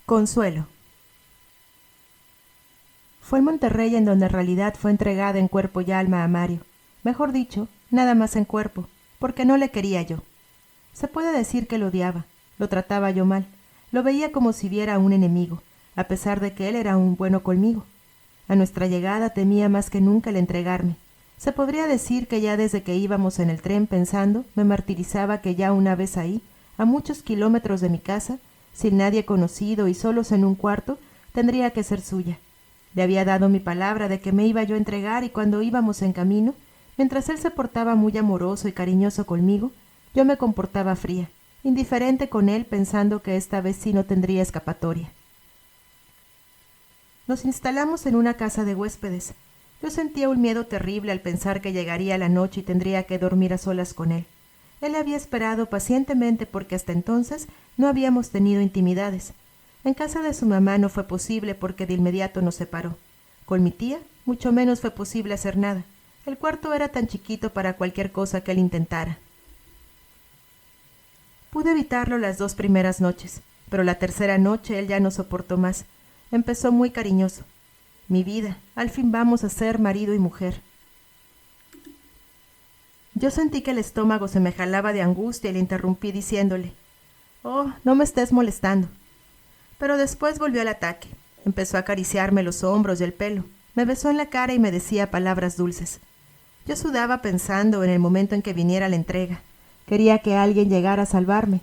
Consuelo. Fue en Monterrey en donde en realidad fue entregada en cuerpo y alma a Mario. Mejor dicho, nada más en cuerpo, porque no le quería yo. Se puede decir que lo odiaba, lo trataba yo mal, lo veía como si viera a un enemigo, a pesar de que él era un bueno conmigo. A nuestra llegada temía más que nunca el entregarme. Se podría decir que ya desde que íbamos en el tren pensando, me martirizaba que ya una vez ahí, a muchos kilómetros de mi casa, sin nadie conocido y solos en un cuarto, tendría que ser suya. Le había dado mi palabra de que me iba yo a entregar y cuando íbamos en camino, mientras él se portaba muy amoroso y cariñoso conmigo, yo me comportaba fría, indiferente con él pensando que esta vez sí no tendría escapatoria. Nos instalamos en una casa de huéspedes. Yo sentía un miedo terrible al pensar que llegaría la noche y tendría que dormir a solas con él. Él había esperado pacientemente porque hasta entonces no habíamos tenido intimidades. En casa de su mamá no fue posible porque de inmediato nos separó. Con mi tía, mucho menos fue posible hacer nada. El cuarto era tan chiquito para cualquier cosa que él intentara. Pude evitarlo las 2 primeras noches, pero la tercera noche él ya no soportó más. Empezó muy cariñoso. Mi vida, al fin vamos a ser marido y mujer. Yo sentí que el estómago se me jalaba de angustia y le interrumpí diciéndole: «Oh, no me estés molestando». Pero después volvió al ataque. Empezó a acariciarme los hombros y el pelo. Me besó en la cara y me decía palabras dulces. Yo sudaba pensando en el momento en que viniera la entrega. Quería que alguien llegara a salvarme.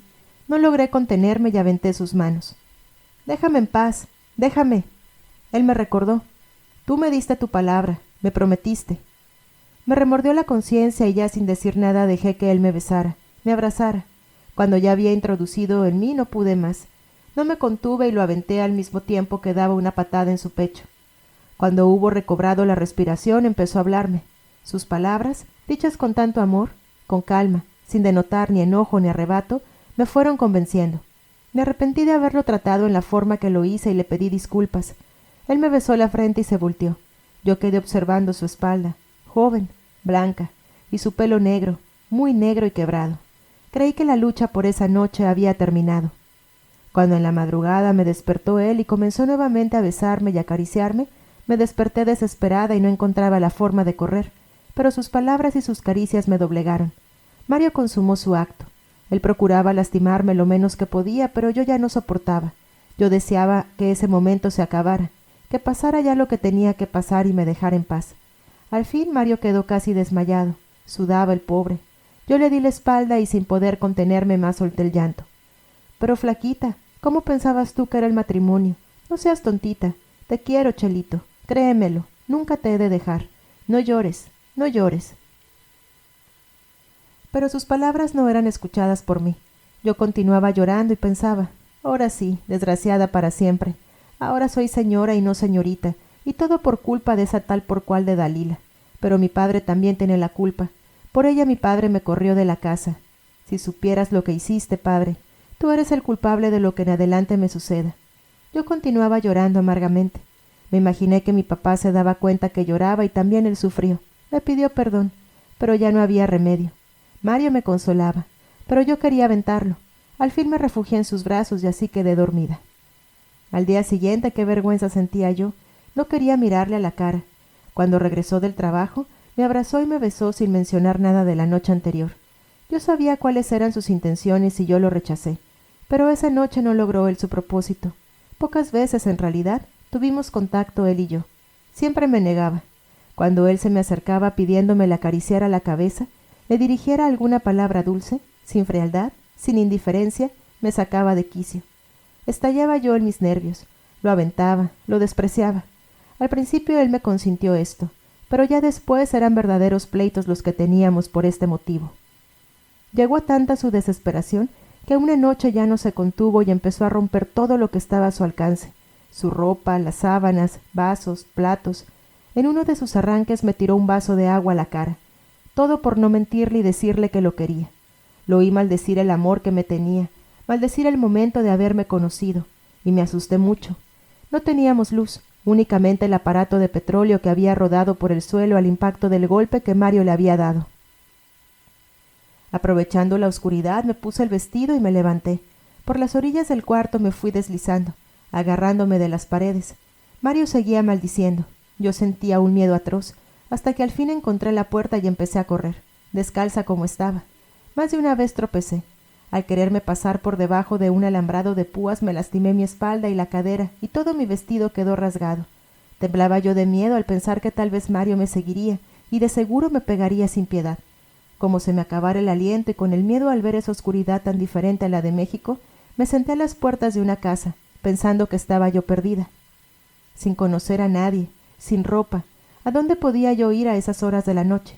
No logré contenerme y aventé sus manos. «Déjame en paz, déjame». Él me recordó: «Tú me diste tu palabra, me prometiste». Me remordió la conciencia y ya sin decir nada dejé que él me besara, me abrazara. Cuando ya había introducido en mí no pude más. No me contuve y lo aventé al mismo tiempo que daba una patada en su pecho. Cuando hubo recobrado la respiración empezó a hablarme. Sus palabras, dichas con tanto amor, con calma, sin denotar ni enojo ni arrebato, me fueron convenciendo. Me arrepentí de haberlo tratado en la forma que lo hice y le pedí disculpas. Él me besó la frente y se volteó. Yo quedé observando su espalda, joven, blanca, y su pelo negro, muy negro y quebrado. Creí que la lucha por esa noche había terminado. Cuando en la madrugada me despertó él y comenzó nuevamente a besarme y acariciarme, me desperté desesperada y no encontraba la forma de correr, pero sus palabras y sus caricias me doblegaron. Mario consumó su acto. Él procuraba lastimarme lo menos que podía, pero yo ya no soportaba. Yo deseaba que ese momento se acabara, que pasara ya lo que tenía que pasar y me dejara en paz. Al fin Mario quedó casi desmayado. Sudaba el pobre. Yo le di la espalda y sin poder contenerme más solté el llanto. «Pero, flaquita, ¿cómo pensabas tú que era el matrimonio? No seas tontita. Te quiero, Chelito. Créemelo. Nunca te he de dejar. No llores, no llores». Pero sus palabras no eran escuchadas por mí. Yo continuaba llorando y pensaba: «Ahora sí, desgraciada para siempre. Ahora soy señora y no señorita, y todo por culpa de esa tal por cual de Dalila. Pero mi padre también tiene la culpa. Por ella mi padre me corrió de la casa. Si supieras lo que hiciste, padre, tú eres el culpable de lo que en adelante me suceda». Yo continuaba llorando amargamente. Me imaginé que mi papá se daba cuenta que lloraba y también él sufrió. Me pidió perdón, pero ya no había remedio. Mario me consolaba, pero yo quería aventarlo. Al fin me refugié en sus brazos y así quedé dormida. Al día siguiente, qué vergüenza sentía yo. No quería mirarle a la cara. Cuando regresó del trabajo, me abrazó y me besó sin mencionar nada de la noche anterior. Yo sabía cuáles eran sus intenciones y yo lo rechacé. Pero esa noche no logró él su propósito. Pocas veces, en realidad, tuvimos contacto él y yo. Siempre me negaba. Cuando él se me acercaba pidiéndome le acariciara la cabeza, le dirigiera alguna palabra dulce, sin frialdad, sin indiferencia, me sacaba de quicio. Estallaba yo en mis nervios. Lo aventaba, lo despreciaba. Al principio él me consintió esto, pero ya después eran verdaderos pleitos los que teníamos por este motivo. Llegó a tanta su desesperación que una noche ya no se contuvo y empezó a romper todo lo que estaba a su alcance: su ropa, las sábanas, vasos, platos. En uno de sus arranques me tiró un vaso de agua a la cara, todo por no mentirle y decirle que lo quería. Lo oí maldecir el amor que me tenía, maldecir el momento de haberme conocido, y me asusté mucho. No teníamos luz, únicamente el aparato de petróleo que había rodado por el suelo al impacto del golpe que Mario le había dado. Aprovechando la oscuridad me puse el vestido y me levanté. Por las orillas del cuarto me fui deslizando, agarrándome de las paredes. Mario seguía maldiciendo. Yo sentía un miedo atroz, hasta que al fin encontré la puerta y empecé a correr, descalza como estaba. Más de una vez tropecé. Al quererme pasar por debajo de un alambrado de púas me lastimé mi espalda y la cadera, y todo mi vestido quedó rasgado. Temblaba yo de miedo al pensar que tal vez Mario me seguiría, y de seguro me pegaría sin piedad. Como se me acabara el aliento y con el miedo al ver esa oscuridad tan diferente a la de México, me senté a las puertas de una casa, pensando que estaba yo perdida. Sin conocer a nadie, sin ropa, ¿a dónde podía yo ir a esas horas de la noche?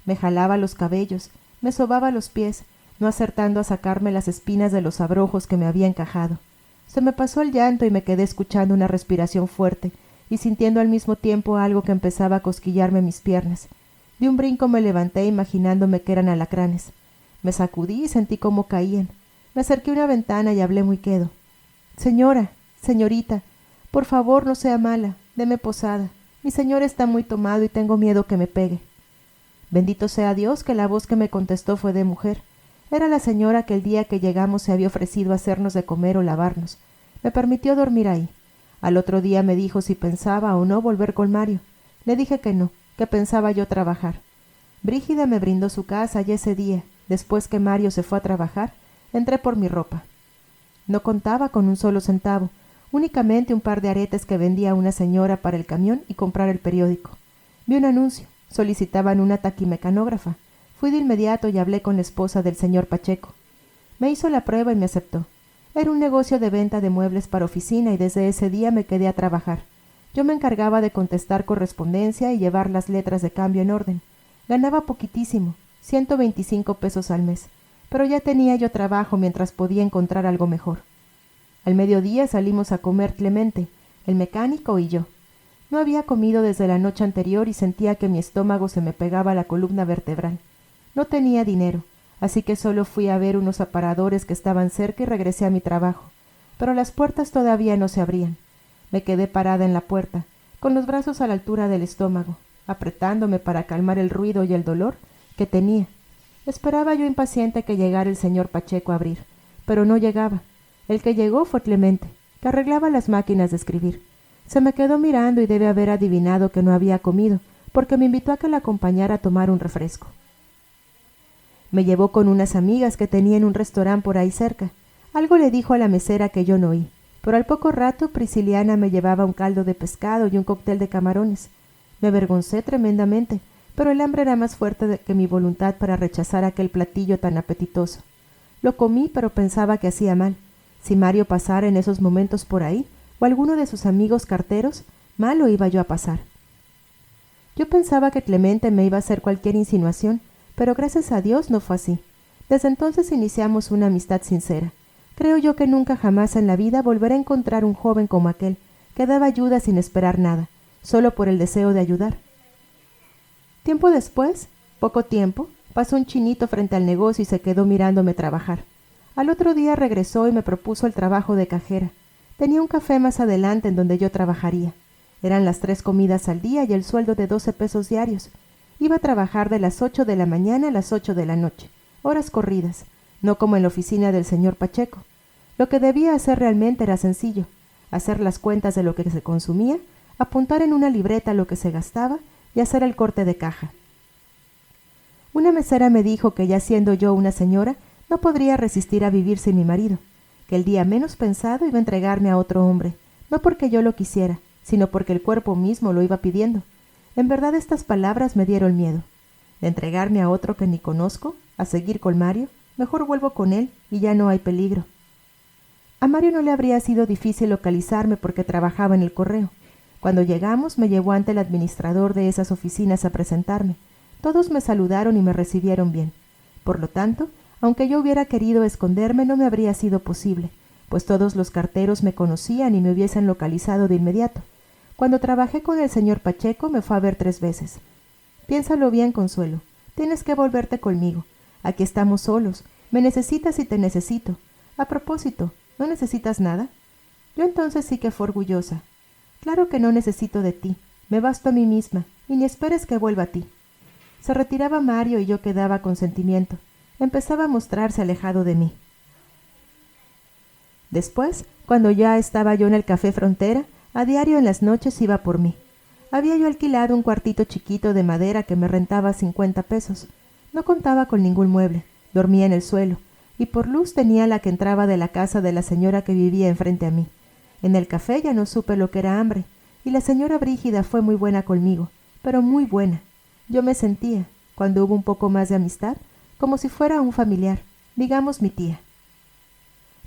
Me jalaba los cabellos, me sobaba los pies, no acertando a sacarme las espinas de los abrojos que me había encajado. Se me pasó el llanto y me quedé escuchando una respiración fuerte y sintiendo al mismo tiempo algo que empezaba a cosquillarme mis piernas. De un brinco me levanté imaginándome que eran alacranes. Me sacudí y sentí cómo caían. Me acerqué a una ventana y hablé muy quedo. «Señora, señorita, por favor no sea mala, deme posada. Mi señor está muy tomado y tengo miedo que me pegue». Bendito sea Dios que la voz que me contestó fue de mujer. Era la señora que el día que llegamos se había ofrecido hacernos de comer o lavarnos. Me permitió dormir ahí. Al otro día me dijo si pensaba o no volver con Mario. Le dije que no, que pensaba yo trabajar. Brígida me brindó su casa y ese día, después que Mario se fue a trabajar, entré por mi ropa. No contaba con un solo centavo, únicamente un par de aretes que vendía una señora para el camión y comprar el periódico. Vi un anuncio, solicitaban una taquimecanógrafa. Fui de inmediato y hablé con la esposa del señor Pacheco. Me hizo la prueba y me aceptó. Era un negocio de venta de muebles para oficina y desde ese día me quedé a trabajar. Yo me encargaba de contestar correspondencia y llevar las letras de cambio en orden. Ganaba poquitísimo, 125 pesos al mes, pero ya tenía yo trabajo mientras podía encontrar algo mejor. Al mediodía salimos a comer Clemente, el mecánico y yo. No había comido desde la noche anterior y sentía que mi estómago se me pegaba a la columna vertebral. No tenía dinero, así que solo fui a ver unos aparadores que estaban cerca y regresé a mi trabajo. Pero las puertas todavía no se abrían. Me quedé parada en la puerta, con los brazos a la altura del estómago, apretándome para calmar el ruido y el dolor que tenía. Esperaba yo impaciente que llegara el señor Pacheco a abrir, pero no llegaba. El que llegó fue Clemente, que arreglaba las máquinas de escribir. Se me quedó mirando y debe haber adivinado que no había comido, porque me invitó a que la acompañara a tomar un refresco. Me llevó con unas amigas que tenía en un restaurante por ahí cerca. Algo le dijo a la mesera que yo no oí, pero al poco rato Prisciliana me llevaba un caldo de pescado y un cóctel de camarones. Me avergoncé tremendamente, pero el hambre era más fuerte que mi voluntad para rechazar aquel platillo tan apetitoso. Lo comí, pero pensaba que hacía mal. Si Mario pasara en esos momentos por ahí, o alguno de sus amigos carteros, mal lo iba yo a pasar. Yo pensaba que Clemente me iba a hacer cualquier insinuación, pero gracias a Dios no fue así. Desde entonces iniciamos una amistad sincera. Creo yo que nunca jamás en la vida volveré a encontrar un joven como aquel, que daba ayuda sin esperar nada, solo por el deseo de ayudar. Tiempo después, poco tiempo, pasó un chinito frente al negocio y se quedó mirándome trabajar. Al otro día regresó y me propuso el trabajo de cajera. Tenía un café más adelante en donde yo trabajaría. Eran las 3 comidas al día y el sueldo de 12 pesos diarios. Iba a trabajar de las 8 de la mañana a las 8 de la noche, horas corridas, no como en la oficina del señor Pacheco. Lo que debía hacer realmente era sencillo: hacer las cuentas de lo que se consumía, apuntar en una libreta lo que se gastaba y hacer el corte de caja. Una mesera me dijo que ya siendo yo una señora, no podría resistir a vivir sin mi marido, que el día menos pensado iba a entregarme a otro hombre, no porque yo lo quisiera, sino porque el cuerpo mismo lo iba pidiendo. En verdad estas palabras me dieron miedo. De entregarme a otro que ni conozco, a seguir con Mario, mejor vuelvo con él y ya no hay peligro. A Mario no le habría sido difícil localizarme porque trabajaba en el correo. Cuando llegamos me llevó ante el administrador de esas oficinas a presentarme. Todos me saludaron y me recibieron bien. Por lo tanto, aunque yo hubiera querido esconderme, no me habría sido posible, pues todos los carteros me conocían y me hubiesen localizado de inmediato. Cuando trabajé con el señor Pacheco me fue a ver 3 veces. Piénsalo bien, Consuelo. Tienes que volverte conmigo. Aquí estamos solos. Me necesitas y te necesito. A propósito, ¿no necesitas nada? Yo entonces sí que fue orgullosa. Claro que no necesito de ti. Me basto a mí misma, y ni esperes que vuelva a ti. Se retiraba Mario y yo quedaba con sentimiento. Empezaba a mostrarse alejado de mí. Después, cuando ya estaba yo en el Café Frontera, a diario en las noches iba por mí. Había yo alquilado un cuartito chiquito de madera que me rentaba 50 pesos. No contaba con ningún mueble, dormía en el suelo, y por luz tenía la que entraba de la casa de la señora que vivía enfrente a mí. En el café ya no supe lo que era hambre, y la señora Brígida fue muy buena conmigo, pero muy buena. Yo me sentía, cuando hubo un poco más de amistad, como si fuera un familiar, digamos mi tía.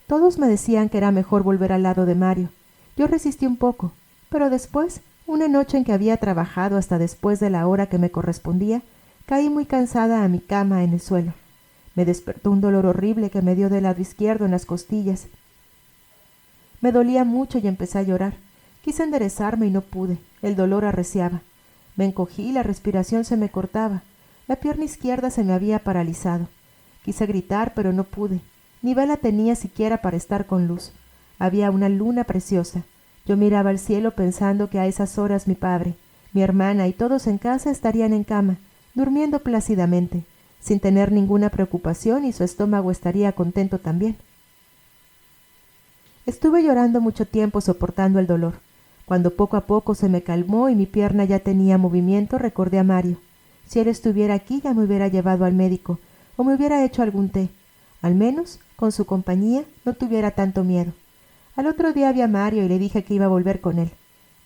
Todos me decían que era mejor volver al lado de Mario. Yo resistí un poco, pero después, una noche en que había trabajado hasta después de la hora que me correspondía, caí muy cansada a mi cama en el suelo. Me despertó un dolor horrible que me dio del lado izquierdo en las costillas. Me dolía mucho y empecé a llorar. Quise enderezarme y no pude. El dolor arreciaba. Me encogí y la respiración se me cortaba. La pierna izquierda se me había paralizado. Quise gritar, pero no pude. Ni vela tenía siquiera para estar con luz. Había una luna preciosa. Yo miraba al cielo pensando que a esas horas mi padre, mi hermana y todos en casa estarían en cama, durmiendo plácidamente, sin tener ninguna preocupación, y su estómago estaría contento también. Estuve llorando mucho tiempo soportando el dolor. Cuando poco a poco se me calmó y mi pierna ya tenía movimiento, recordé a Mario. Si él estuviera aquí ya me hubiera llevado al médico, o me hubiera hecho algún té. Al menos, con su compañía, no tuviera tanto miedo. Al otro día vi a Mario y le dije que iba a volver con él.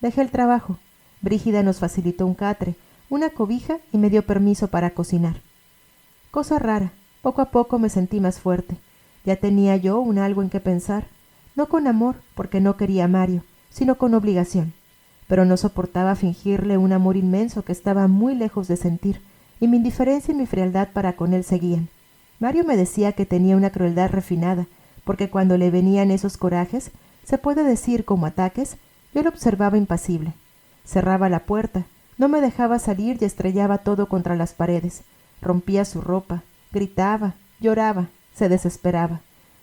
Dejé el trabajo. Brígida nos facilitó un catre, una cobija y me dio permiso para cocinar. Cosa rara, poco a poco me sentí más fuerte. Ya tenía yo un algo en que pensar. No con amor, porque no quería a Mario, sino con obligación. Pero no soportaba fingirle un amor inmenso que estaba muy lejos de sentir, y mi indiferencia y mi frialdad para con él seguían. Mario me decía que tenía una crueldad refinada, porque cuando le venían esos corajes, se puede decir como ataques, yo lo observaba impasible. Cerraba la puerta, no me dejaba salir y estrellaba todo contra las paredes. Rompía su ropa, gritaba, lloraba, se desesperaba.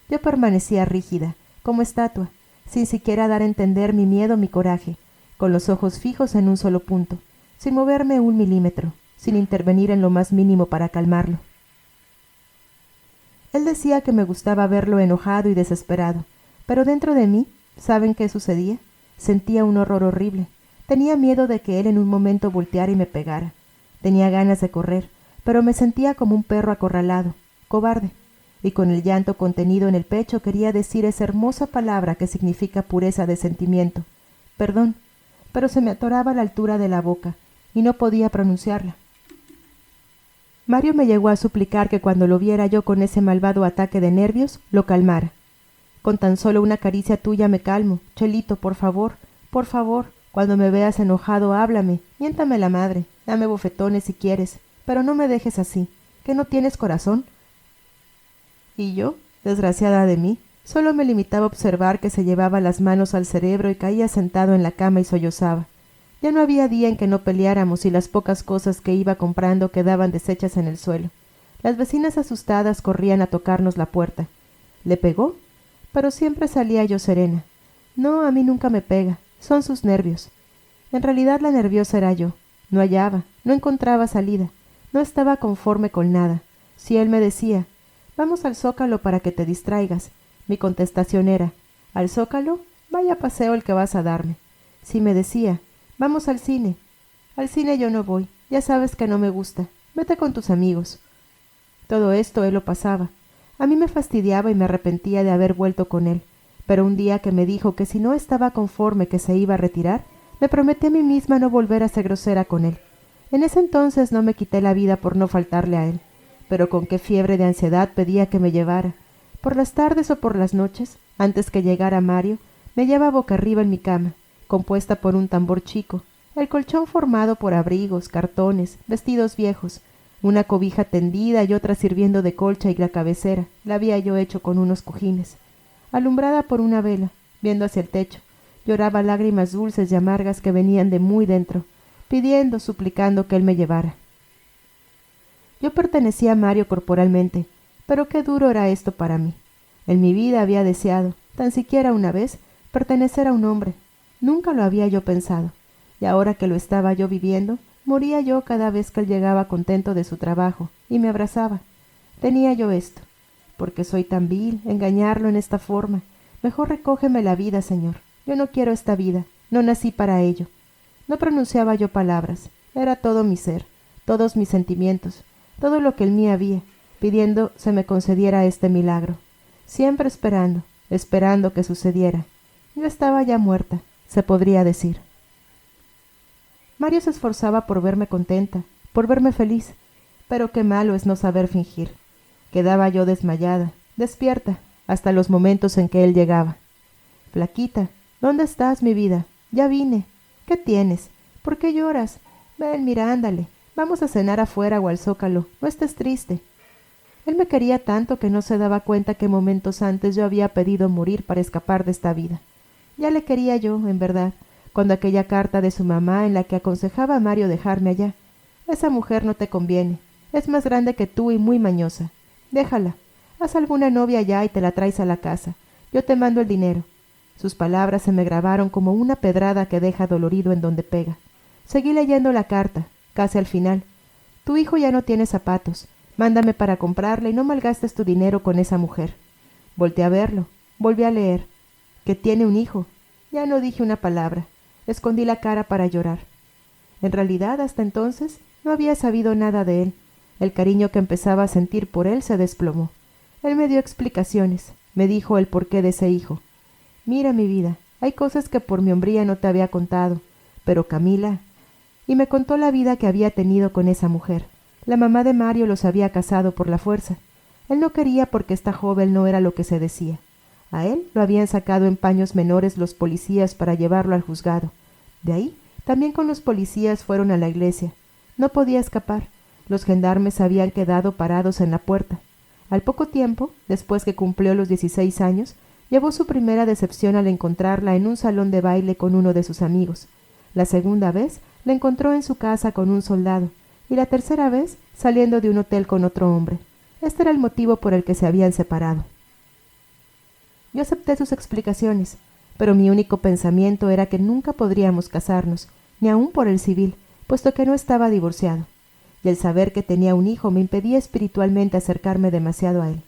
Yo permanecía rígida, como estatua, sin siquiera dar a entender mi miedo, mi coraje, con los ojos fijos en un solo punto, sin moverme 1 milímetro, sin intervenir en lo más mínimo para calmarlo. Él decía que me gustaba verlo enojado y desesperado, pero dentro de mí, ¿saben qué sucedía? Sentía un horror horrible. Tenía miedo de que él en un momento volteara y me pegara. Tenía ganas de correr, pero me sentía como un perro acorralado, cobarde, y con el llanto contenido en el pecho quería decir esa hermosa palabra que significa pureza de sentimiento, perdón, pero se me atoraba a la altura de la boca, y no podía pronunciarla. Mario me llegó a suplicar que cuando lo viera yo con ese malvado ataque de nervios, lo calmara. Con tan solo una caricia tuya me calmo. Chelito, por favor, cuando me veas enojado, háblame, miéntame la madre, dame bofetones si quieres, pero no me dejes así, ¿que no tienes corazón? Y yo, desgraciada de mí, solo me limitaba a observar que se llevaba las manos al cerebro y caía sentado en la cama y sollozaba. Ya no había día en que no peleáramos y las pocas cosas que iba comprando quedaban deshechas en el suelo. Las vecinas asustadas corrían a tocarnos la puerta. ¿Le pegó? Pero siempre salía yo serena. No, a mí nunca me pega, son sus nervios. En realidad la nerviosa era yo. No hallaba, no encontraba salida, no estaba conforme con nada. Si él me decía, vamos al Zócalo para que te distraigas, mi contestación era, ¿al Zócalo? Vaya paseo el que vas a darme. Si me decía, vamos al cine yo no voy, ya sabes que no me gusta, vete con tus amigos. Todo esto él lo pasaba. A mí me fastidiaba y me arrepentía de haber vuelto con él, pero un día que me dijo que si no estaba conforme que se iba a retirar, me prometí a mí misma no volver a ser grosera con él. En ese entonces no me quité la vida por no faltarle a él, pero con qué fiebre de ansiedad pedía que me llevara. Por las tardes o por las noches, antes que llegara Mario, me hallaba boca arriba en mi cama, compuesta por un tambor chico, el colchón formado por abrigos, cartones, vestidos viejos, una cobija tendida y otra sirviendo de colcha, y la cabecera la había yo hecho con unos cojines. Alumbrada por una vela, viendo hacia el techo, lloraba lágrimas dulces y amargas que venían de muy dentro, pidiendo, suplicando que él me llevara. Yo pertenecía a Mario corporalmente, pero qué duro era esto para mí. En mi vida había deseado, tan siquiera una vez, pertenecer a un hombre. Nunca lo había yo pensado, y ahora que lo estaba yo viviendo, moría yo cada vez que él llegaba contento de su trabajo y me abrazaba. Tenía yo esto, porque soy tan vil, engañarlo en esta forma, Mejor recógeme la vida, señor. Yo no quiero esta vida. No nací para ello. No pronunciaba yo palabras. Era todo mi ser, todos mis sentimientos, todo lo que en mí había, pidiendo se me concediera este milagro. Siempre esperando, esperando que sucediera. Yo estaba ya muerta, se podría decir. Mario se esforzaba por verme contenta, por verme feliz, pero qué malo es no saber fingir. Quedaba yo desmayada, despierta, hasta los momentos en que él llegaba. Flaquita, ¿dónde estás, mi vida? Ya vine. ¿Qué tienes? ¿Por qué lloras? Ven, mira, ándale. Vamos a cenar afuera o al Zócalo. No estés triste. Él me quería tanto que no se daba cuenta que momentos antes yo había pedido morir para escapar de esta vida. Ya le quería yo, en verdad, cuando aquella carta de su mamá en la que aconsejaba a Mario dejarme allá. Esa mujer no te conviene. Es más grande que tú y muy mañosa. Déjala. Haz alguna novia allá y te la traes a la casa. Yo te mando el dinero. Sus palabras se me grabaron como una pedrada que deja dolorido en donde pega. Seguí leyendo la carta, casi al final. Tu hijo ya no tiene zapatos. Mándame para comprarle y no malgastes tu dinero con esa mujer. Volteé a verlo. Volví a leer. Que tiene un hijo. Ya no dije una palabra. Escondí la cara para llorar. En realidad, hasta entonces, no había sabido nada de él. El cariño que empezaba a sentir por él se desplomó. Él me dio explicaciones. Me dijo el porqué de ese hijo. Mira, mi vida, hay cosas que por mi hombría no te había contado. Pero Camila... Y me contó la vida que había tenido con esa mujer. La mamá de Mario los había casado por la fuerza. Él no quería porque esta joven no era lo que se decía. A él lo habían sacado en paños menores los policías para llevarlo al juzgado. De ahí, también con los policías fueron a la iglesia. No podía escapar. Los gendarmes habían quedado parados en la puerta. Al poco tiempo, después que cumplió los 16 años, llevó su primera decepción al encontrarla en un salón de baile con uno de sus amigos. La segunda vez la encontró en su casa con un soldado, y la tercera vez saliendo de un hotel con otro hombre. Este era el motivo por el que se habían separado. Yo acepté sus explicaciones, pero mi único pensamiento era que nunca podríamos casarnos, ni aun por el civil, puesto que no estaba divorciado. Y el saber que tenía un hijo me impedía espiritualmente acercarme demasiado a él.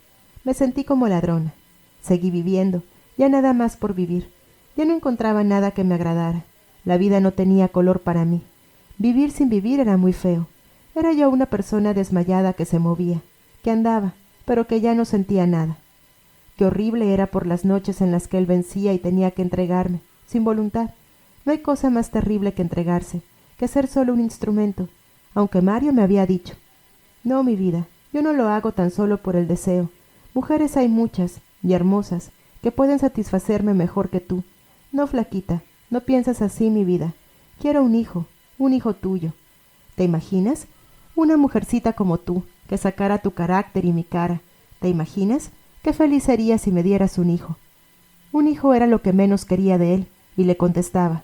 Me sentí como ladrona. Seguí viviendo, ya nada más por vivir. Ya no encontraba nada que me agradara. La vida no tenía color para mí. Vivir sin vivir era muy feo. Era yo una persona desmayada que se movía, que andaba, pero que ya no sentía nada. Qué horrible era por las noches en las que él vencía y tenía que entregarme, sin voluntad. No hay cosa más terrible que entregarse, que ser solo un instrumento, aunque Mario me había dicho. No, mi vida, yo no lo hago tan solo por el deseo. Mujeres hay muchas, y hermosas, que pueden satisfacerme mejor que tú. No, flaquita, no piensas así, mi vida. Quiero un hijo tuyo. ¿Te imaginas? Una mujercita como tú, que sacara tu carácter y mi cara. ¿Te imaginas? Qué feliz sería si me dieras un hijo. Un hijo era lo que menos quería de él, y le contestaba.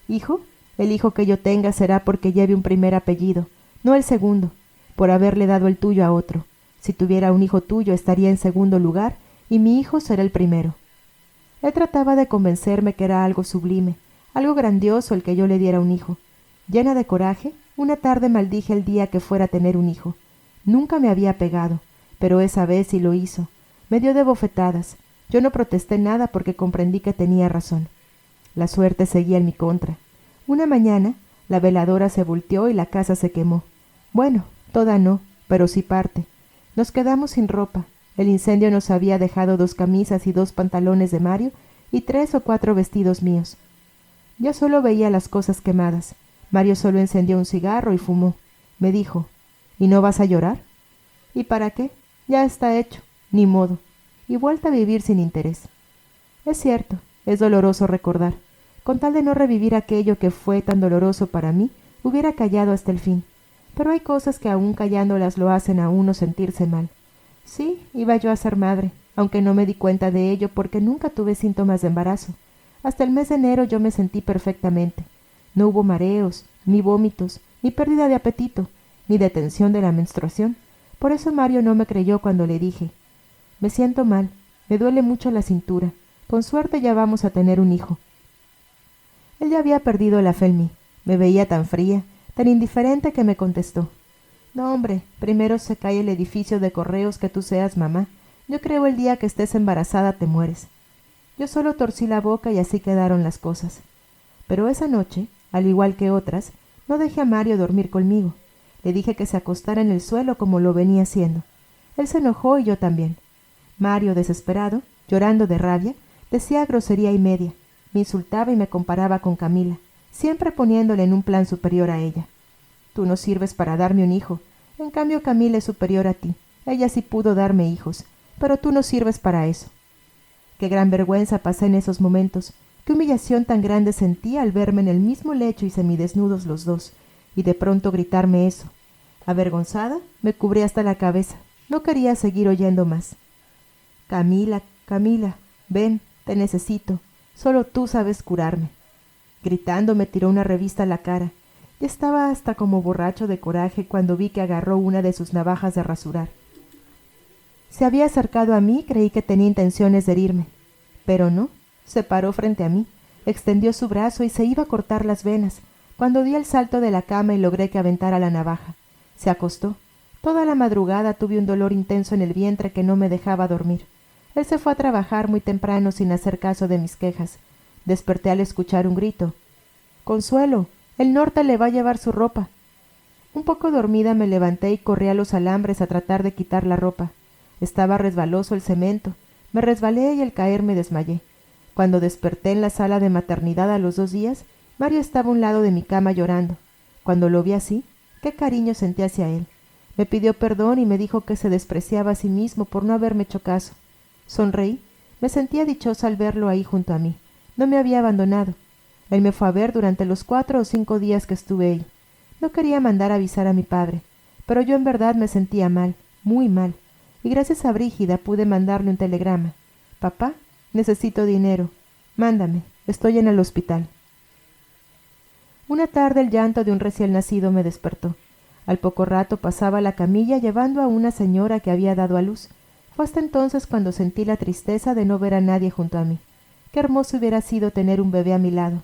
¿Hijo? El hijo que yo tenga será porque lleve un primer apellido, no el segundo, por haberle dado el tuyo a otro. Si tuviera un hijo tuyo estaría en segundo lugar, y mi hijo será el primero. Él trataba de convencerme que era algo sublime, algo grandioso el que yo le diera un hijo. Llena de coraje, una tarde maldije el día que fuera a tener un hijo. Nunca me había pegado, pero esa vez sí lo hizo. Me dio de bofetadas. Yo no protesté nada porque comprendí que tenía razón. La suerte seguía en mi contra. Una mañana, la veladora se volteó y la casa se quemó. Bueno, toda no, pero sí parte. Nos quedamos sin ropa. El incendio nos había dejado 2 camisas y 2 pantalones de Mario y 3 o 4 vestidos míos. Yo solo veía las cosas quemadas. Mario solo encendió un cigarro y fumó. Me dijo, ¿y no vas a llorar? ¿Y para qué? Ya está hecho. Ni modo. Y vuelta a vivir sin interés. Es cierto, es doloroso recordar. Con tal de no revivir aquello que fue tan doloroso para mí, hubiera callado hasta el fin. Pero hay cosas que aún callándolas lo hacen a uno sentirse mal. Sí, iba yo a ser madre, aunque no me di cuenta de ello porque nunca tuve síntomas de embarazo. Hasta el mes de enero yo me sentí perfectamente. No hubo mareos, ni vómitos, ni pérdida de apetito, ni detención de la menstruación. Por eso Mario no me creyó cuando le dije, me siento mal, me duele mucho la cintura, con suerte ya vamos a tener un hijo. Él ya había perdido la fe en mí, me veía tan fría, tan indiferente que me contestó, no, hombre, primero se cae el edificio de correos que tú seas mamá. Yo creo el día que estés embarazada te mueres. Yo solo torcí la boca y así quedaron las cosas. Pero esa noche, al igual que otras, no dejé a Mario dormir conmigo. Le dije que se acostara en el suelo como lo venía haciendo. Él se enojó y yo también. Mario, desesperado, llorando de rabia, decía grosería y media. Me insultaba y me comparaba con Camila, siempre poniéndole en un plan superior a ella. Tú no sirves para darme un hijo. En cambio, Camila es superior a ti. Ella sí pudo darme hijos, pero tú no sirves para eso. Qué gran vergüenza pasé en esos momentos. Qué humillación tan grande sentí al verme en el mismo lecho y semidesnudos los dos, y de pronto gritarme eso. Avergonzada, me cubrí hasta la cabeza. No quería seguir oyendo más. Camila, Camila, ven, te necesito. Solo tú sabes curarme. Gritando me tiró una revista a la cara. Ya estaba hasta como borracho de coraje cuando vi que agarró una de sus navajas de rasurar. Se había acercado a mí y creí que tenía intenciones de herirme. Pero no, se paró frente a mí, extendió su brazo y se iba a cortar las venas, cuando di el salto de la cama y logré que aventara la navaja. Se acostó. Toda la madrugada tuve un dolor intenso en el vientre que no me dejaba dormir. Él se fue a trabajar muy temprano sin hacer caso de mis quejas. Desperté al escuchar un grito. «Consuelo, el norte le va a llevar su ropa». Un poco dormida me levanté y corrí a los alambres a tratar de quitar la ropa. Estaba resbaloso el cemento. Me resbalé y al caer me desmayé. Cuando desperté en la sala de maternidad a los 2 días, Mario estaba a un lado de mi cama llorando. Cuando lo vi así, qué cariño sentí hacia él. Me pidió perdón y me dijo que se despreciaba a sí mismo por no haberme hecho caso. Sonreí. Me sentía dichosa al verlo ahí junto a mí. No me había abandonado. Él me fue a ver durante los 4 o 5 días que estuve ahí. No quería mandar a avisar a mi padre, pero yo en verdad me sentía mal, muy mal, y gracias a Brígida pude mandarle un telegrama. «Papá, necesito dinero. Mándame. Estoy en el hospital». Una tarde el llanto de un recién nacido me despertó. Al poco rato pasaba la camilla llevando a una señora que había dado a luz. Fue hasta entonces cuando sentí la tristeza de no ver a nadie junto a mí. Qué hermoso hubiera sido tener un bebé a mi lado.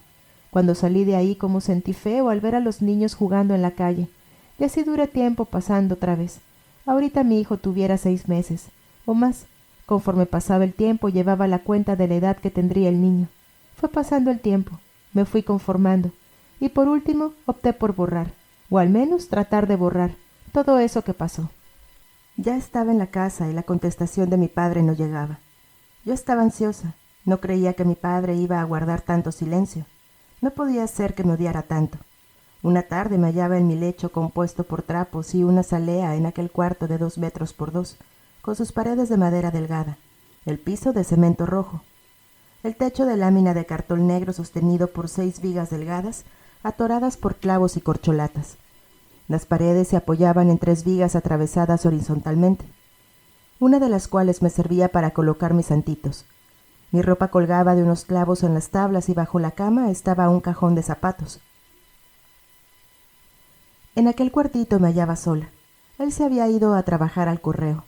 Cuando salí de ahí, cómo sentí feo al ver a los niños jugando en la calle. Y así duré tiempo pasando otra vez. Ahorita mi hijo tuviera 6 meses, o más. Conforme pasaba el tiempo, llevaba la cuenta de la edad que tendría el niño. Fue pasando el tiempo. Me fui conformando. Y por último, opté por borrar, o al menos tratar de borrar, todo eso que pasó. Ya estaba en la casa y la contestación de mi padre no llegaba. Yo estaba ansiosa. No creía que mi padre iba a guardar tanto silencio. No podía ser que me odiara tanto. Una tarde me hallaba en mi lecho compuesto por trapos y una salea en aquel cuarto de 2 metros por 2, con sus paredes de madera delgada, el piso de cemento rojo, el techo de lámina de cartón negro sostenido por 6 vigas delgadas, atoradas por clavos y corcholatas. Las paredes se apoyaban en 3 vigas atravesadas horizontalmente, una de las cuales me servía para colocar mis santitos. Mi ropa colgaba de unos clavos en las tablas y bajo la cama estaba un cajón de zapatos. En aquel cuartito me hallaba sola. Él se había ido a trabajar al correo.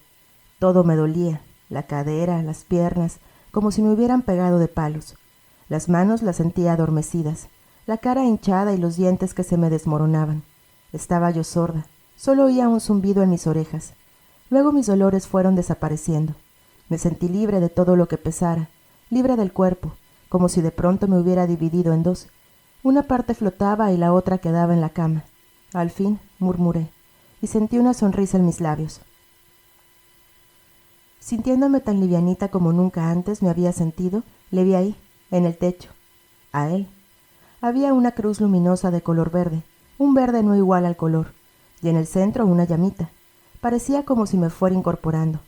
Todo me dolía, la cadera, las piernas, como si me hubieran pegado de palos. Las manos las sentía adormecidas, la cara hinchada y los dientes que se me desmoronaban. Estaba yo sorda, solo oía un zumbido en mis orejas. Luego mis dolores fueron desapareciendo. Me sentí libre de todo lo que pesara, libre del cuerpo, como si de pronto me hubiera dividido en 2. Una parte flotaba y la otra quedaba en la cama. Al fin murmuré, y sentí una sonrisa en mis labios. Sintiéndome tan livianita como nunca antes me había sentido, le vi ahí, en el techo. A él. Había una cruz luminosa de color verde, un verde no igual al color, y en el centro una llamita. Parecía como si me fuera incorporando.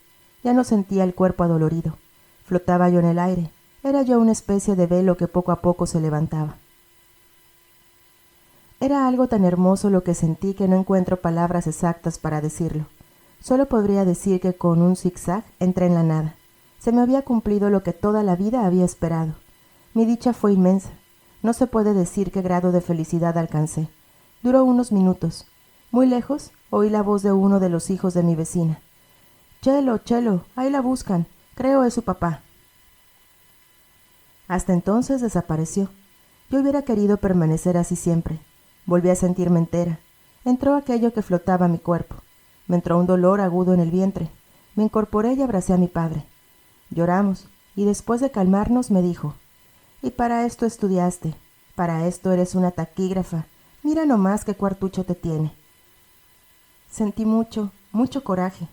Ya no sentía el cuerpo adolorido. Flotaba yo en el aire. Era yo una especie de velo que poco a poco se levantaba. Era algo tan hermoso lo que sentí que no encuentro palabras exactas para decirlo. Solo podría decir que con un zigzag entré en la nada. Se me había cumplido lo que toda la vida había esperado. Mi dicha fue inmensa. No se puede decir qué grado de felicidad alcancé. Duró unos minutos. Muy lejos, oí la voz de uno de los hijos de mi vecina. «Chelo, Chelo, ahí la buscan. Creo es su papá». Hasta entonces desapareció. Yo hubiera querido permanecer así siempre. Volví a sentirme entera. Entró aquello que flotaba mi cuerpo. Me entró un dolor agudo en el vientre. Me incorporé y abracé a mi padre. Lloramos. y después de calmarnos me dijo: «Y para esto estudiaste, para esto eres una taquígrafa, mira nomás qué cuartucho te tiene». Sentí mucho, mucho coraje.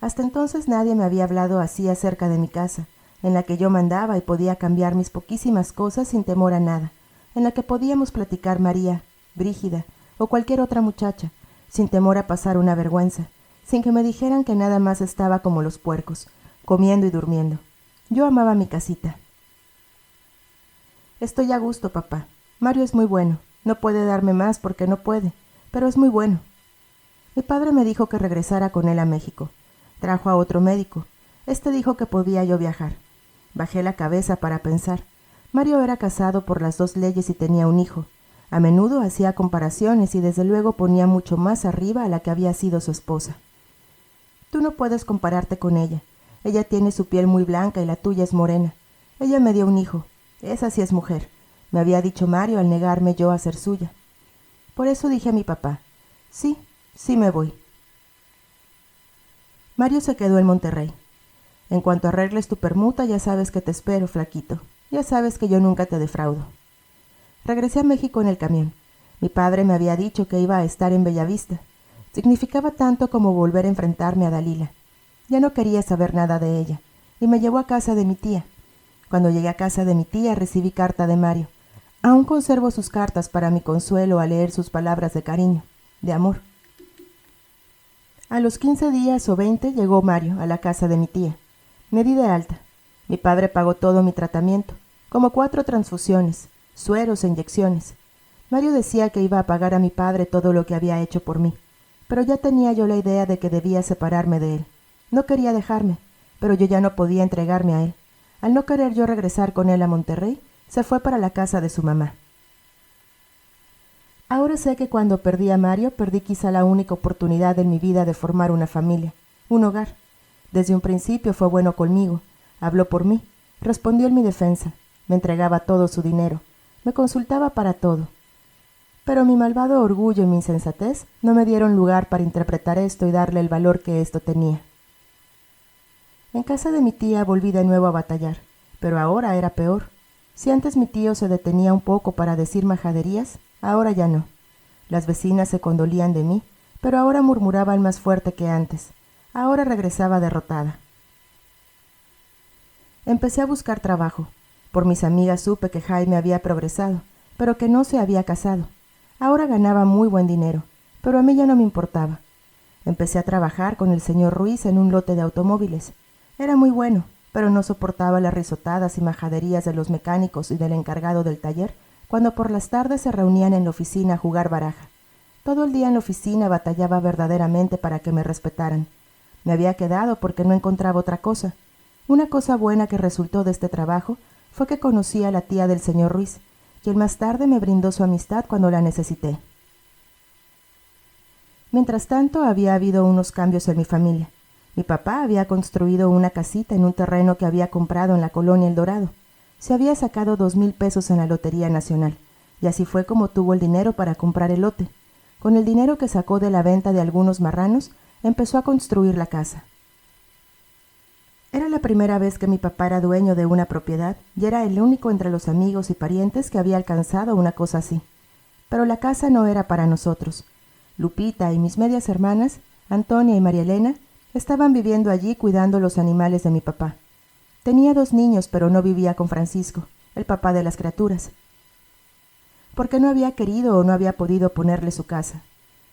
Hasta entonces nadie me había hablado así acerca de mi casa, en la que yo mandaba y podía cambiar mis poquísimas cosas sin temor a nada, en la que podíamos platicar María, Brígida o cualquier otra muchacha, sin temor a pasar una vergüenza, sin que me dijeran que nada más estaba como los puercos, comiendo y durmiendo. Yo amaba mi casita. «Estoy a gusto, papá. Mario es muy bueno. No puede darme más porque no puede, pero es muy bueno». Mi padre me dijo que regresara con él a México. Trajo a otro médico. Este dijo que podía yo viajar. Bajé la cabeza para pensar. Mario era casado por las 2 leyes y tenía un hijo. A menudo hacía comparaciones y desde luego ponía mucho más arriba a la que había sido su esposa. «Tú no puedes compararte con ella. Ella tiene su piel muy blanca y la tuya es morena. Ella me dio un hijo. Esa sí es mujer», me había dicho Mario al negarme yo a ser suya. Por eso dije a mi papá: «Sí, sí me voy». Mario se quedó en Monterrey. «En cuanto arregles tu permuta, ya sabes que te espero, flaquito. Ya sabes que yo nunca te defraudo». Regresé a México en el camión. Mi padre me había dicho que iba a estar en Bellavista. Significaba tanto como volver a enfrentarme a Dalila. Ya no quería saber nada de ella, y me llevó a casa de mi tía. Cuando llegué a casa de mi tía recibí carta de Mario. Aún conservo sus cartas para mi consuelo al leer sus palabras de cariño, de amor. A los 15 días o 20 llegó Mario a la casa de mi tía. Me di de alta. Mi padre pagó todo mi tratamiento, como 4 transfusiones, sueros e inyecciones. Mario decía que iba a pagar a mi padre todo lo que había hecho por mí, pero ya tenía yo la idea de que debía separarme de él. No quería dejarme, pero yo ya no podía entregarme a él. Al no querer yo regresar con él a Monterrey, se fue para la casa de su mamá. Ahora sé que cuando perdí a Mario, perdí quizá la única oportunidad en mi vida de formar una familia, un hogar. Desde un principio fue bueno conmigo, habló por mí, respondió en mi defensa, me entregaba todo su dinero, me consultaba para todo. Pero mi malvado orgullo y mi insensatez no me dieron lugar para interpretar esto y darle el valor que esto tenía. En casa de mi tía volví de nuevo a batallar, pero ahora era peor. Si antes mi tío se detenía un poco para decir majaderías, ahora ya no. Las vecinas se condolían de mí, pero ahora murmuraban más fuerte que antes. Ahora regresaba derrotada. Empecé a buscar trabajo. Por mis amigas supe que Jaime había progresado, pero que no se había casado. Ahora ganaba muy buen dinero, pero a mí ya no me importaba. Empecé a trabajar con el señor Ruiz en un lote de automóviles. Era muy bueno, pero no soportaba las risotadas y majaderías de los mecánicos y del encargado del taller cuando por las tardes se reunían en la oficina a jugar baraja. Todo el día en la oficina batallaba verdaderamente para que me respetaran. Me había quedado porque no encontraba otra cosa. Una cosa buena que resultó de este trabajo fue que conocí a la tía del señor Ruiz, quien más tarde me brindó su amistad cuando la necesité. Mientras tanto, había habido unos cambios en mi familia. Mi papá había construido una casita en un terreno que había comprado en la colonia El Dorado. Se había sacado 2,000 pesos en la Lotería Nacional, y así fue como tuvo el dinero para comprar el lote. Con el dinero que sacó de la venta de algunos marranos, empezó a construir la casa. Era la primera vez que mi papá era dueño de una propiedad, y era el único entre los amigos y parientes que había alcanzado una cosa así. Pero la casa no era para nosotros. Lupita y mis medias hermanas, Antonia y María Elena, estaban viviendo allí cuidando los animales de mi papá. Tenía 2 niños, pero no vivía con Francisco, el papá de las criaturas, porque no había querido o no había podido ponerle su casa.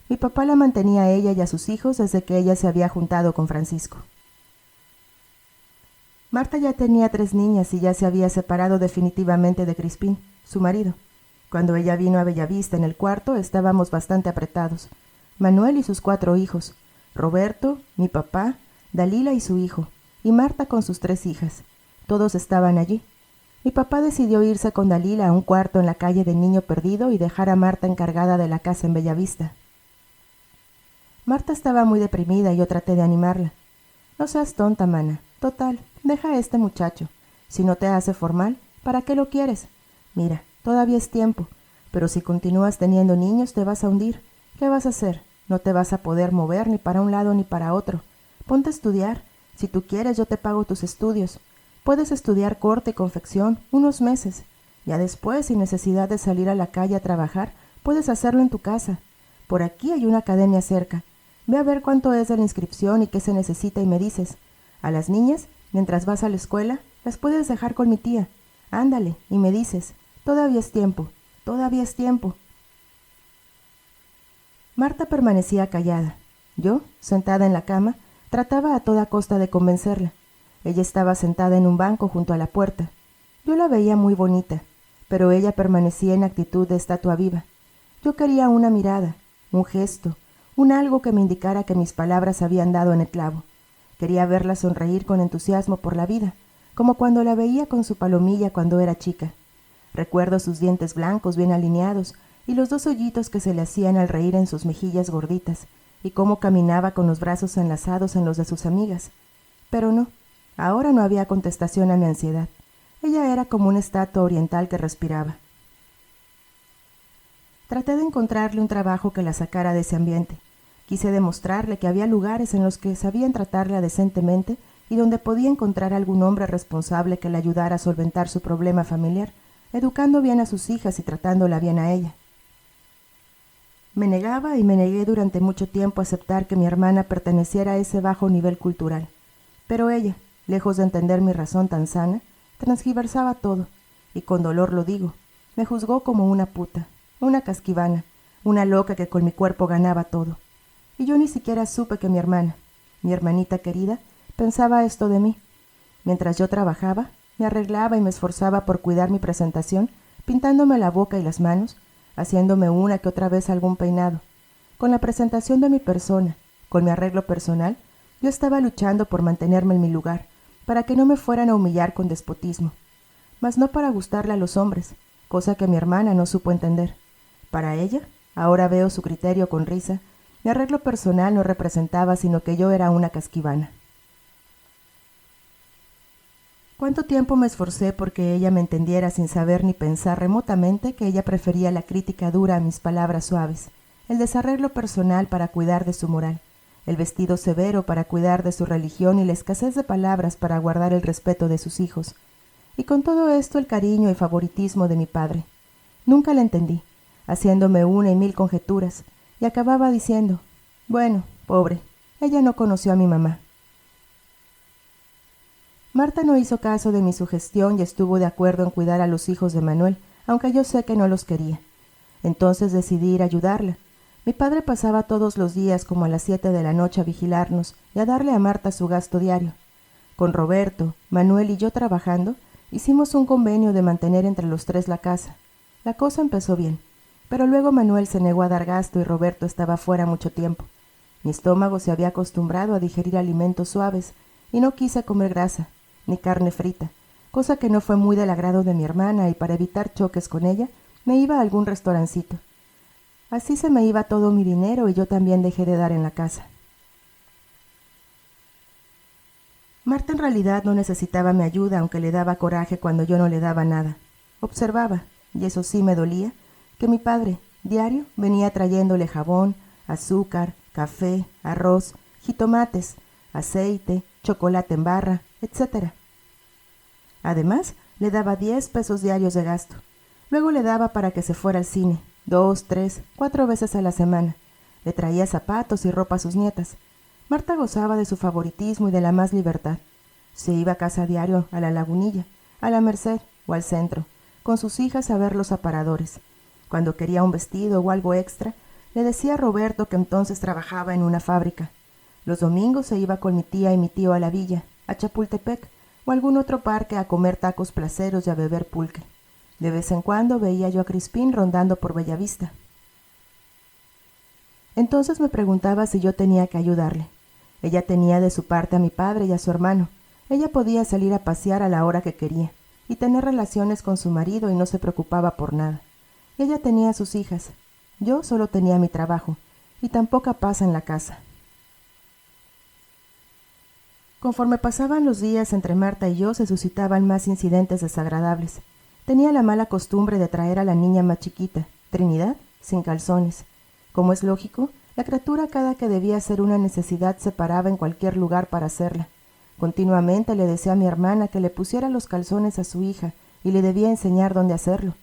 Mi papá la mantenía a ella y a sus hijos desde que ella se había juntado con Francisco. Marta ya tenía 3 niñas y ya se había separado definitivamente de Crispín, su marido. Cuando ella vino a Bellavista en el cuarto, estábamos bastante apretados. Manuel y sus 4 hijos, Roberto, mi papá, Dalila y su hijo, y Marta con sus 3 hijas. Todos estaban allí. Mi papá decidió irse con Dalila a un cuarto en la calle del Niño Perdido y dejar a Marta encargada de la casa en Bellavista. Marta estaba muy deprimida y yo traté de animarla. «No seas tonta, mana. Total, deja a este muchacho. Si no te hace formal, ¿para qué lo quieres? Mira, todavía es tiempo, pero si continúas teniendo niños te vas a hundir. ¿Qué vas a hacer? No te vas a poder mover ni para un lado ni para otro. Ponte a estudiar. Si tú quieres, yo te pago tus estudios. Puedes estudiar corte y confección unos meses. Ya después, sin necesidad de salir a la calle a trabajar, puedes hacerlo en tu casa. Por aquí hay una academia cerca. Ve a ver cuánto es de la inscripción y qué se necesita y me dices. A las niñas, mientras vas a la escuela, las puedes dejar con mi tía. Ándale, y me dices. Todavía es tiempo, todavía es tiempo. Marta permanecía callada. Yo, sentada en la cama, trataba a toda costa de convencerla. Ella estaba sentada en un banco junto a la puerta. Yo la veía muy bonita, pero ella permanecía en actitud de estatua viva. Yo quería una mirada, un gesto, un algo que me indicara que mis palabras habían dado en el clavo. Quería verla sonreír con entusiasmo por la vida, como cuando la veía con su palomilla cuando era chica. Recuerdo sus dientes blancos bien alineados y los 2 hoyitos que se le hacían al reír en sus mejillas gorditas, y cómo caminaba con los brazos enlazados en los de sus amigas. Pero no, ahora no había contestación a mi ansiedad. Ella era como una estatua oriental que respiraba. Traté de encontrarle un trabajo que la sacara de ese ambiente. Quise demostrarle que había lugares en los que sabían tratarla decentemente y donde podía encontrar algún hombre responsable que le ayudara a solventar su problema familiar, educando bien a sus hijas y tratándola bien a ella. Me negaba y me negué durante mucho tiempo a aceptar que mi hermana perteneciera a ese bajo nivel cultural. Pero ella, lejos de entender mi razón tan sana, transgiversaba todo, y con dolor lo digo, me juzgó como una puta, una casquivana, una loca que con mi cuerpo ganaba todo. Y yo ni siquiera supe que mi hermana, mi hermanita querida, pensaba esto de mí. Mientras yo trabajaba, me arreglaba y me esforzaba por cuidar mi presentación, pintándome la boca y las manos, haciéndome una que otra vez algún peinado. Con la presentación de mi persona, con mi arreglo personal, yo estaba luchando por mantenerme en mi lugar, para que no me fueran a humillar con despotismo. Mas no para gustarle a los hombres, cosa que mi hermana no supo entender. Para ella, ahora veo su criterio con risa, mi arreglo personal no representaba sino que yo era una casquivana. ¿Cuánto tiempo me esforcé porque ella me entendiera sin saber ni pensar remotamente que ella prefería la crítica dura a mis palabras suaves, el desarreglo personal para cuidar de su moral, el vestido severo para cuidar de su religión y la escasez de palabras para guardar el respeto de sus hijos? Y con todo esto el cariño y favoritismo de mi padre. Nunca la entendí, haciéndome una y mil conjeturas, y acababa diciendo, bueno, pobre, ella no conoció a mi mamá. Marta no hizo caso de mi sugestión y estuvo de acuerdo en cuidar a los hijos de Manuel, aunque yo sé que no los quería. Entonces decidí ir a ayudarla. Mi padre pasaba todos los días como a las 7 de la noche a vigilarnos y a darle a Marta su gasto diario. Con Roberto, Manuel y yo trabajando, hicimos un convenio de mantener entre los 3 la casa. La cosa empezó bien, pero luego Manuel se negó a dar gasto y Roberto estaba fuera mucho tiempo. Mi estómago se había acostumbrado a digerir alimentos suaves y no quise comer grasa, ni carne frita, cosa que no fue muy del agrado de mi hermana, y para evitar choques con ella, me iba a algún restaurancito. Así se me iba todo mi dinero y yo también dejé de dar en la casa. Marta en realidad no necesitaba mi ayuda, aunque le daba coraje cuando yo no le daba nada. Observaba, y eso sí me dolía, que mi padre, diario, venía trayéndole jabón, azúcar, café, arroz, jitomates, aceite, chocolate en barra, etc. Además, le daba 10 pesos diarios de gasto. Luego le daba para que se fuera al cine, 2, 3, 4 veces a la semana. Le traía zapatos y ropa a sus nietas. Marta gozaba de su favoritismo y de la más libertad. Se iba a casa diario a la Lagunilla, a la Merced o al centro, con sus hijas a ver los aparadores. Cuando quería un vestido o algo extra, le decía a Roberto que entonces trabajaba en una fábrica. Los domingos se iba con mi tía y mi tío a la villa, a Chapultepec o algún otro parque a comer tacos placeros y a beber pulque. De vez en cuando veía yo a Crispín rondando por Bellavista. Entonces me preguntaba si yo tenía que ayudarle. Ella tenía de su parte a mi padre y a su hermano. Ella podía salir a pasear a la hora que quería y tener relaciones con su marido y no se preocupaba por nada. Ella tenía a sus hijas. Yo solo tenía mi trabajo y tan poca paz en la casa. Conforme pasaban los días entre Marta y yo se suscitaban más incidentes desagradables. Tenía la mala costumbre de traer a la niña más chiquita, Trinidad, sin calzones. Como es lógico, la criatura cada que debía hacer una necesidad se paraba en cualquier lugar para hacerla. Continuamente le decía a mi hermana que le pusiera los calzones a su hija y le debía enseñar dónde hacerlo.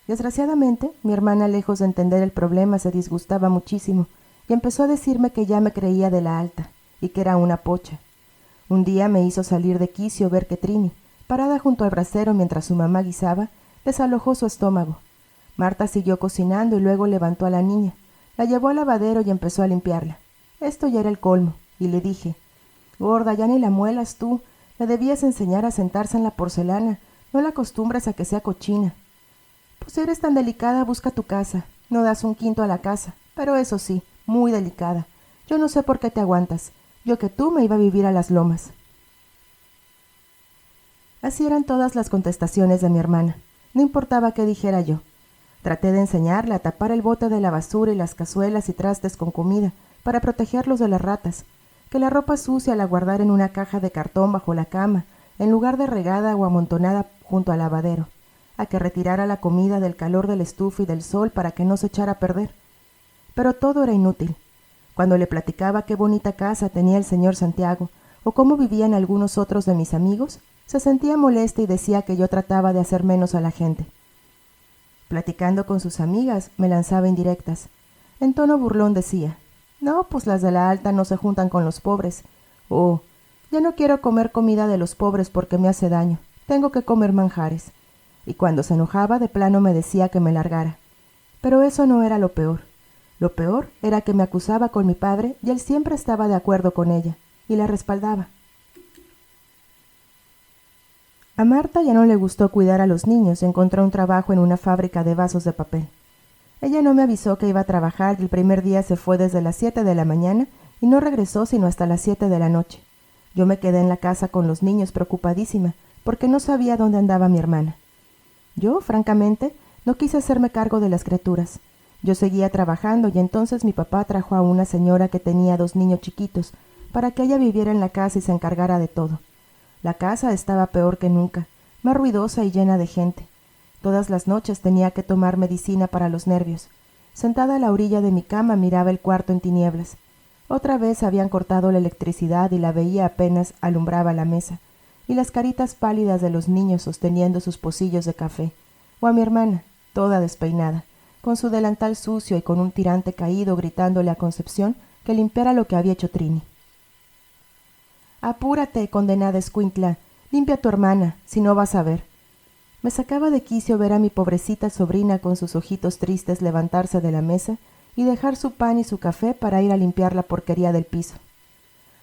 Desgraciadamente, mi hermana, lejos de entender el problema, se disgustaba muchísimo y empezó a decirme que ya me creía de la alta y que era una pocha. Un día me hizo salir de quicio ver que Trini, parada junto al brasero mientras su mamá guisaba, desalojó su estómago. Marta siguió cocinando y luego levantó a la niña, la llevó al lavadero y empezó a limpiarla. Esto ya era el colmo, y le dije: «Gorda, ya ni la muelas tú, le debías enseñar a sentarse en la porcelana, no la acostumbras a que sea cochina». «Pues eres tan delicada, busca tu casa, no das un quinto a la casa, pero eso sí, muy delicada. Yo no sé por qué te aguantas, yo que tú me iba a vivir a las lomas». Así eran todas las contestaciones de mi hermana, no importaba qué dijera yo. Traté de enseñarle a tapar el bote de la basura y las cazuelas y trastes con comida para protegerlos de las ratas, que la ropa sucia la guardar en una caja de cartón bajo la cama, en lugar de regada o amontonada junto al lavadero, a que retirara la comida del calor del estufa y del sol para que no se echara a perder. Pero todo era inútil. Cuando le platicaba qué bonita casa tenía el señor Santiago, o cómo vivían algunos otros de mis amigos, se sentía molesta y decía que yo trataba de hacer menos a la gente. Platicando con sus amigas, me lanzaba indirectas. En tono burlón decía: «No, pues las de la alta no se juntan con los pobres». «Oh, ya no quiero comer comida de los pobres porque me hace daño. Tengo que comer manjares». Y cuando se enojaba, de plano me decía que me largara. Pero eso no era lo peor. Lo peor era que me acusaba con mi padre y él siempre estaba de acuerdo con ella, y la respaldaba. A Marta ya no le gustó cuidar a los niños y encontró un trabajo en una fábrica de vasos de papel. Ella no me avisó que iba a trabajar y el primer día se fue desde las 7 de la mañana y no regresó sino hasta las 7 de la noche. Yo me quedé en la casa con los niños preocupadísima porque no sabía dónde andaba mi hermana. Yo, francamente, no quise hacerme cargo de las criaturas. Yo seguía trabajando y entonces mi papá trajo a una señora que tenía 2 niños chiquitos para que ella viviera en la casa y se encargara de todo. La casa estaba peor que nunca, más ruidosa y llena de gente. Todas las noches tenía que tomar medicina para los nervios. Sentada a la orilla de mi cama miraba el cuarto en tinieblas. Otra vez habían cortado la electricidad y la veía apenas alumbraba la mesa, y las caritas pálidas de los niños sosteniendo sus pocillos de café, o a mi hermana, toda despeinada, con su delantal sucio y con un tirante caído gritándole a Concepción que limpiara lo que había hecho Trini. «Apúrate, condenada escuincla, limpia a tu hermana, si no vas a ver». Me sacaba de quicio ver a mi pobrecita sobrina con sus ojitos tristes levantarse de la mesa y dejar su pan y su café para ir a limpiar la porquería del piso.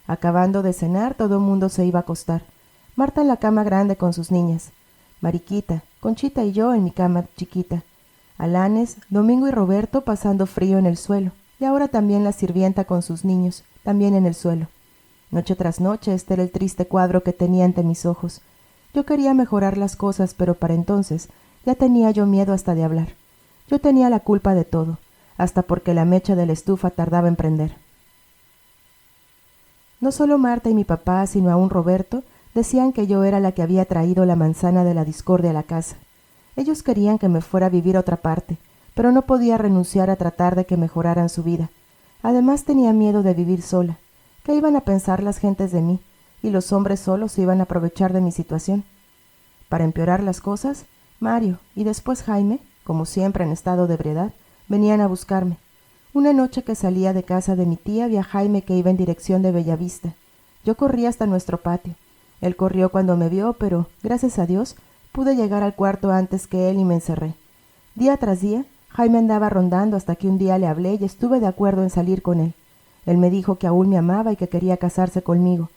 Acabando de cenar, todo mundo se iba a acostar. Marta en la cama grande con sus niñas, Mariquita, Conchita y yo en mi cama chiquita, Alanes, Domingo y Roberto pasando frío en el suelo, y ahora también la sirvienta con sus niños, también en el suelo. Noche tras noche este era el triste cuadro que tenía ante mis ojos. Yo quería mejorar las cosas, pero para entonces ya tenía yo miedo hasta de hablar. Yo tenía la culpa de todo, hasta porque la mecha de la estufa tardaba en prender. No solo Marta y mi papá, sino aún Roberto, decían que yo era la que había traído la manzana de la discordia a la casa. Ellos querían que me fuera a vivir a otra parte, pero no podía renunciar a tratar de que mejoraran su vida. Además tenía miedo de vivir sola. ¿Qué iban a pensar las gentes de mí? Y los hombres solos se iban a aprovechar de mi situación. Para empeorar las cosas, Mario y después Jaime, como siempre en estado de ebriedad, venían a buscarme. Una noche que salía de casa de mi tía vi a Jaime que iba en dirección de Bellavista. Yo corrí hasta nuestro patio. Él corrió cuando me vio, pero, gracias a Dios, pude llegar al cuarto antes que él y me encerré. Día tras día, Jaime andaba rondando hasta que un día le hablé y estuve de acuerdo en salir con él. Él me dijo que aún me amaba y que quería casarse conmigo.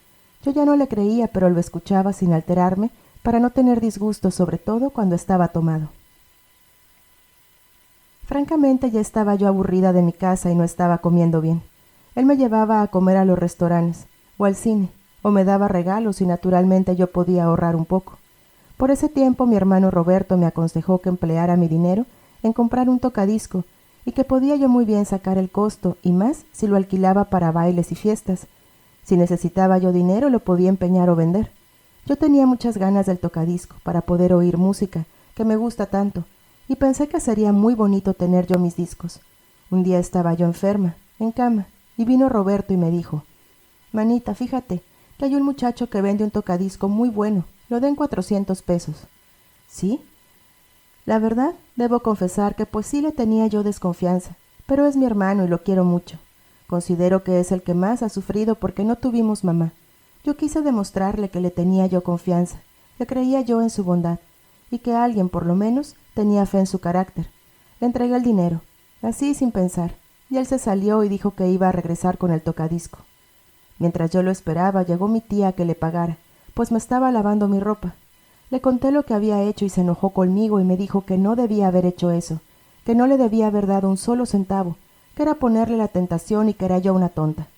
Yo ya no le creía, pero lo escuchaba sin alterarme para no tener disgusto, sobre todo cuando estaba tomado. Francamente ya estaba yo aburrida de mi casa y no estaba comiendo bien. Él me llevaba a comer a los restaurantes, o al cine, o me daba regalos y naturalmente yo podía ahorrar un poco. Por ese tiempo mi hermano Roberto me aconsejó que empleara mi dinero en comprar un tocadisco y que podía yo muy bien sacar el costo y más si lo alquilaba para bailes y fiestas. Si necesitaba yo dinero lo podía empeñar o vender. Yo tenía muchas ganas del tocadisco para poder oír música, que me gusta tanto, y pensé que sería muy bonito tener yo mis discos. Un día estaba yo enferma, en cama, y vino Roberto y me dijo: «Manita, fíjate, que hay un muchacho que vende un tocadisco muy bueno. Lo den 400 pesos. ¿Sí? La verdad, debo confesar que pues sí le tenía yo desconfianza, pero es mi hermano y lo quiero mucho. Considero que es el que más ha sufrido porque no tuvimos mamá. Yo quise demostrarle que le tenía yo confianza, que creía yo en su bondad, y que alguien, por lo menos, tenía fe en su carácter. Le entregué el dinero, así sin pensar, y él se salió y dijo que iba a regresar con el tocadisco. Mientras yo lo esperaba, llegó mi tía a que le pagara, pues me estaba lavando mi ropa. Le conté lo que había hecho y se enojó conmigo y me dijo que no debía haber hecho eso, que no le debía haber dado un solo centavo, que era ponerle la tentación y que era yo una tonta.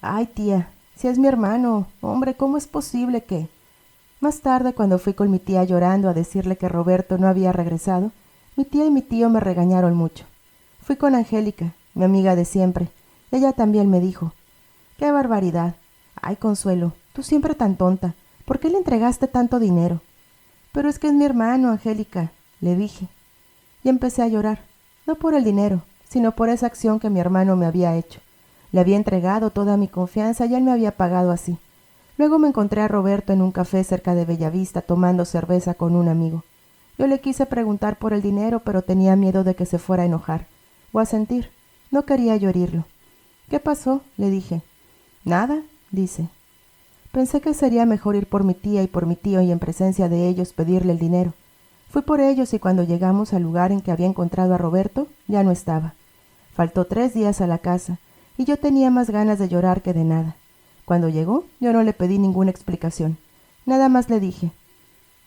Ay, tía, si es mi hermano, hombre, ¿cómo es posible que...? Más tarde, cuando fui con mi tía llorando a decirle que Roberto no había regresado, mi tía y mi tío me regañaron mucho. Fui con Angélica, mi amiga de siempre. Ella también me dijo, ¡qué barbaridad! Ay, Consuelo, tú siempre tan tonta. ¿Por qué le entregaste tanto dinero? Pero es que es mi hermano, Angélica, le dije. Y empecé a llorar, no por el dinero, sino por esa acción que mi hermano me había hecho. Le había entregado toda mi confianza y él me había pagado así. Luego me encontré a Roberto en un café cerca de Bellavista tomando cerveza con un amigo. Yo le quise preguntar por el dinero, pero tenía miedo de que se fuera a enojar o a sentir. No quería yo herirlo. ¿Qué pasó?, le dije. Nada, dice. Pensé que sería mejor ir por mi tía y por mi tío y en presencia de ellos pedirle el dinero. Fui por ellos y cuando llegamos al lugar en que había encontrado a Roberto, ya no estaba. Faltó 3 días a la casa y yo tenía más ganas de llorar que de nada. Cuando llegó, yo no le pedí ninguna explicación. Nada más le dije,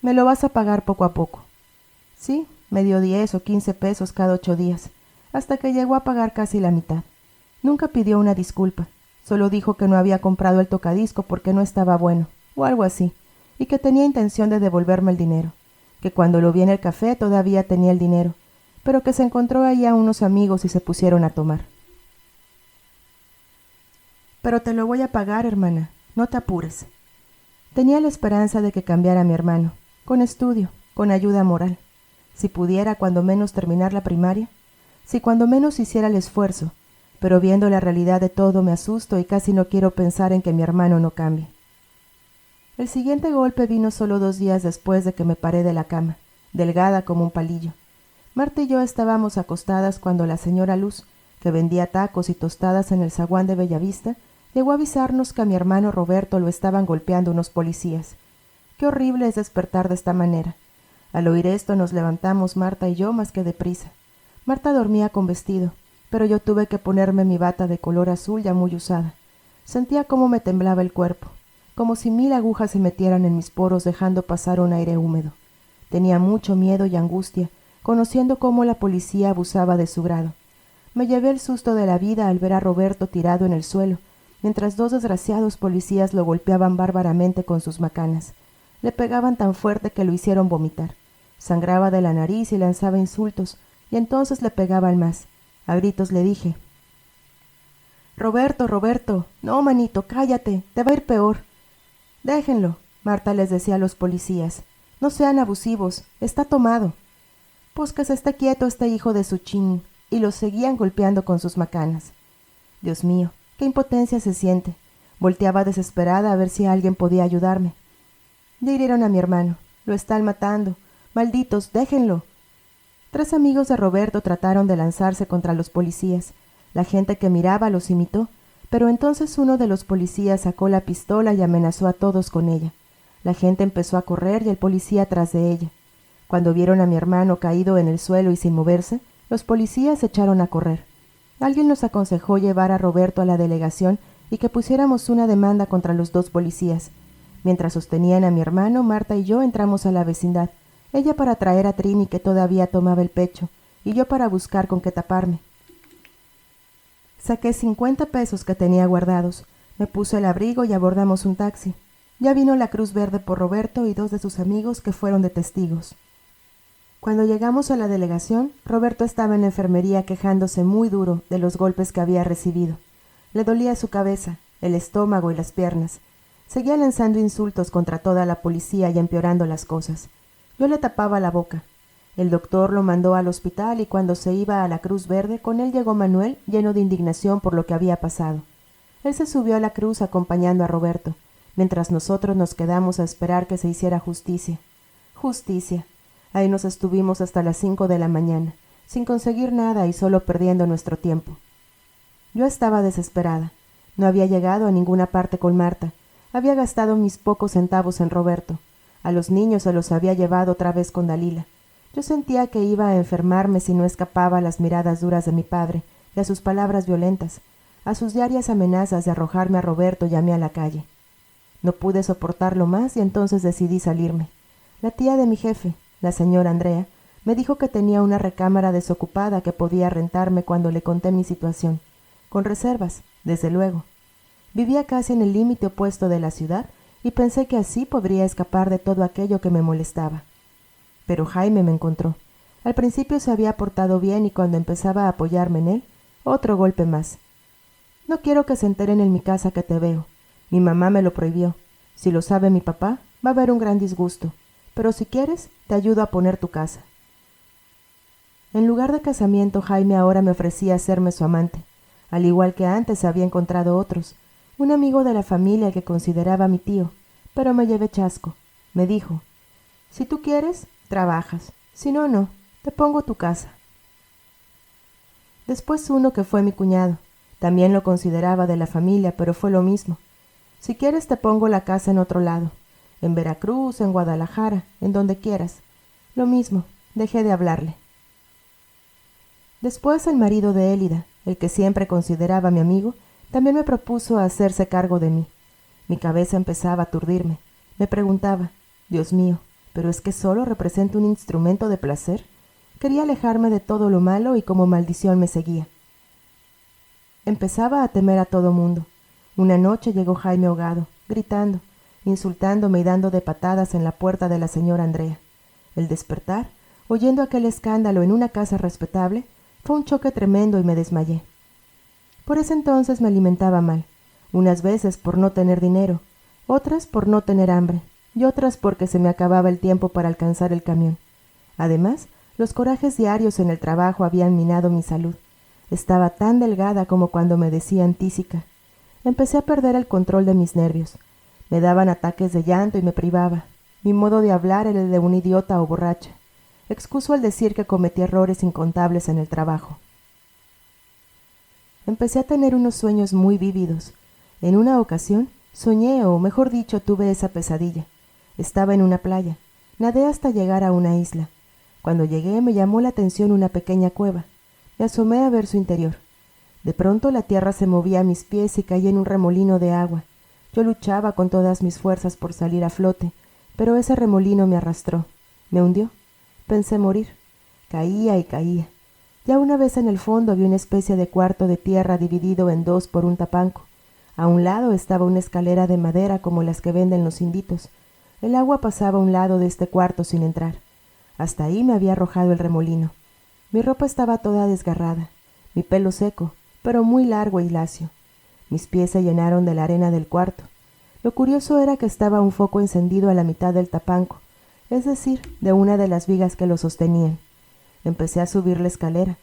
«Me lo vas a pagar poco a poco». Sí, me dio 10 o 15 pesos cada 8 días, hasta que llegó a pagar casi la mitad. Nunca pidió una disculpa, solo dijo que no había comprado el tocadisco porque no estaba bueno, o algo así, y que tenía intención de devolverme el dinero, que cuando lo vi en el café todavía tenía el dinero, pero que se encontró ahí a unos amigos y se pusieron a tomar. Pero te lo voy a pagar, hermana, no te apures. Tenía la esperanza de que cambiara mi hermano, con estudio, con ayuda moral. Si pudiera cuando menos terminar la primaria, si cuando menos hiciera el esfuerzo, pero viendo la realidad de todo me asusto y casi no quiero pensar en que mi hermano no cambie. El siguiente golpe vino solo 2 días después de que me paré de la cama, delgada como un palillo. Marta y yo estábamos acostadas cuando la señora Luz, que vendía tacos y tostadas en el zaguán de Bellavista, llegó a avisarnos que a mi hermano Roberto lo estaban golpeando unos policías. Qué horrible es despertar de esta manera. Al oír esto nos levantamos Marta y yo más que deprisa. Marta dormía con vestido, pero yo tuve que ponerme mi bata de color azul ya muy usada. Sentía cómo me temblaba el cuerpo, como si 1000 agujas se metieran en mis poros dejando pasar un aire húmedo. Tenía mucho miedo y angustia, conociendo cómo la policía abusaba de su grado. Me llevé el susto de la vida al ver a Roberto tirado en el suelo, mientras 2 desgraciados policías lo golpeaban bárbaramente con sus macanas. Le pegaban tan fuerte que lo hicieron vomitar. Sangraba de la nariz y lanzaba insultos, y entonces le pegaban más. A gritos le dije, «Roberto, Roberto, no, manito, cállate, te va a ir peor». «Déjenlo», Marta les decía a los policías. «No sean abusivos, está tomado». «Pues que se esté quieto este hijo de su chin», y los seguían golpeando con sus macanas. Dios mío, qué impotencia se siente. Volteaba desesperada a ver si alguien podía ayudarme. Ya hirieron a mi hermano, lo están matando. Malditos, déjenlo. 3 amigos de Roberto trataron de lanzarse contra los policías. La gente que miraba los imitó, pero entonces uno de los policías sacó la pistola y amenazó a todos con ella. La gente empezó a correr y el policía tras de ella. Cuando vieron a mi hermano caído en el suelo y sin moverse, los policías se echaron a correr. Alguien nos aconsejó llevar a Roberto a la delegación y que pusiéramos una demanda contra los 2 policías. Mientras sostenían a mi hermano, Marta y yo entramos a la vecindad, ella para traer a Trini que todavía tomaba el pecho, y yo para buscar con qué taparme. Saqué 50 pesos que tenía guardados, me puse el abrigo y abordamos un taxi. Ya vino la Cruz Verde por Roberto y 2 de sus amigos que fueron de testigos. Cuando llegamos a la delegación, Roberto estaba en la enfermería quejándose muy duro de los golpes que había recibido. Le dolía su cabeza, el estómago y las piernas. Seguía lanzando insultos contra toda la policía y empeorando las cosas. Yo le tapaba la boca. El doctor lo mandó al hospital y cuando se iba a la Cruz Verde, con él llegó Manuel, lleno de indignación por lo que había pasado. Él se subió a la cruz acompañando a Roberto, mientras nosotros nos quedamos a esperar que se hiciera justicia. Justicia. Ahí nos estuvimos hasta las 5 de la mañana, sin conseguir nada y solo perdiendo nuestro tiempo. Yo estaba desesperada. No había llegado a ninguna parte con Marta. Había gastado mis pocos centavos en Roberto. A los niños se los había llevado otra vez con Dalila. Yo sentía que iba a enfermarme si no escapaba a las miradas duras de mi padre y a sus palabras violentas. A sus diarias amenazas de arrojarme a Roberto llamé a la calle. No pude soportarlo más y entonces decidí salirme. La tía de mi jefe, la señora Andrea, me dijo que tenía una recámara desocupada que podía rentarme cuando le conté mi situación, con reservas, desde luego. Vivía casi en el límite opuesto de la ciudad y pensé que así podría escapar de todo aquello que me molestaba. Pero Jaime me encontró. Al principio se había portado bien y cuando empezaba a apoyarme en él, otro golpe más. No quiero que se enteren en mi casa que te veo. Mi mamá me lo prohibió. Si lo sabe mi papá, va a haber un gran disgusto. Pero si quieres, te ayudo a poner tu casa. En lugar de casamiento, Jaime ahora me ofrecía hacerme su amante. Al igual que antes había encontrado otros. Un amigo de la familia que consideraba mi tío. Pero me llevé chasco. Me dijo, si tú quieres, trabajas. Si no, no. Te pongo tu casa. Después uno que fue mi cuñado. También lo consideraba de la familia, pero fue lo mismo. Si quieres te pongo la casa en otro lado. En Veracruz, en Guadalajara, en donde quieras. Lo mismo, dejé de hablarle. Después el marido de Élida, el que siempre consideraba mi amigo, también me propuso hacerse cargo de mí. Mi cabeza empezaba a aturdirme. Me preguntaba, Dios mío, ¿pero es que solo represento un instrumento de placer? Quería alejarme de todo lo malo y como maldición me seguía. Empezaba a temer a todo mundo. Una noche llegó Jaime ahogado, gritando, insultándome y dando de patadas en la puerta de la señora Andrea. El despertar, oyendo aquel escándalo en una casa respetable, fue un choque tremendo y me desmayé. Por ese entonces me alimentaba mal, unas veces por no tener dinero, otras por no tener hambre, y otras porque se me acababa el tiempo para alcanzar el camión. Además, los corajes diarios en el trabajo habían minado mi salud. Estaba tan delgada como cuando me decían tísica. Empecé a perder el control de mis nervios. Me daban ataques de llanto y me privaba. Mi modo de hablar era el de un idiota o borracha. Excuso al decir que cometí errores incontables en el trabajo. Empecé a tener unos sueños muy vívidos. En una ocasión, soñé, o mejor dicho, tuve esa pesadilla. Estaba en una playa. Nadé hasta llegar a una isla. Cuando llegué me llamó la atención una pequeña cueva. Me asomé a ver su interior. De pronto la tierra se movía a mis pies y caí en un remolino de agua. Yo luchaba con todas mis fuerzas por salir a flote, pero ese remolino me arrastró. Me hundió. Pensé morir. Caía y caía. Ya una vez en el fondo vi una especie de cuarto de tierra dividido en dos por un tapanco. A un lado estaba una escalera de madera como las que venden los inditos. El agua pasaba a un lado de este cuarto sin entrar. Hasta ahí me había arrojado el remolino. Mi ropa estaba toda desgarrada, mi pelo seco, pero muy largo y lacio. Mis pies se llenaron de la arena del cuarto. Lo curioso era que estaba un foco encendido a la mitad del tapanco, es decir, de una de las vigas que lo sostenían. Empecé a subir la escalera.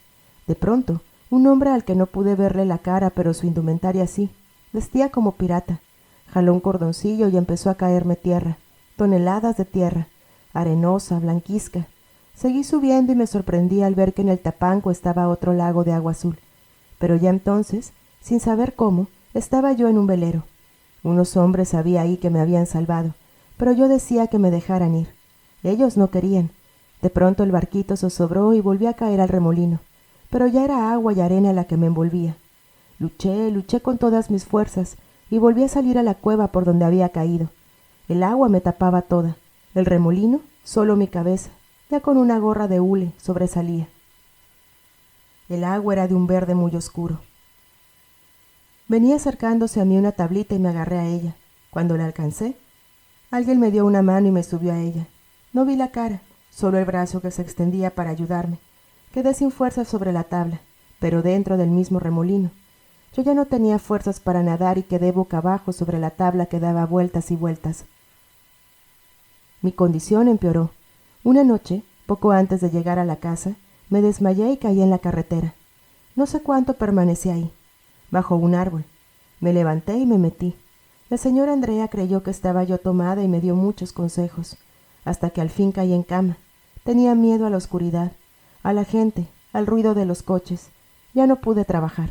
De pronto, un hombre al que no pude verle la cara, pero su indumentaria sí, vestía como pirata. Jaló un cordoncillo y empezó a caerme tierra, toneladas de tierra, arenosa, blanquizca. Seguí subiendo y me sorprendí al ver que en el tapanco estaba otro lago de agua azul. Pero ya entonces, sin saber cómo, estaba yo en un velero. Unos hombres había ahí que me habían salvado, pero yo decía que me dejaran ir. Ellos no querían. De pronto el barquito zozobró y volví a caer al remolino, pero ya era agua y arena la que me envolvía. Luché con todas mis fuerzas y volví a salir a la cueva por donde había caído. El agua me tapaba toda, el remolino, solo mi cabeza. Ya con una gorra de hule sobresalía. El agua era de un verde muy oscuro. Venía acercándose a mí una tablita y me agarré a ella. Cuando la alcancé, alguien me dio una mano y me subió a ella. No vi la cara, solo el brazo que se extendía para ayudarme. Quedé sin fuerzas sobre la tabla, pero dentro del mismo remolino. Yo ya no tenía fuerzas para nadar y quedé boca abajo sobre la tabla que daba vueltas y vueltas. Mi condición empeoró. Una noche, poco antes de llegar a la casa, me desmayé y caí en la carretera. No sé cuánto permanecí ahí, bajo un árbol. Me levanté y me metí. La señora Andrea creyó que estaba yo tomada y me dio muchos consejos, hasta que al fin caí en cama. Tenía miedo a la oscuridad, a la gente, al ruido de los coches. Ya no pude trabajar.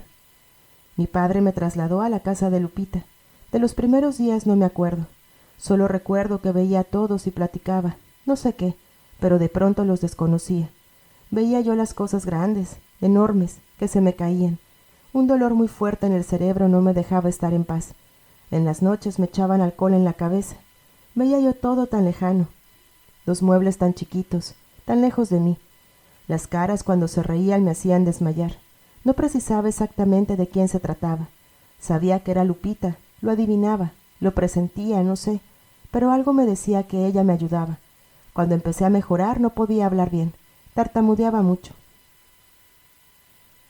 Mi padre me trasladó a la casa de Lupita. De los primeros días no me acuerdo. Solo recuerdo que veía a todos y platicaba, no sé qué, pero de pronto los desconocía. Veía yo las cosas grandes, enormes, que se me caían. Un dolor muy fuerte en el cerebro no me dejaba estar en paz. En las noches me echaban alcohol en la cabeza. Veía yo todo tan lejano. Los muebles tan chiquitos, tan lejos de mí. Las caras cuando se reían me hacían desmayar. No precisaba exactamente de quién se trataba. Sabía que era Lupita, lo adivinaba, lo presentía, no sé, pero algo me decía que ella me ayudaba. Cuando empecé a mejorar no podía hablar bien, tartamudeaba mucho.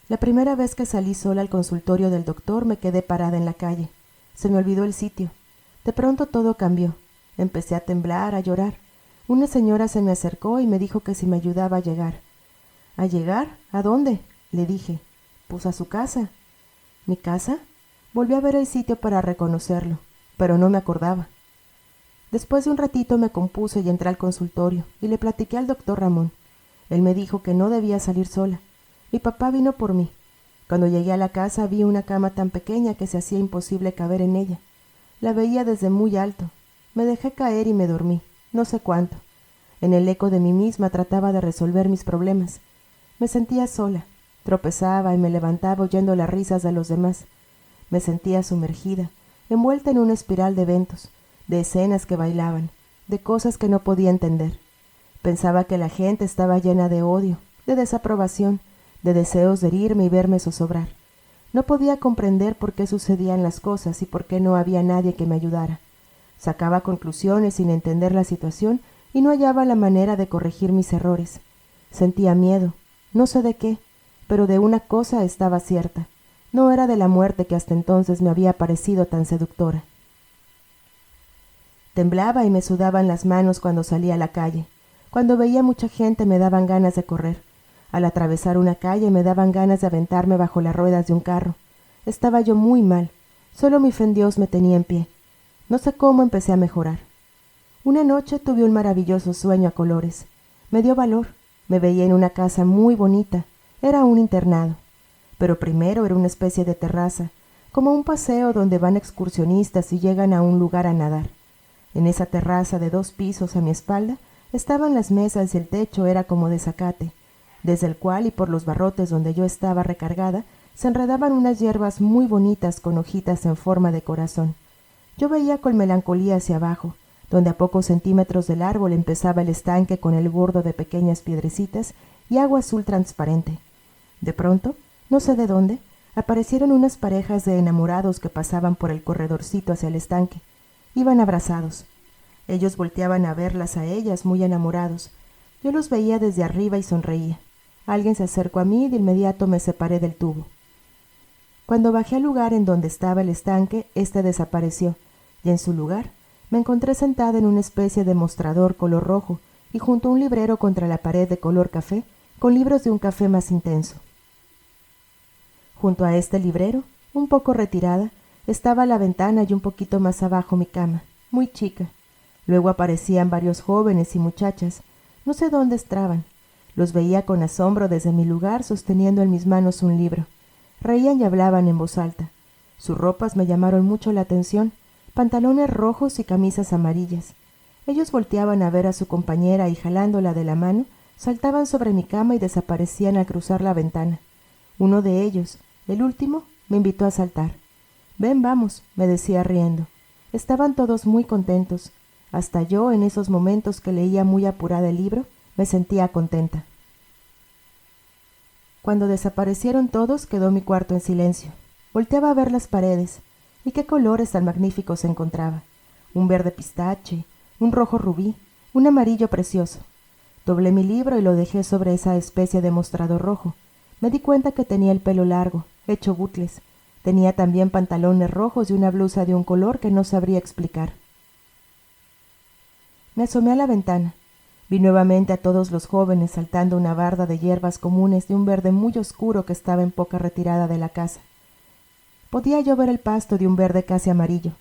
La primera vez que salí sola al consultorio del doctor me quedé parada en la calle. Se me olvidó el sitio. De pronto todo cambió. Empecé a temblar, a llorar. Una señora se me acercó y me dijo que si me ayudaba a llegar. ¿A llegar? ¿A dónde? Le dije. Pues a su casa. ¿Mi casa? Volví a ver el sitio para reconocerlo, pero no me acordaba. Después de un ratito me compuse y entré al consultorio y le platiqué al doctor Ramón. Él me dijo que no debía salir sola. Mi papá vino por mí. Cuando llegué a la casa vi una cama tan pequeña que se hacía imposible caber en ella. La veía desde muy alto. Me dejé caer y me dormí, no sé cuánto. En el eco de mí misma trataba de resolver mis problemas. Me sentía sola. Tropezaba y me levantaba oyendo las risas de los demás. Me sentía sumergida, envuelta en una espiral de eventos, de escenas que bailaban, de cosas que no podía entender. Pensaba que la gente estaba llena de odio, de desaprobación, de deseos de herirme y verme zozobrar. No podía comprender por qué sucedían las cosas y por qué no había nadie que me ayudara. Sacaba conclusiones sin entender la situación y no hallaba la manera de corregir mis errores. Sentía miedo, no sé de qué, pero de una cosa estaba cierta. No era de la muerte que hasta entonces me había parecido tan seductora. Temblaba y me sudaban las manos cuando salía a la calle. Cuando veía mucha gente me daban ganas de correr. Al atravesar una calle me daban ganas de aventarme bajo las ruedas de un carro. Estaba yo muy mal. Solo mi fe en Dios me tenía en pie. No sé cómo empecé a mejorar. Una noche tuve un maravilloso sueño a colores. Me dio valor. Me veía en una casa muy bonita. Era un internado. Pero primero era una especie de terraza, como un paseo donde van excursionistas y llegan a un lugar a nadar. En esa terraza de 2 pisos a mi espalda estaban las mesas y el techo era como de zacate, desde el cual y por los barrotes donde yo estaba recargada se enredaban unas hierbas muy bonitas con hojitas en forma de corazón. Yo veía con melancolía hacia abajo, donde a pocos centímetros del árbol empezaba el estanque con el bordo de pequeñas piedrecitas y agua azul transparente. De pronto, no sé de dónde, aparecieron unas parejas de enamorados que pasaban por el corredorcito hacia el estanque. Iban abrazados. Ellos volteaban a verlas a ellas muy enamorados. Yo los veía desde arriba y sonreía. Alguien se acercó a mí y de inmediato me separé del tubo. Cuando bajé al lugar en donde estaba el estanque, éste desapareció, y en su lugar me encontré sentada en una especie de mostrador color rojo y junto a un librero contra la pared de color café, con libros de un café más intenso. Junto a este librero, un poco retirada, estaba la ventana y un poquito más abajo mi cama, muy chica. Luego aparecían varios jóvenes y muchachas. No sé dónde estaban. Los veía con asombro desde mi lugar sosteniendo en mis manos un libro. Reían y hablaban en voz alta. Sus ropas me llamaron mucho la atención, pantalones rojos y camisas amarillas. Ellos volteaban a ver a su compañera y jalándola de la mano, saltaban sobre mi cama y desaparecían al cruzar la ventana. Uno de ellos, el último, me invitó a saltar. «Ven, vamos», me decía riendo. Estaban todos muy contentos. Hasta yo, en esos momentos que leía muy apurada el libro, me sentía contenta. Cuando desaparecieron todos, quedó mi cuarto en silencio. Volteaba a ver las paredes. ¿Y qué colores tan magníficos encontraba? Un verde pistache, un rojo rubí, un amarillo precioso. Doblé mi libro y lo dejé sobre esa especie de mostrador rojo. Me di cuenta que tenía el pelo largo, hecho bucles. Tenía también pantalones rojos y una blusa de un color que no sabría explicar. Me asomé a la ventana. Vi nuevamente a todos los jóvenes saltando una barda de hierbas comunes de un verde muy oscuro que estaba en poca retirada de la casa. Podía yo ver el pasto de un verde casi amarillo.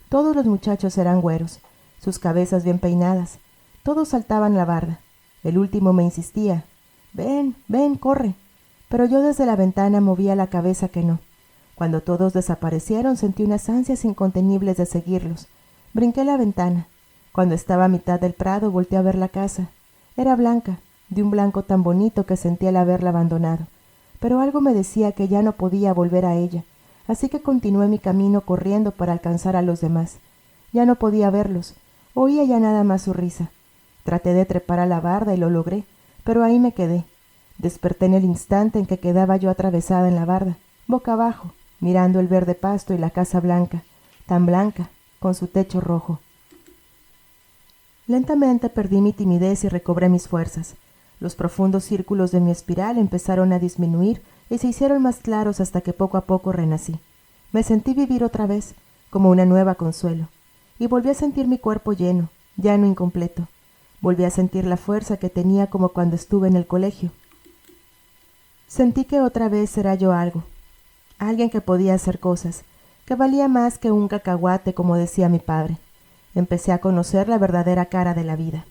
Todos los muchachos eran güeros, sus cabezas bien peinadas. Todos saltaban la barda. El último me insistía: «Ven, ven, corre». Pero yo desde la ventana movía la cabeza que no. Cuando todos desaparecieron sentí unas ansias incontenibles de seguirlos. Brinqué la ventana. Cuando estaba a mitad del prado volteé a ver la casa. Era blanca, de un blanco tan bonito que sentí al haberla abandonado. Pero algo me decía que ya no podía volver a ella, así que continué mi camino corriendo para alcanzar a los demás. Ya no podía verlos, oía ya nada más su risa. Traté de trepar a la barda y lo logré, pero ahí me quedé. Desperté en el instante en que quedaba yo atravesada en la barda, boca abajo, mirando el verde pasto y la casa blanca, tan blanca, con su techo rojo. Lentamente perdí mi timidez y recobré mis fuerzas. Los profundos círculos de mi espiral empezaron a disminuir y se hicieron más claros hasta que poco a poco renací. Me sentí vivir otra vez, como una nueva Consuelo, y volví a sentir mi cuerpo lleno, ya no incompleto. Volví a sentir la fuerza que tenía como cuando estuve en el colegio. Sentí que otra vez era yo algo, alguien que podía hacer cosas, que valía más que un cacahuate, como decía mi padre. Empecé a conocer la verdadera cara de la vida.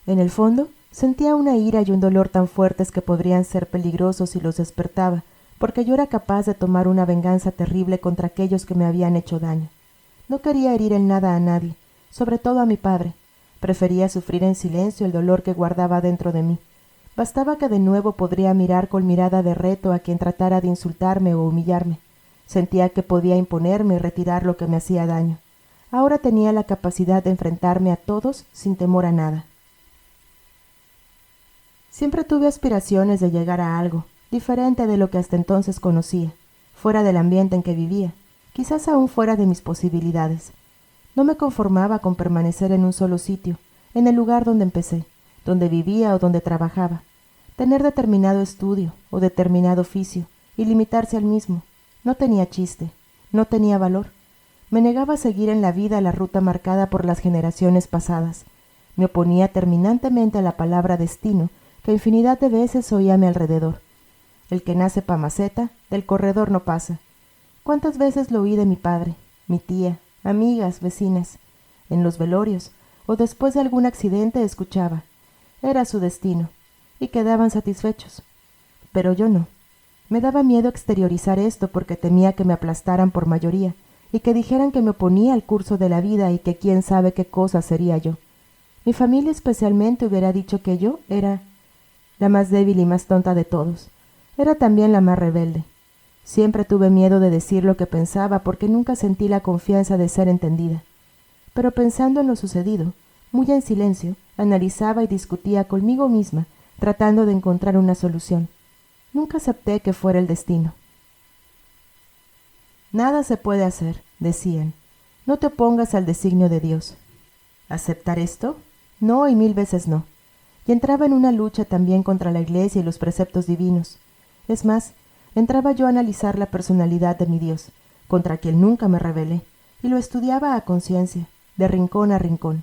En el fondo, sentía una ira y un dolor tan fuertes que podrían ser peligrosos si los despertaba, porque yo era capaz de tomar una venganza terrible contra aquellos que me habían hecho daño. No quería herir en nada a nadie, sobre todo a mi padre. Prefería sufrir en silencio el dolor que guardaba dentro de mí. Bastaba que de nuevo podría mirar con mirada de reto a quien tratara de insultarme o humillarme. Sentía que podía imponerme y retirar lo que me hacía daño. Ahora tenía la capacidad de enfrentarme a todos sin temor a nada. Siempre tuve aspiraciones de llegar a algo, diferente de lo que hasta entonces conocía, fuera del ambiente en que vivía, quizás aún fuera de mis posibilidades. No me conformaba con permanecer en un solo sitio, en el lugar donde empecé, donde vivía o donde trabajaba. Tener determinado estudio o determinado oficio y limitarse al mismo no tenía chiste, no tenía valor. Me negaba a seguir en la vida la ruta marcada por las generaciones pasadas. Me oponía terminantemente a la palabra destino que infinidad de veces oía a mi alrededor. El que nace pa' maceta, del corredor no pasa. ¿Cuántas veces lo oí de mi padre, mi tía, amigas, vecinas? En los velorios, o después de algún accidente escuchaba: era su destino, y quedaban satisfechos. Pero yo no. Me daba miedo exteriorizar esto porque temía que me aplastaran por mayoría, y que dijeran que me oponía al curso de la vida y que quién sabe qué cosa sería yo. Mi familia especialmente hubiera dicho que yo era la más débil y más tonta de todos. Era también la más rebelde. Siempre tuve miedo de decir lo que pensaba porque nunca sentí la confianza de ser entendida. Pero pensando en lo sucedido, muy en silencio, analizaba y discutía conmigo misma, tratando de encontrar una solución. Nunca acepté que fuera el destino. Nada se puede hacer, decían. No te opongas al designio de Dios. ¿Aceptar esto? No, y 1000 veces no. Y entraba en una lucha también contra la Iglesia y los preceptos divinos. Es más, entraba yo a analizar la personalidad de mi Dios, contra quien nunca me rebelé, y lo estudiaba a conciencia, de rincón a rincón.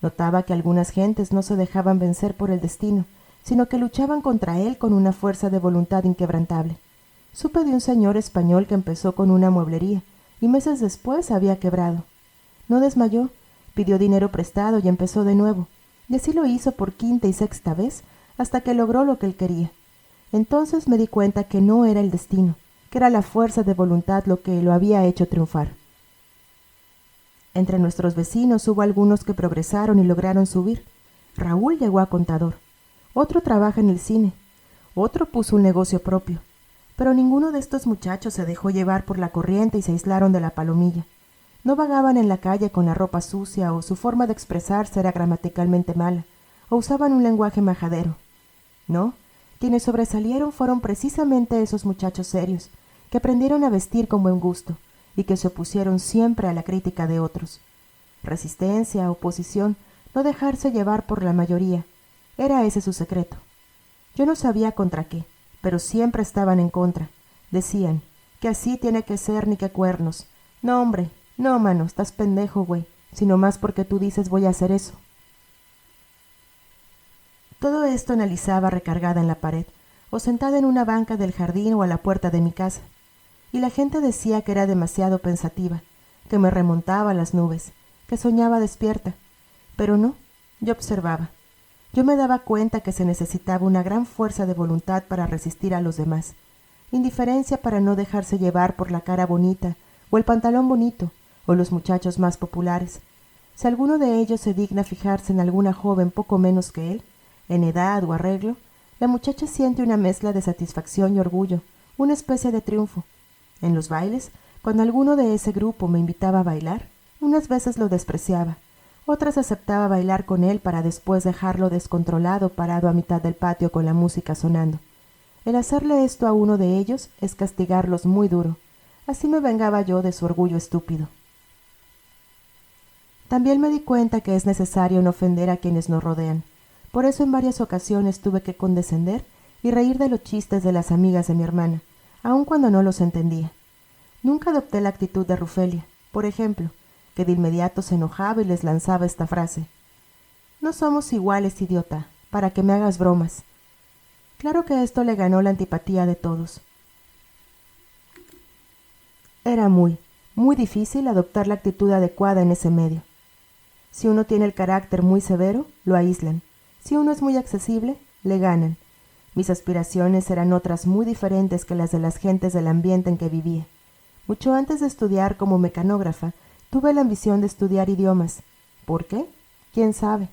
Notaba que algunas gentes no se dejaban vencer por el destino, sino que luchaban contra él con una fuerza de voluntad inquebrantable. Supe de un señor español que empezó con una mueblería, y meses después había quebrado. No desmayó, pidió dinero prestado y empezó de nuevo, y así lo hizo por 5ª y 6ª vez, hasta que logró lo que él quería. Entonces me di cuenta que no era el destino, que era la fuerza de voluntad lo que lo había hecho triunfar. Entre nuestros vecinos hubo algunos que progresaron y lograron subir. Raúl llegó a contador. Otro trabaja en el cine. Otro puso un negocio propio. Pero ninguno de estos muchachos se dejó llevar por la corriente y se aislaron de la palomilla. No vagaban en la calle con la ropa sucia o su forma de expresarse era gramaticalmente mala, o usaban un lenguaje majadero. No, quienes sobresalieron fueron precisamente esos muchachos serios, que aprendieron a vestir con buen gusto y que se opusieron siempre a la crítica de otros. Resistencia, oposición, no dejarse llevar por la mayoría, era ese su secreto. Yo no sabía contra qué, pero siempre estaban en contra. Decían que así tiene que ser ni que cuernos. No, hombre, no, mano, estás pendejo, güey, sino más porque tú dices voy a hacer eso. Todo esto analizaba recargada en la pared, o sentada en una banca del jardín o a la puerta de mi casa. y la gente decía que era demasiado pensativa, que me remontaba a las nubes, que soñaba despierta. Pero no, yo observaba. Yo me daba cuenta que se necesitaba una gran fuerza de voluntad para resistir a los demás, indiferencia para no dejarse llevar por la cara bonita, o el pantalón bonito, o los muchachos más populares. Si alguno de ellos se digna fijarse en alguna joven poco menos que él, en edad o arreglo, la muchacha siente una mezcla de satisfacción y orgullo, una especie de triunfo. En los bailes, cuando alguno de ese grupo me invitaba a bailar, unas veces lo despreciaba, otras aceptaba bailar con él para después dejarlo descontrolado parado a mitad del patio con la música sonando. El hacerle esto a uno de ellos es castigarlos muy duro. Así me vengaba yo de su orgullo estúpido. También me di cuenta que es necesario no ofender a quienes nos rodean. Por eso en varias ocasiones tuve que condescender y reír de los chistes de las amigas de mi hermana, aun cuando no los entendía. Nunca adopté la actitud de Rufelia, por ejemplo, que de inmediato se enojaba y les lanzaba esta frase: «No somos iguales, idiota, para que me hagas bromas». Claro que esto le ganó la antipatía de todos. Era muy difícil adoptar la actitud adecuada en ese medio. Si uno tiene el carácter muy severo, lo aíslan. Si uno es muy accesible, le ganan. Mis aspiraciones eran otras muy diferentes que las de las gentes del ambiente en que vivía. Mucho antes de estudiar como mecanógrafa, tuve la ambición de estudiar idiomas. ¿Por qué? ¿Quién sabe?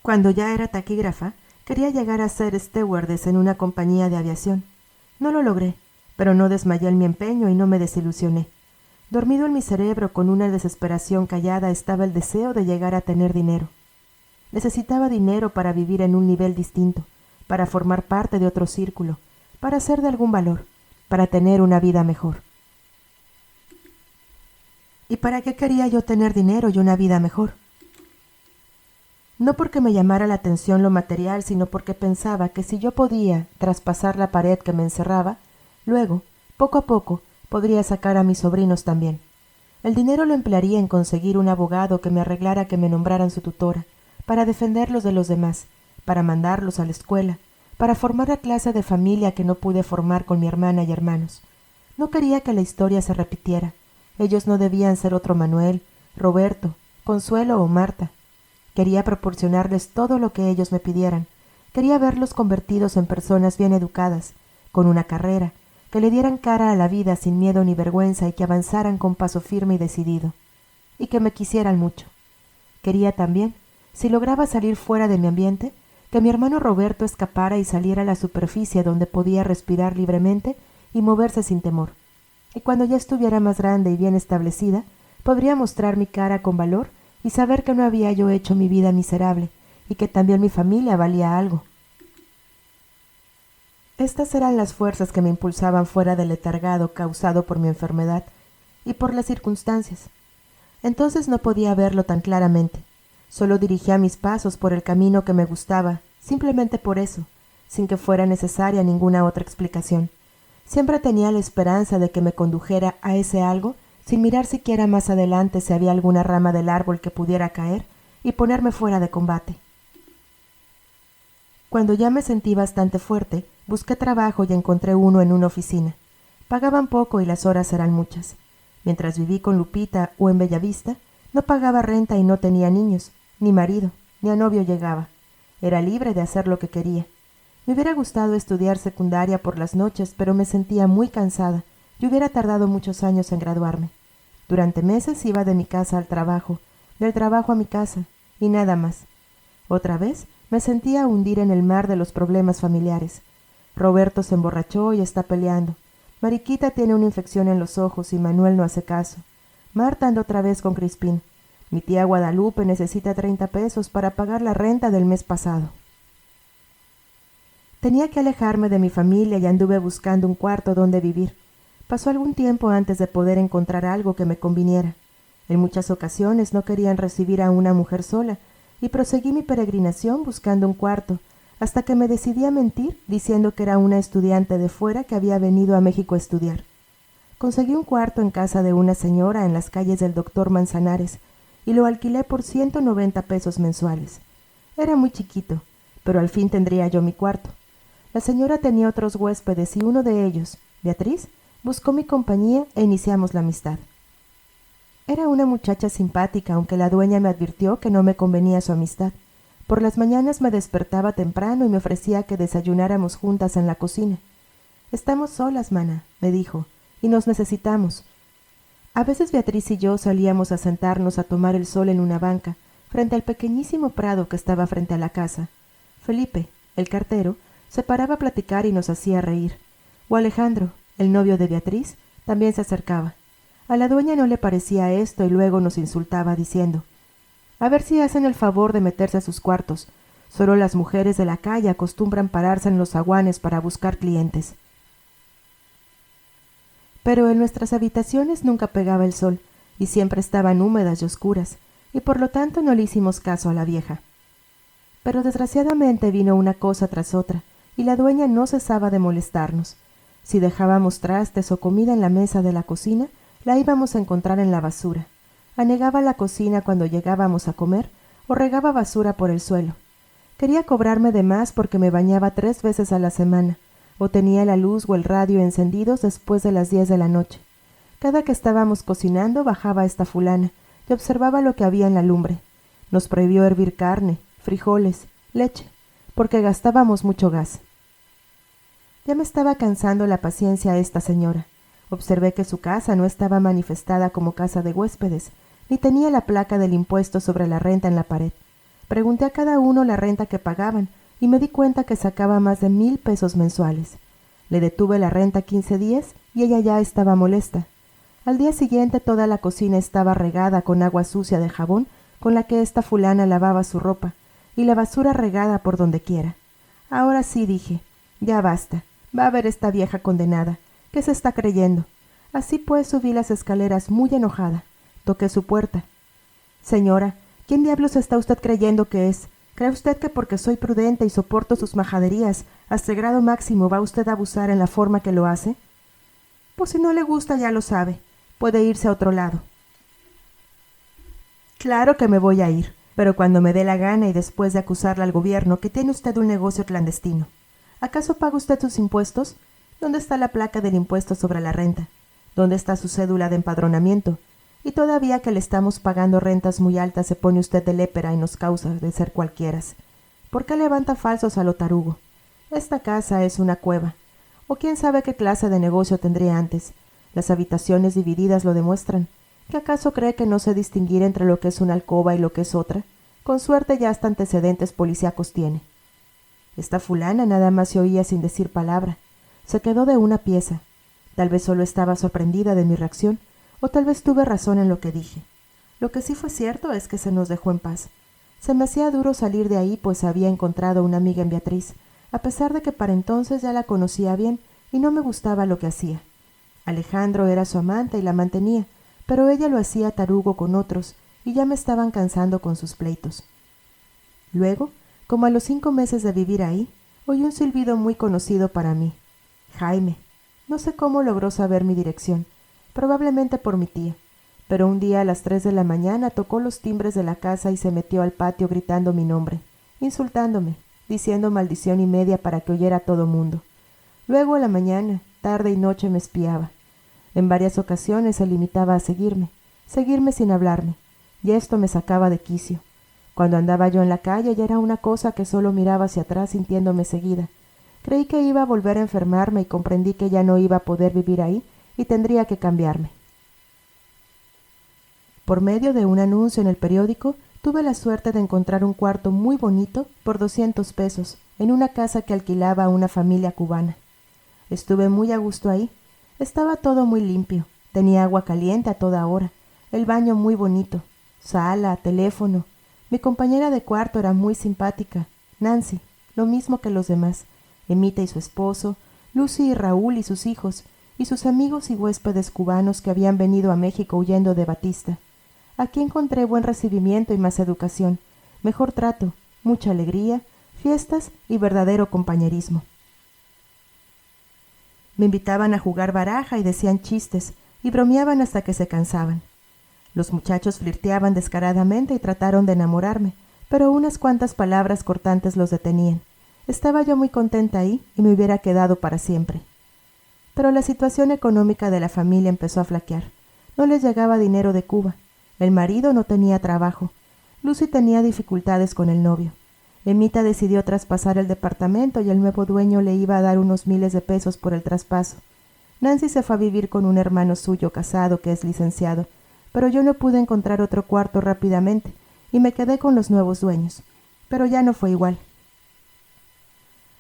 Cuando ya era taquígrafa, quería llegar a ser stewardess en una compañía de aviación. No lo logré, pero no desmayé en mi empeño y no me desilusioné. Dormido en mi cerebro con una desesperación callada estaba el deseo de llegar a tener dinero. Necesitaba dinero para vivir en un nivel distinto, para formar parte de otro círculo, para ser de algún valor, para tener una vida mejor. ¿Y para qué quería yo tener dinero y una vida mejor? No porque me llamara la atención lo material, sino porque pensaba que si yo podía traspasar la pared que me encerraba, luego, poco a poco, podría sacar a mis sobrinos también. El dinero lo emplearía en conseguir un abogado que me arreglara que me nombraran su tutora, para defenderlos de los demás, para mandarlos a la escuela, para formar la clase de familia que no pude formar con mi hermana y hermanos. No quería que la historia se repitiera. Ellos no debían ser otro Manuel, Roberto, Consuelo o Marta. Quería proporcionarles todo lo que ellos me pidieran. Quería verlos convertidos en personas bien educadas, con una carrera, que le dieran cara a la vida sin miedo ni vergüenza y que avanzaran con paso firme y decidido. Y que me quisieran mucho. Quería también, si lograba salir fuera de mi ambiente, que mi hermano Roberto escapara y saliera a la superficie donde podía respirar libremente y moverse sin temor. Y cuando ya estuviera más grande y bien establecida, podría mostrar mi cara con valor y saber que no había yo hecho mi vida miserable y que también mi familia valía algo. Estas eran las fuerzas que me impulsaban fuera del letargado causado por mi enfermedad y por las circunstancias. Entonces no podía verlo tan claramente. Solo dirigía mis pasos por el camino que me gustaba, simplemente por eso, sin que fuera necesaria ninguna otra explicación. Siempre tenía la esperanza de que me condujera a ese algo, sin mirar siquiera más adelante si había alguna rama del árbol que pudiera caer y ponerme fuera de combate. Cuando ya me sentí bastante fuerte, busqué trabajo y encontré uno en una oficina. Pagaban poco y las horas eran muchas. Mientras viví con Lupita o en Bellavista, no pagaba renta y no tenía niños, ni marido, ni a novio llegaba. Era libre de hacer lo que quería. Me hubiera gustado estudiar secundaria por las noches, pero me sentía muy cansada y hubiera tardado muchos años en graduarme. Durante meses iba de mi casa al trabajo, del trabajo a mi casa, y nada más. Otra vez me sentía hundir en el mar de los problemas familiares. Roberto se emborrachó y está peleando. Mariquita tiene una infección en los ojos y Manuel no hace caso. Marta anda otra vez con Crispín. Mi tía Guadalupe necesita 30 pesos para pagar la renta del mes pasado. Tenía que alejarme de mi familia y anduve buscando un cuarto donde vivir. Pasó algún tiempo antes de poder encontrar algo que me conviniera. En muchas ocasiones no querían recibir a una mujer sola, y proseguí mi peregrinación buscando un cuarto, hasta que me decidí a mentir diciendo que era una estudiante de fuera que había venido a México a estudiar. Conseguí un cuarto en casa de una señora en las calles del Doctor Manzanares, y lo alquilé por 190 pesos mensuales. Era muy chiquito, pero al fin tendría yo mi cuarto. La señora tenía otros huéspedes y uno de ellos, Beatriz buscó mi compañía e iniciamos la amistad. Era una muchacha simpática, aunque la dueña me advirtió que no me convenía su amistad. Por las mañanas me despertaba temprano y me ofrecía que desayunáramos juntas en la cocina. «Estamos solas, mana», me dijo, «y nos necesitamos». A veces Beatriz y yo salíamos a sentarnos a tomar el sol en una banca, frente al pequeñísimo prado que estaba frente a la casa. Felipe, el cartero, se paraba a platicar y nos hacía reír. O Alejandro, el novio de Beatriz, también se acercaba. A la dueña no le parecía esto y luego nos insultaba diciendo: «A ver si hacen el favor de meterse a sus cuartos. Solo las mujeres de la calle acostumbran pararse en los zaguanes para buscar clientes». Pero en nuestras habitaciones nunca pegaba el sol, y siempre estaban húmedas y oscuras, y por lo tanto no le hicimos caso a la vieja. Pero desgraciadamente vino una cosa tras otra, y la dueña no cesaba de molestarnos. Si dejábamos trastes o comida en la mesa de la cocina, la íbamos a encontrar en la basura. Anegaba la cocina cuando llegábamos a comer, o regaba basura por el suelo. Quería cobrarme de más porque me bañaba 3 veces a la semana, o tenía la luz o el radio encendidos después de las 10 de la noche. Cada que estábamos cocinando bajaba esta fulana y observaba lo que había en la lumbre. Nos prohibió hervir carne, frijoles, leche, porque gastábamos mucho gas. Ya me estaba cansando la paciencia a esta señora. Observé que su casa no estaba manifestada como casa de huéspedes, ni tenía la placa del impuesto sobre la renta en la pared. Pregunté a cada uno la renta que pagaban, y me di cuenta que sacaba más de 1,000 pesos mensuales. Le detuve la renta 15 días y ella ya estaba molesta. Al día siguiente toda la cocina estaba regada con agua sucia de jabón con la que esta fulana lavaba su ropa, y la basura regada por donde quiera. Ahora sí, dije, ya basta, va a ver esta vieja condenada, ¿qué se está creyendo? Así pues subí las escaleras muy enojada. Toqué su puerta. «Señora, ¿quién diablos está usted creyendo que es? ¿Cree usted que porque soy prudente y soporto sus majaderías, hasta el grado máximo va usted a abusar en la forma que lo hace? Pues si no le gusta ya lo sabe, puede irse a otro lado». «Claro que me voy a ir, pero cuando me dé la gana y después de acusarle al gobierno que tiene usted un negocio clandestino. ¿Acaso paga usted sus impuestos? ¿Dónde está la placa del impuesto sobre la renta? ¿Dónde está su cédula de empadronamiento? Y todavía que le estamos pagando rentas muy altas se pone usted de lépera y nos causa de ser cualquieras. ¿Por qué levanta falsos a lo tarugo? Esta casa es una cueva. O quién sabe qué clase de negocio tendría antes. Las habitaciones divididas lo demuestran. ¿Qué acaso cree que no sé distinguir entre lo que es una alcoba y lo que es otra? Con suerte ya hasta antecedentes policíacos tiene». Esta fulana nada más se oía sin decir palabra. Se quedó de una pieza. Tal vez solo estaba sorprendida de mi reacción, o tal vez tuve razón en lo que dije. Lo que sí fue cierto es que se nos dejó en paz. Se me hacía duro salir de ahí, pues había encontrado una amiga en Beatriz, a pesar de que para entonces ya la conocía bien y no me gustaba lo que hacía. Alejandro era su amante y la mantenía, pero ella lo hacía tarugo con otros, y ya me estaban cansando con sus pleitos. Luego, como a los 5 meses de vivir ahí, oí un silbido muy conocido para mí. Jaime. No sé cómo logró saber mi dirección, probablemente por mi tía, pero un día a las 3 de la mañana tocó los timbres de la casa y se metió al patio gritando mi nombre, insultándome, diciendo maldición y media para que oyera todo mundo. Luego a la mañana, tarde y noche me espiaba. En varias ocasiones se limitaba a seguirme sin hablarme, y esto me sacaba de quicio. Cuando andaba yo en la calle ya era una cosa que solo miraba hacia atrás sintiéndome seguida. Creí que iba a volver a enfermarme y comprendí que ya no iba a poder vivir ahí y tendría que cambiarme. Por medio de un anuncio en el periódico, tuve la suerte de encontrar un cuarto muy bonito por 200 pesos en una casa que alquilaba a una familia cubana. Estuve muy a gusto ahí. Estaba todo muy limpio, tenía agua caliente a toda hora, el baño muy bonito, sala, teléfono. Mi compañera de cuarto era muy simpática, Nancy, lo mismo que los demás, Emita y su esposo, Lucy y Raúl y sus hijos, y sus amigos y huéspedes cubanos que habían venido a México huyendo de Batista. Aquí encontré buen recibimiento y más educación, mejor trato, mucha alegría, fiestas y verdadero compañerismo. Me invitaban a jugar baraja y decían chistes, y bromeaban hasta que se cansaban. Los muchachos flirteaban descaradamente y trataron de enamorarme, pero unas cuantas palabras cortantes los detenían. Estaba yo muy contenta ahí y me hubiera quedado para siempre. pero la situación económica de la familia empezó a flaquear. No les llegaba dinero de Cuba. El marido no tenía trabajo. Lucy tenía dificultades con el novio. Emita decidió traspasar el departamento y el nuevo dueño le iba a dar unos miles de pesos por el traspaso. Nancy se fue a vivir con un hermano suyo casado que es licenciado, pero yo no pude encontrar otro cuarto rápidamente y me quedé con los nuevos dueños. Pero ya no fue igual.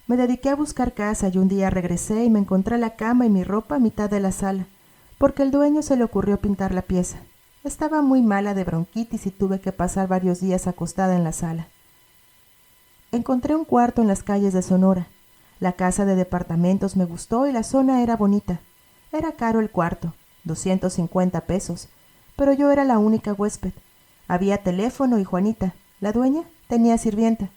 Me dediqué a buscar casa y un día regresé y me encontré la cama y mi ropa a mitad de la sala, porque el dueño se le ocurrió pintar la pieza. Estaba muy mala de bronquitis y tuve que pasar varios días acostada en la sala. Encontré un cuarto en las calles de Sonora. La casa de departamentos me gustó y la zona era bonita. Era caro el cuarto, 250 pesos, pero yo era la única huésped. Había teléfono y Juanita, la dueña, tenía sirvienta.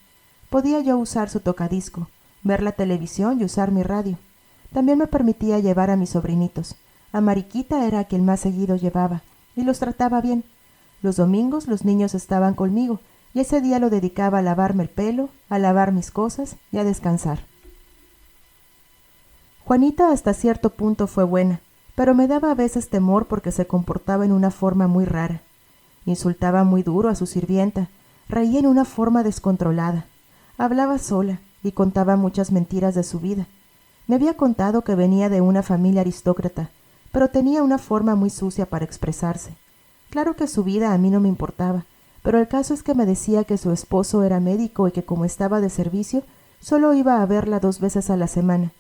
Podía yo usar su tocadisco, ver la televisión y usar mi radio. También me permitía llevar a mis sobrinitos. A Mariquita era a quien más seguido llevaba, y los trataba bien. Los domingos los niños estaban conmigo, y ese día lo dedicaba a lavarme el pelo, a lavar mis cosas y a descansar. Juanita hasta cierto punto fue buena, pero me daba a veces temor porque se comportaba en una forma muy rara. Insultaba muy duro a su sirvienta, reía en una forma descontrolada, hablaba sola y contaba muchas mentiras de su vida. Me había contado que venía de una familia aristócrata, pero tenía una forma muy sucia para expresarse. Claro que su vida a mí no me importaba, pero el caso es que me decía que su esposo era médico y que como estaba de servicio, solo iba a verla 2 veces a la semana,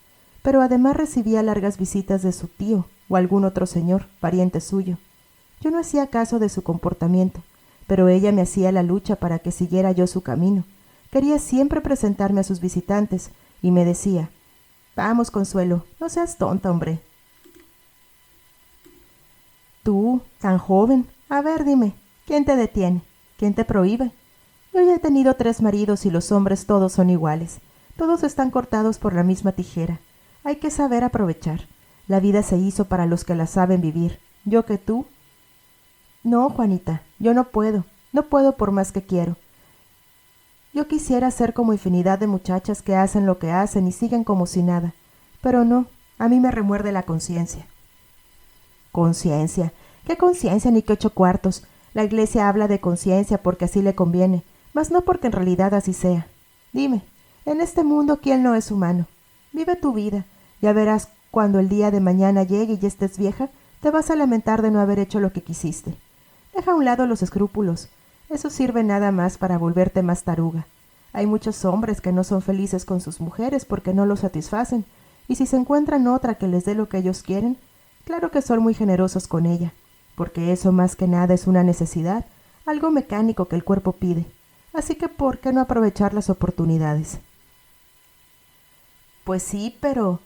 pero además recibía largas visitas de su tío o algún otro señor, pariente suyo. Yo no hacía caso de su comportamiento, pero ella me hacía la lucha para que siguiera yo su camino. Quería siempre presentarme a sus visitantes y me decía: «Vamos, Consuelo, no seas tonta, hombre». Tú, tan joven, a ver, dime, ¿quién te detiene? ¿Quién te prohíbe? Yo ya he tenido 3 maridos y los hombres todos son iguales. Todos están cortados por la misma tijera. Hay que saber aprovechar. La vida se hizo para los que la saben vivir. ¿Yo que tú? No, Juanita, yo no puedo por más que quiero. Yo quisiera ser como infinidad de muchachas que hacen lo que hacen y siguen como si nada. Pero no, a mí me remuerde la conciencia. ¿Conciencia? ¿Qué conciencia ni qué 8 cuartos? La Iglesia habla de conciencia porque así le conviene, mas no porque en realidad así sea. Dime, en este mundo, ¿quién no es humano? Vive tu vida. Ya verás, cuando el día de mañana llegue y ya estés vieja, te vas a lamentar de no haber hecho lo que quisiste. Deja a un lado los escrúpulos. Eso sirve nada más para volverte más taruga. Hay muchos hombres que no son felices con sus mujeres porque no los satisfacen, y si se encuentran otra que les dé lo que ellos quieren, claro que son muy generosos con ella, porque eso más que nada es una necesidad, algo mecánico que el cuerpo pide. Así que ¿por qué no aprovechar las oportunidades? Pues sí, pero...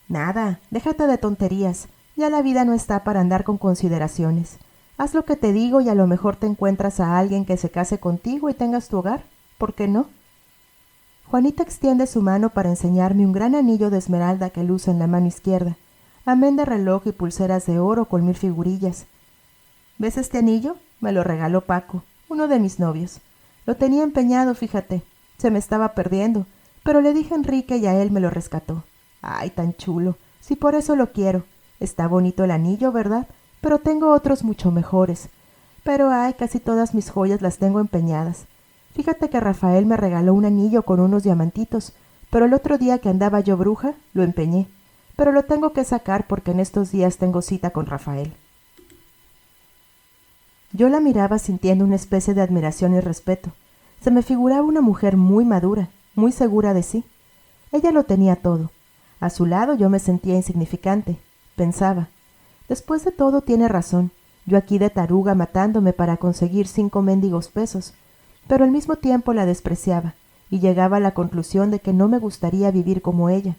Nada, déjate de tonterías. Ya la vida no está para andar con consideraciones. Haz lo que te digo y a lo mejor te encuentras a alguien que se case contigo y tengas tu hogar. ¿Por qué no? Juanita extiende su mano para enseñarme un gran anillo de esmeralda que luce en la mano izquierda, amén de reloj y pulseras de oro con 1000 figurillas. ¿Ves este anillo? Me lo regaló Paco, uno de mis novios. Lo tenía empeñado, fíjate. Se me estaba perdiendo, pero le dije a Enrique y a él me lo rescató. ¡Ay, tan chulo! Si por eso lo quiero. Está bonito el anillo, ¿verdad? Pero tengo otros mucho mejores. Pero ay, casi todas mis joyas las tengo empeñadas. Fíjate que Rafael me regaló un anillo con unos diamantitos, pero el otro día que andaba yo bruja, lo empeñé. Pero lo tengo que sacar porque en estos días tengo cita con Rafael. Yo la miraba sintiendo una especie de admiración y respeto. Se me figuraba una mujer muy madura, muy segura de sí. Ella lo tenía todo. A su lado yo me sentía insignificante. Pensaba, después de todo tiene razón, yo aquí de taruga matándome para conseguir 5 mendigos pesos, pero al mismo tiempo la despreciaba, y llegaba a la conclusión de que no me gustaría vivir como ella.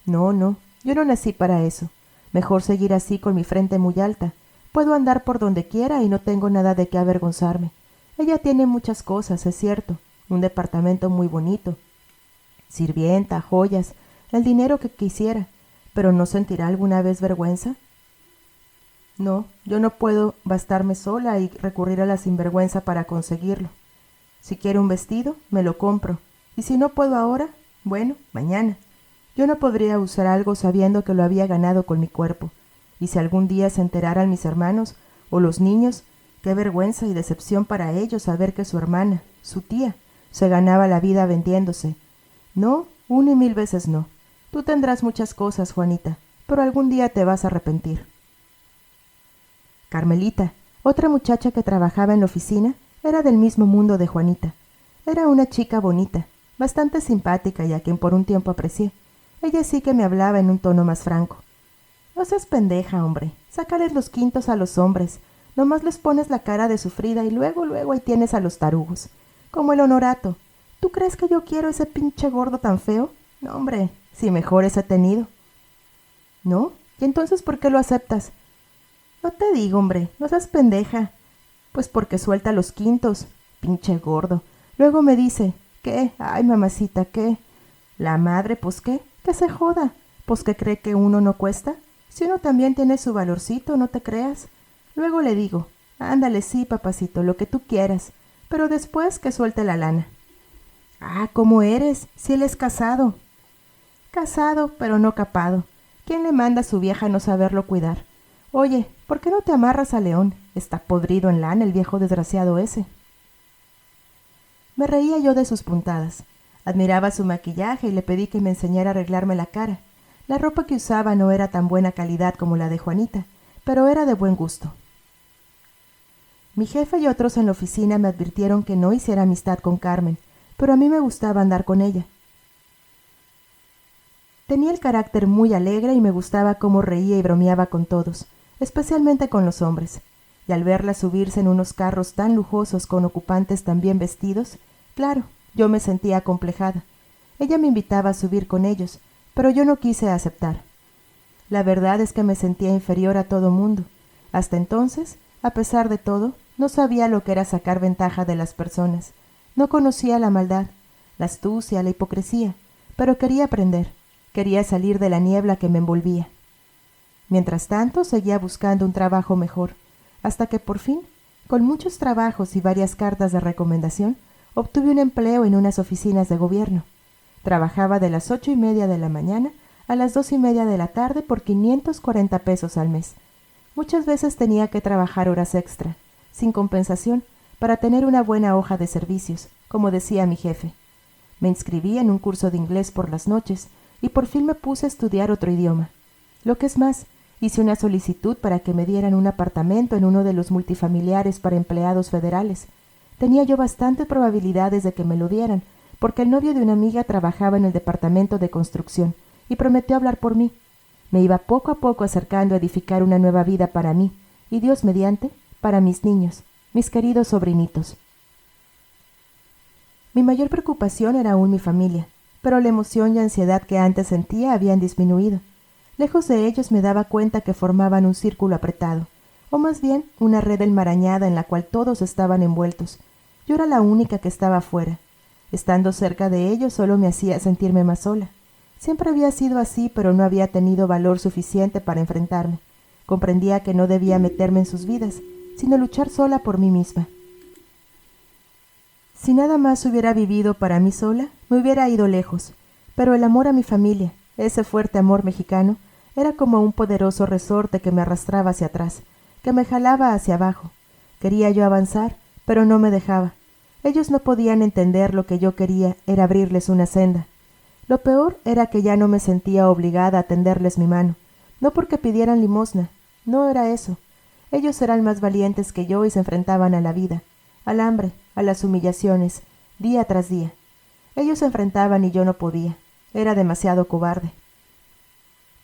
No, yo no nací para eso. Mejor seguir así con mi frente muy alta. Puedo andar por donde quiera y no tengo nada de qué avergonzarme. Ella tiene muchas cosas, es cierto, un departamento muy bonito, sirvienta, joyas, el dinero que quisiera, pero ¿no sentirá alguna vez vergüenza? No, yo no puedo bastarme sola y recurrir a la sinvergüenza para conseguirlo. Si quiero un vestido, me lo compro, y si no puedo ahora, bueno, mañana. Yo no podría usar algo sabiendo que lo había ganado con mi cuerpo, y si algún día se enteraran mis hermanos o los niños, qué vergüenza y decepción para ellos saber que su hermana, su tía, se ganaba la vida vendiéndose. No, una y mil veces no. Tú tendrás muchas cosas, Juanita, pero algún día te vas a arrepentir. Carmelita, otra muchacha que trabajaba en la oficina, era del mismo mundo de Juanita. Era una chica bonita, bastante simpática y a quien por un tiempo aprecié. Ella sí que me hablaba en un tono más franco. No seas pendeja, hombre. Sácales los quintos a los hombres. Nomás les pones la cara de sufrida y luego ahí tienes a los tarugos. Como el Honorato. ¿Tú crees que yo quiero ese pinche gordo tan feo? No, hombre, si mejores he tenido. ¿No? ¿Y entonces por qué lo aceptas? No te digo, hombre, no seas pendeja. Pues porque suelta los quintos, pinche gordo. Luego me dice, ¿qué? Ay, mamacita, ¿qué? La madre, pues ¿qué? Que se joda. Pues que cree que uno no cuesta. Si uno también tiene su valorcito, no te creas. Luego le digo, ándale, sí, papacito, lo que tú quieras, pero después que suelte la lana. Ah, ¿cómo eres? Si él es casado. Casado, pero no capado. ¿Quién le manda a su vieja no saberlo cuidar? Oye, ¿por qué no te amarras a León? Está podrido en lana el viejo desgraciado ese. Me reía yo de sus puntadas. Admiraba su maquillaje y le pedí que me enseñara a arreglarme la cara. La ropa que usaba no era tan buena calidad como la de Juanita, pero era de buen gusto. Mi jefe y otros en la oficina me advirtieron que no hiciera amistad con Carmen, pero a mí me gustaba andar con ella. Tenía el carácter muy alegre y me gustaba cómo reía y bromeaba con todos, especialmente con los hombres, y al verla subirse en unos carros tan lujosos con ocupantes tan bien vestidos, claro, yo me sentía acomplejada. Ella me invitaba a subir con ellos, pero yo no quise aceptar. La verdad es que me sentía inferior a todo mundo. Hasta entonces, a pesar de todo, no sabía lo que era sacar ventaja de las personas. No conocía la maldad, la astucia, la hipocresía, pero quería aprender. Quería salir de la niebla que me envolvía. Mientras tanto, seguía buscando un trabajo mejor, hasta que por fin, con muchos trabajos y varias cartas de recomendación, obtuve un empleo en unas oficinas de gobierno. Trabajaba de las 8:30 de la mañana a las 2:30 de la tarde por 540 pesos al mes. Muchas veces tenía que trabajar horas extra, sin compensación, para tener una buena hoja de servicios, como decía mi jefe. Me inscribí en un curso de inglés por las noches y por fin me puse a estudiar otro idioma. Lo que es más, hice una solicitud para que me dieran un apartamento en uno de los multifamiliares para empleados federales. Tenía yo bastantes probabilidades de que me lo dieran, porque el novio de una amiga trabajaba en el departamento de construcción y prometió hablar por mí. Me iba poco a poco acercando a edificar una nueva vida para mí y, Dios mediante, para mis niños, mis queridos sobrinitos. Mi mayor preocupación era aún mi familia, pero la emoción y ansiedad que antes sentía habían disminuido. Lejos de ellos me daba cuenta que formaban un círculo apretado, o más bien una red enmarañada en la cual todos estaban envueltos. Yo era la única que estaba afuera. Estando cerca de ellos solo me hacía sentirme más sola. Siempre había sido así, pero no había tenido valor suficiente para enfrentarme. Comprendía que no debía meterme en sus vidas, sino luchar sola por mí misma. Si nada más hubiera vivido para mí sola, me hubiera ido lejos, pero el amor a mi familia, ese fuerte amor mexicano, era como un poderoso resorte que me arrastraba hacia atrás, que me jalaba hacia abajo. Quería yo avanzar, pero no me dejaba. Ellos no podían entender lo que yo quería era abrirles una senda. Lo peor era que ya no me sentía obligada a tenderles mi mano, no porque pidieran limosna, no era eso. Ellos eran más valientes que yo y se enfrentaban a la vida, al hambre, a las humillaciones, día tras día. Ellos se enfrentaban y yo no podía, era demasiado cobarde.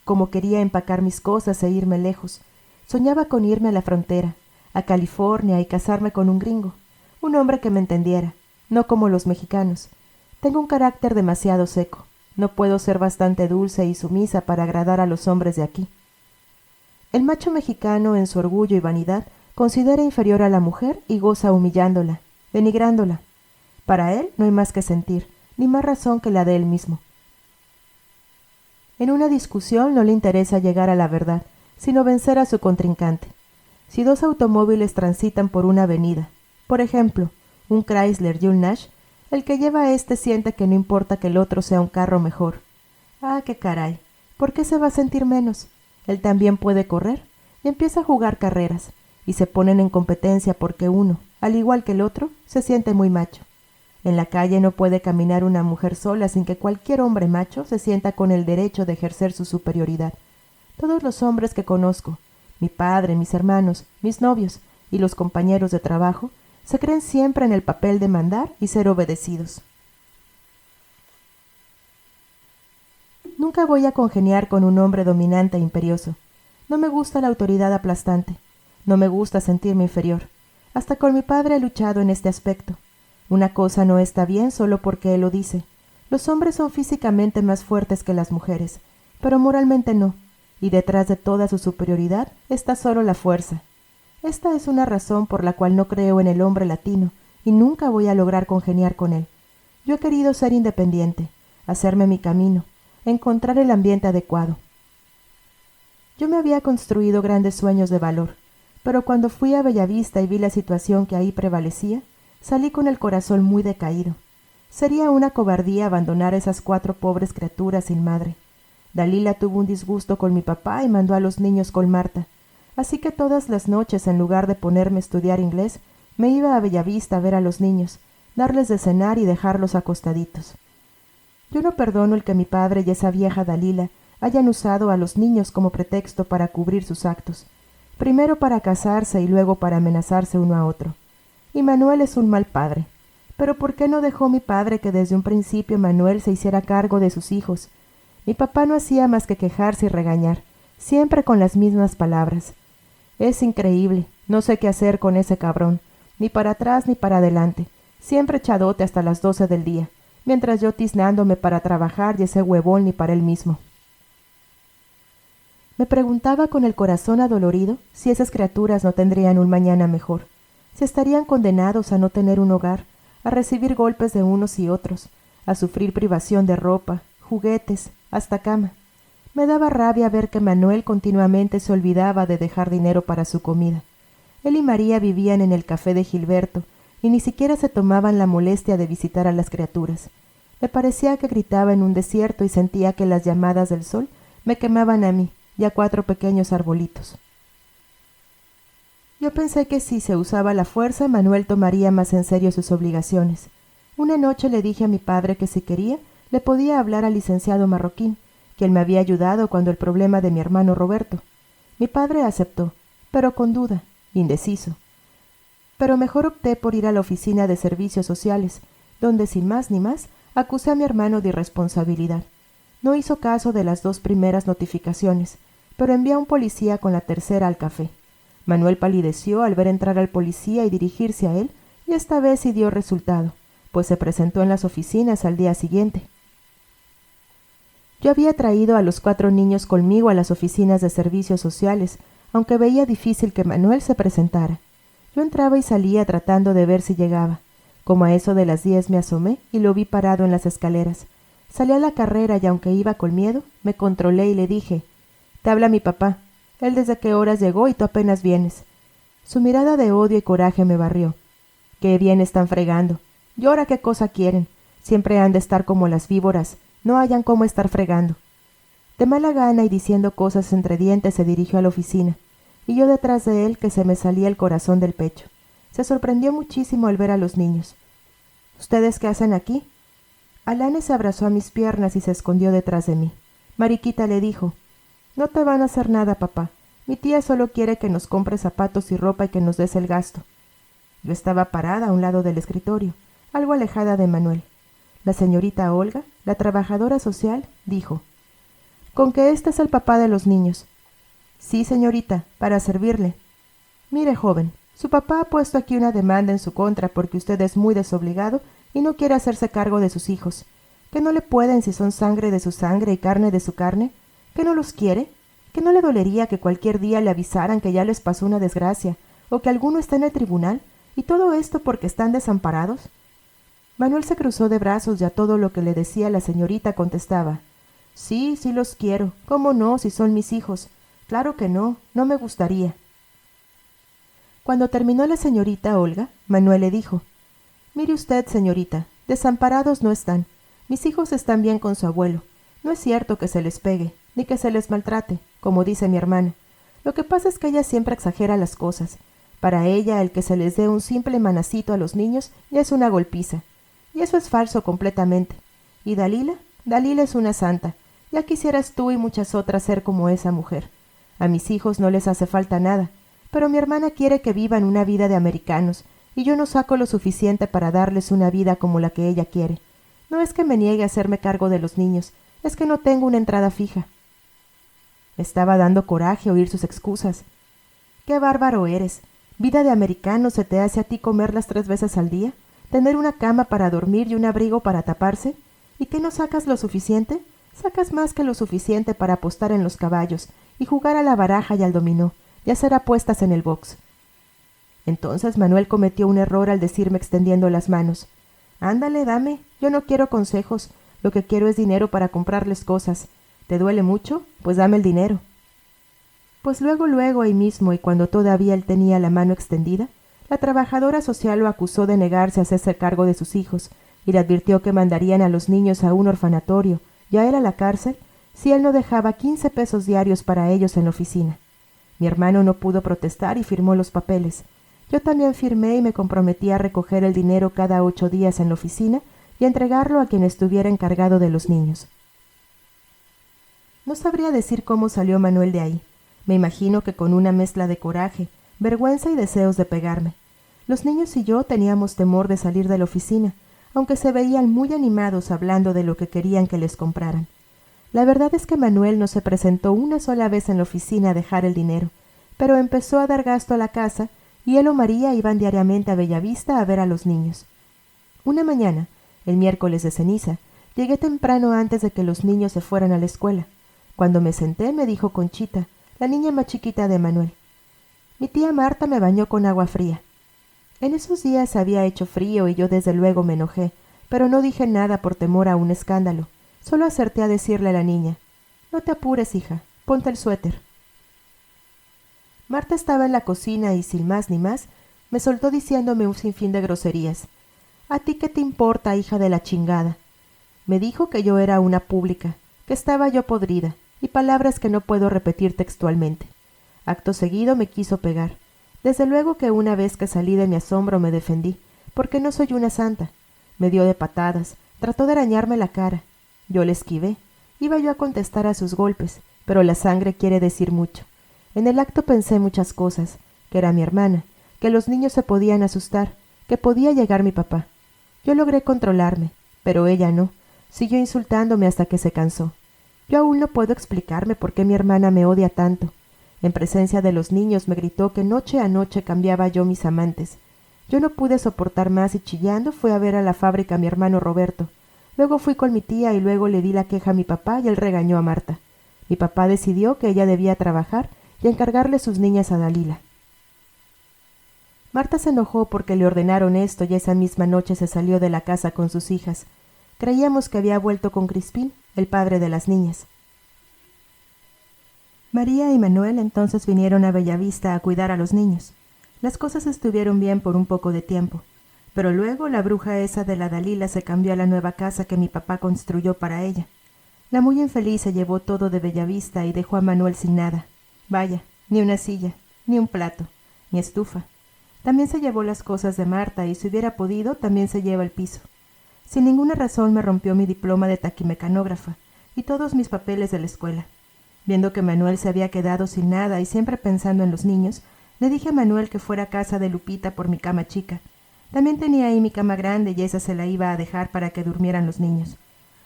Como quería empacar mis cosas e irme lejos, soñaba con irme a la frontera, a California y casarme con un gringo, un hombre que me entendiera, no como los mexicanos. Tengo un carácter demasiado seco. No puedo ser bastante dulce y sumisa para agradar a los hombres de aquí. El macho mexicano, en su orgullo y vanidad, considera inferior a la mujer y goza humillándola, denigrándola. Para él no hay más que sentir, ni más razón que la de él mismo. En una discusión no le interesa llegar a la verdad, sino vencer a su contrincante. Si dos automóviles transitan por una avenida, por ejemplo, un Chrysler y un Nash, el que lleva a éste siente que no importa que el otro sea un carro mejor. Ah, qué caray. ¿Por qué se va a sentir menos? Él también puede correr y empieza a jugar carreras y se ponen en competencia porque uno, al igual que el otro, se siente muy macho. En la calle no puede caminar una mujer sola sin que cualquier hombre macho se sienta con el derecho de ejercer su superioridad. Todos los hombres que conozco, mi padre, mis hermanos, mis novios y los compañeros de trabajo, se creen siempre en el papel de mandar y ser obedecidos. Nunca voy a congeniar con un hombre dominante e imperioso. No me gusta la autoridad aplastante. No me gusta sentirme inferior. Hasta con mi padre he luchado en este aspecto. Una cosa no está bien solo porque él lo dice. Los hombres son físicamente más fuertes que las mujeres, pero moralmente no, y detrás de toda su superioridad está solo la fuerza. Esta es una razón por la cual no creo en el hombre latino, y nunca voy a lograr congeniar con él. Yo he querido ser independiente, hacerme mi camino, encontrar el ambiente adecuado. Yo me había construido grandes sueños de valor, pero cuando fui a Bellavista y vi la situación que ahí prevalecía, salí con el corazón muy decaído. Sería una cobardía abandonar a esas 4 pobres criaturas sin madre. Dalila tuvo un disgusto con mi papá y mandó a los niños con Marta, así que todas las noches, en lugar de ponerme a estudiar inglés, me iba a Bellavista a ver a los niños, darles de cenar y dejarlos acostaditos. Yo no perdono el que mi padre y esa vieja Dalila hayan usado a los niños como pretexto para cubrir sus actos, primero para casarse y luego para amenazarse uno a otro. Y Manuel es un mal padre. Pero ¿por qué no dejó mi padre que desde un principio Manuel se hiciera cargo de sus hijos? Mi papá no hacía más que quejarse y regañar, siempre con las mismas palabras. Es increíble, no sé qué hacer con ese cabrón, ni para atrás ni para adelante, siempre echadote hasta las 12 del día, mientras yo tiznándome para trabajar y ese huevón ni para él mismo. Me preguntaba con el corazón adolorido si esas criaturas no tendrían un mañana mejor. Se estarían condenados a no tener un hogar, a recibir golpes de unos y otros, a sufrir privación de ropa, juguetes, hasta cama. Me daba rabia ver que Manuel continuamente se olvidaba de dejar dinero para su comida. Él y María vivían en el café de Gilberto y ni siquiera se tomaban la molestia de visitar a las criaturas. Me parecía que gritaba en un desierto y sentía que las llamadas del sol me quemaban a mí y a 4 pequeños arbolitos. Yo pensé que si se usaba la fuerza, Manuel tomaría más en serio sus obligaciones. Una noche le dije a mi padre que si quería, le podía hablar al licenciado Marroquín, quien me había ayudado cuando el problema de mi hermano Roberto. Mi padre aceptó, pero con duda, indeciso. Pero mejor opté por ir a la oficina de servicios sociales, donde sin más ni más acusé a mi hermano de irresponsabilidad. No hizo caso de las 2 primeras notificaciones, pero envió a un policía con la tercera al café. Manuel palideció al ver entrar al policía y dirigirse a él, y esta vez sí dio resultado, pues se presentó en las oficinas al día siguiente. Yo había traído a los 4 niños conmigo a las oficinas de servicios sociales, aunque veía difícil que Manuel se presentara. Yo entraba y salía tratando de ver si llegaba. Como a eso de las 10 me asomé y lo vi parado en las escaleras. Salí a la carrera y aunque iba con miedo, me controlé y le dije: «Te habla mi papá. Él desde qué horas llegó y tú apenas vienes». Su mirada de odio y coraje me barrió. «¿Qué bien están fregando? ¿Y ahora qué cosa quieren? Siempre han de estar como las víboras. No hayan cómo estar fregando». De mala gana y diciendo cosas entre dientes se dirigió a la oficina, y yo detrás de él que se me salía el corazón del pecho. Se sorprendió muchísimo al ver a los niños. «¿Ustedes qué hacen aquí?» Alane se abrazó a mis piernas y se escondió detrás de mí. Mariquita le dijo: «No te van a hacer nada, papá. Mi tía solo quiere que nos compres zapatos y ropa y que nos des el gasto». Yo estaba parada a un lado del escritorio, algo alejada de Manuel. La señorita Olga, la trabajadora social, dijo: «¿Con que este es el papá de los niños?» «Sí, señorita, para servirle». «Mire, joven, su papá ha puesto aquí una demanda en su contra porque usted es muy desobligado y no quiere hacerse cargo de sus hijos. ¿Que no le pueden si son sangre de su sangre y carne de su carne? ¿Que no los quiere? ¿Que no le dolería que cualquier día le avisaran que ya les pasó una desgracia o que alguno está en el tribunal? ¿Y todo esto porque están desamparados?» Manuel se cruzó de brazos y a todo lo que le decía la señorita contestaba: «Sí, sí los quiero. ¿Cómo no, si son mis hijos? Claro que no, no me gustaría». Cuando terminó la señorita Olga, Manuel le dijo: «Mire usted, señorita, desamparados no están. Mis hijos están bien con su abuelo, No es cierto que se les pegue, ni que se les maltrate, como dice mi hermana. Lo que pasa es que ella siempre exagera las cosas. Para ella, el que se les dé un simple manacito a los niños ya es una golpiza. Y eso es falso completamente. ¿Y Dalila? Dalila es una santa. Ya quisieras tú y muchas otras ser como esa mujer. A mis hijos no les hace falta nada, pero mi hermana quiere que vivan una vida de americanos, y yo no saco lo suficiente para darles una vida como la que ella quiere. No es que me niegue a hacerme cargo de los niños, es que no tengo una entrada fija. Me estaba dando coraje oír sus excusas. ¡Qué bárbaro eres! ¿Vida de americano se te hace a ti comerlas 3 veces al día? ¿Tener una cama para dormir y un abrigo para taparse? ¿Y qué no sacas lo suficiente? Sacas más que lo suficiente para apostar en los caballos y jugar a la baraja y al dominó y hacer apuestas en el box. Entonces Manuel cometió un error al decirme extendiendo las manos: «Ándale, dame, yo no quiero consejos, lo que quiero es dinero para comprarles cosas. ¿Te duele mucho? Pues dame el dinero». Pues luego ahí mismo, y cuando todavía él tenía la mano extendida, la trabajadora social lo acusó de negarse a hacerse cargo de sus hijos y le advirtió que mandarían a los niños a un orfanatorio y a él a la cárcel si él no dejaba 15 pesos diarios para ellos en la oficina. Mi hermano no pudo protestar y firmó los papeles. Yo también firmé y me comprometí a recoger el dinero cada 8 días en la oficina y a entregarlo a quien estuviera encargado de los niños. No sabría decir cómo salió Manuel de ahí. Me imagino que con una mezcla de coraje, vergüenza y deseos de pegarme. Los niños y yo teníamos temor de salir de la oficina, aunque se veían muy animados hablando de lo que querían que les compraran. La verdad es que Manuel no se presentó una sola vez en la oficina a dejar el dinero, pero empezó a dar gasto a la casa y él o María iban diariamente a Bellavista a ver a los niños. Una mañana, el miércoles de ceniza, llegué temprano antes de que los niños se fueran a la escuela. Cuando me senté, me dijo Conchita, la niña más chiquita de Manuel: «Mi tía Marta me bañó con agua fría». En esos días había hecho frío y yo desde luego me enojé, pero no dije nada por temor a un escándalo. Solo acerté a decirle a la niña: «No te apures, hija, ponte el suéter». Marta estaba en la cocina y, sin más ni más, me soltó diciéndome un sinfín de groserías. «¿A ti qué te importa, hija de la chingada?». Me dijo que yo era una pública, que estaba yo podrida, y palabras que no puedo repetir textualmente. Acto seguido me quiso pegar. Desde luego que una vez que salí de mi asombro me defendí, porque no soy una santa. Me dio de patadas, trató de arañarme la cara. Yo le esquivé. Iba yo a contestar a sus golpes, pero la sangre quiere decir mucho. En el acto pensé muchas cosas, que era mi hermana, que los niños se podían asustar, que podía llegar mi papá. Yo logré controlarme, pero ella no. Siguió insultándome hasta que se cansó. Yo aún no puedo explicarme por qué mi hermana me odia tanto. En presencia de los niños me gritó que noche a noche cambiaba yo mis amantes. Yo no pude soportar más y chillando fui a ver a la fábrica a mi hermano Roberto. Luego fui con mi tía y luego le di la queja a mi papá y él regañó a Marta. Mi papá decidió que ella debía trabajar y encargarle sus niñas a Dalila. Marta se enojó porque le ordenaron esto y esa misma noche se salió de la casa con sus hijas. Creíamos que había vuelto con Crispín, el padre de las niñas. María y Manuel entonces vinieron a Bellavista a cuidar a los niños. Las cosas estuvieron bien por un poco de tiempo, pero luego la bruja esa de la Dalila se cambió a la nueva casa que mi papá construyó para ella. La muy infeliz se llevó todo de Bellavista y dejó a Manuel sin nada. Vaya, ni una silla, ni un plato, ni estufa. También se llevó las cosas de Marta y si hubiera podido también se lleva el piso. Sin ninguna razón me rompió mi diploma de taquimecanógrafa y todos mis papeles de la escuela. Viendo que Manuel se había quedado sin nada y siempre pensando en los niños, le dije a Manuel que fuera a casa de Lupita por mi cama chica. También tenía ahí mi cama grande y esa se la iba a dejar para que durmieran los niños.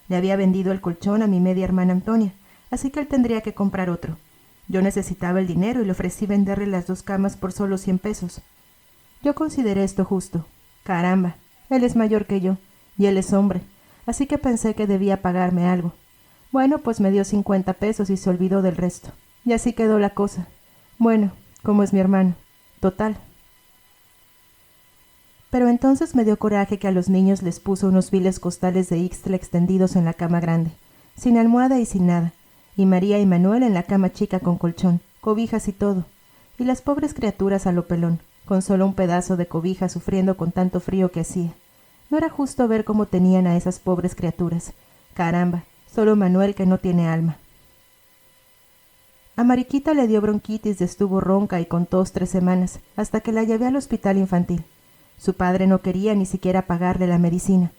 Le había vendido el colchón a mi media hermana Antonia, así que él tendría que comprar otro. Yo necesitaba el dinero y le ofrecí venderle las 2 camas por solo 100 pesos. Yo consideré esto justo. Caramba, él es mayor que yo. Y él es hombre, así que pensé que debía pagarme algo. Bueno, pues me dio 50 pesos y se olvidó del resto. Y así quedó la cosa. Bueno, como es mi hermano. Total. Pero entonces me dio coraje que a los niños les puso unos viles costales de Ixtle extendidos en la cama grande, sin almohada y sin nada, y María y Manuel en la cama chica con colchón, cobijas y todo, y las pobres criaturas a lo pelón, con solo un pedazo de cobija sufriendo con tanto frío que hacía. No era justo ver cómo tenían a esas pobres criaturas. Caramba, Solo Manuel que no tiene alma. A Mariquita le dio bronquitis y estuvo ronca y con tos 3 semanas, hasta que la llevé al hospital infantil. Su padre no quería ni siquiera pagarle la medicina.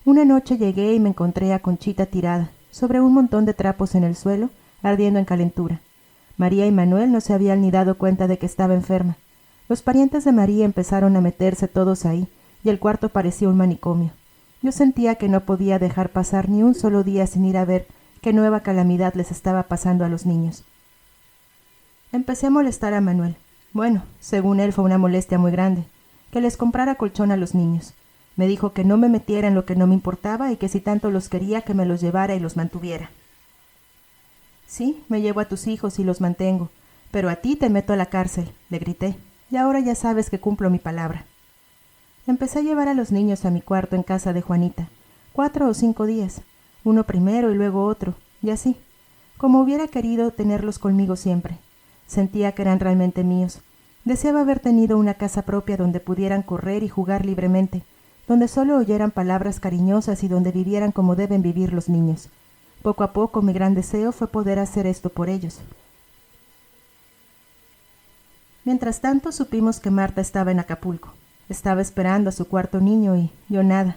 Una noche llegué y me encontré a Conchita tirada, sobre un montón de trapos en el suelo, ardiendo en calentura. María y Manuel no se habían ni dado cuenta de que estaba enferma. Los parientes de María empezaron a meterse todos ahí, y el cuarto parecía un manicomio. Yo sentía que no podía dejar pasar ni un solo día sin ir a ver qué nueva calamidad les estaba pasando a los niños. Empecé a molestar a Manuel. Bueno, según él fue una molestia muy grande, que les comprara colchón a los niños. Me dijo que no me metiera en lo que no me importaba y que si tanto los quería que me los llevara y los mantuviera. Sí, me llevo a tus hijos y los mantengo, pero a ti te meto a la cárcel, le grité, y ahora ya sabes que cumplo mi palabra. Empecé a llevar a los niños a mi cuarto en casa de Juanita, 4 o 5 días, uno primero y luego otro, y así, como hubiera querido tenerlos conmigo siempre. Sentía que eran realmente míos. Deseaba haber tenido una casa propia donde pudieran correr y jugar libremente, donde solo oyeran palabras cariñosas y donde vivieran como deben vivir los niños. Poco a poco mi gran deseo fue poder hacer esto por ellos. Mientras tanto supimos que Marta estaba en Acapulco. Estaba esperando a su cuarto niño y yo nada.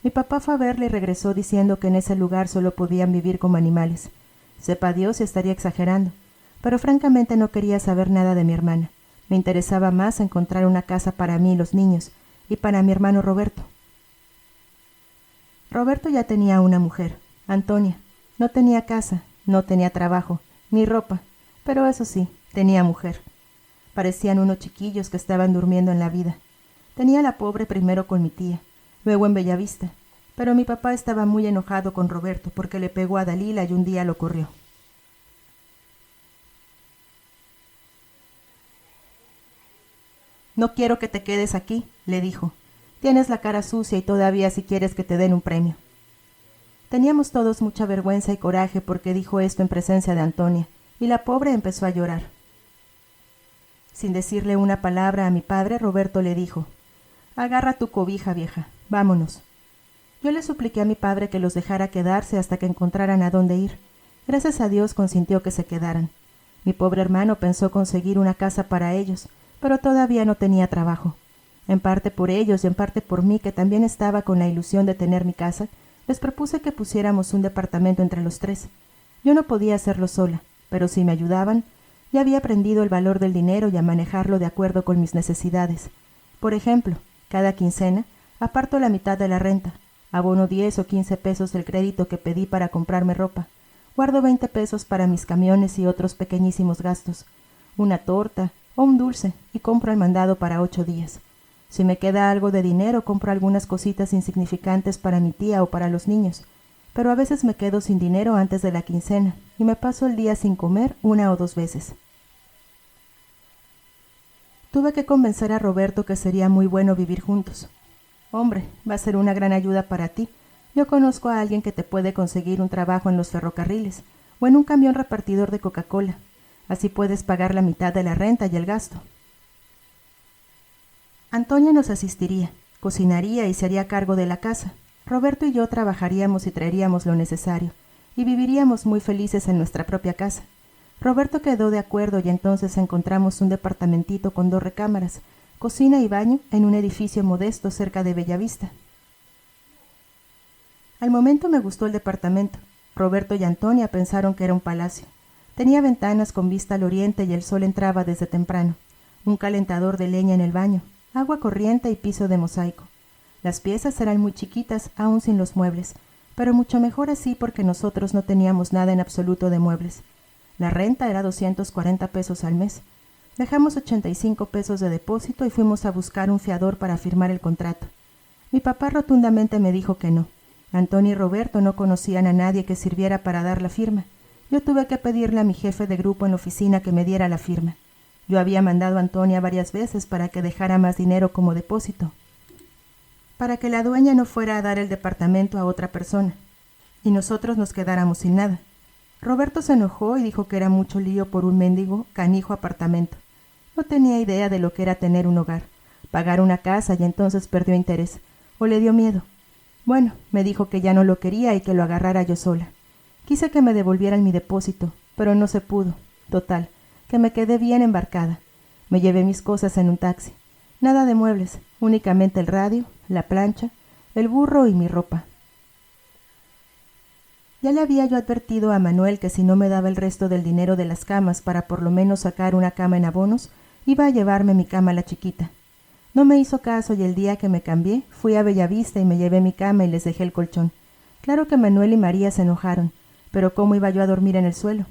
Mi papá fue a verla y regresó diciendo que en ese lugar solo podían vivir como animales. Sepa Dios si estaría exagerando, pero francamente no quería saber nada de mi hermana. Me interesaba más encontrar una casa para mí y los niños, y para mi hermano Roberto. Roberto ya tenía una mujer, Antonia. No tenía casa, no tenía trabajo, ni ropa, pero eso sí, tenía mujer. Parecían unos chiquillos que estaban durmiendo en la vida. Tenía a la pobre primero con mi tía, luego en Bellavista, pero mi papá estaba muy enojado con Roberto porque le pegó a Dalila y un día lo corrió. No quiero que te quedes aquí, le dijo. Tienes la cara sucia y todavía si quieres que te den un premio. Teníamos todos mucha vergüenza y coraje porque dijo esto en presencia de Antonia, y la pobre empezó a llorar. Sin decirle una palabra a mi padre, Roberto le dijo: «Agarra tu cobija, vieja, vámonos». Yo le supliqué a mi padre que los dejara quedarse hasta que encontraran a dónde ir. Gracias a Dios consintió que se quedaran. Mi pobre hermano pensó conseguir una casa para ellos, pero todavía no tenía trabajo. En parte por ellos y en parte por mí, que también estaba con la ilusión de tener mi casa, les propuse que pusiéramos un departamento entre los 3. Yo no podía hacerlo sola, pero si me ayudaban, ya había aprendido el valor del dinero y a manejarlo de acuerdo con mis necesidades. Por ejemplo, cada quincena aparto la mitad de la renta, abono 10 o 15 pesos del crédito que pedí para comprarme ropa, guardo 20 pesos para mis camiones y otros pequeñísimos gastos, una torta o un dulce, y compro el mandado para 8 días. Si me queda algo de dinero, compro algunas cositas insignificantes para mi tía o para los niños, pero a veces me quedo sin dinero antes de la quincena y me paso el día sin comer 1 o 2 veces. Tuve que convencer a Roberto que sería muy bueno vivir juntos. Hombre, va a ser una gran ayuda para ti. Yo conozco a alguien que te puede conseguir un trabajo en los ferrocarriles o en un camión repartidor de Coca-Cola. Así puedes pagar la mitad de la renta y el gasto. Antonia nos asistiría, cocinaría y se haría cargo de la casa. Roberto y yo trabajaríamos y traeríamos lo necesario, y viviríamos muy felices en nuestra propia casa. Roberto quedó de acuerdo y entonces encontramos un departamentito con 2 recámaras, cocina y baño en un edificio modesto cerca de Bellavista. Al momento me gustó el departamento. Roberto y Antonia pensaron que era un palacio. Tenía ventanas con vista al oriente y el sol entraba desde temprano. Un calentador de leña en el baño, agua corriente y piso de mosaico. Las piezas eran muy chiquitas, aún sin los muebles, pero mucho mejor así porque nosotros no teníamos nada en absoluto de muebles. La renta era 240 pesos al mes. Dejamos 85 pesos de depósito y fuimos a buscar un fiador para firmar el contrato. Mi papá rotundamente me dijo que no. Antonio y Roberto no conocían a nadie que sirviera para dar la firma. Yo tuve que pedirle a mi jefe de grupo en la oficina que me diera la firma. Yo había mandado a Antonia varias veces para que dejara más dinero como depósito, para que la dueña no fuera a dar el departamento a otra persona, y nosotros nos quedáramos sin nada. Roberto se enojó y dijo que era mucho lío por un mendigo, canijo apartamento. No tenía idea de lo que era tener un hogar, pagar una casa, y entonces perdió interés, o le dio miedo. Bueno, me dijo que ya no lo quería y que lo agarrara yo sola. Quise que me devolvieran mi depósito, pero no se pudo. Total, que me quedé bien embarcada. Me llevé mis cosas en un taxi. Nada de muebles, únicamente el radio, la plancha, el burro y mi ropa. Ya le había yo advertido a Manuel que si no me daba el resto del dinero de las camas para por lo menos sacar una cama en abonos, iba a llevarme mi cama a la chiquita. No me hizo caso y el día que me cambié, fui a Bellavista y me llevé mi cama y les dejé el colchón. Claro que Manuel y María se enojaron, pero ¿cómo iba yo a dormir en el suelo?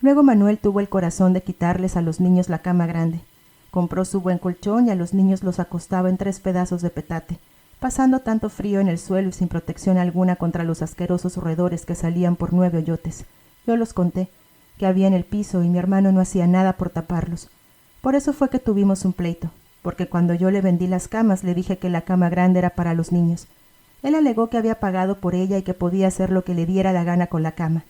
Luego Manuel tuvo el corazón de quitarles a los niños la cama grande. Compró su buen colchón y a los niños los acostaba en 3 pedazos de petate, pasando tanto frío en el suelo y sin protección alguna contra los asquerosos roedores que salían por 9 hoyotes. Yo los conté, que había en el piso y mi hermano no hacía nada por taparlos. Por eso fue que tuvimos un pleito, porque cuando yo le vendí las camas le dije que la cama grande era para los niños. Él alegó que había pagado por ella y que podía hacer lo que le diera la gana con la cama.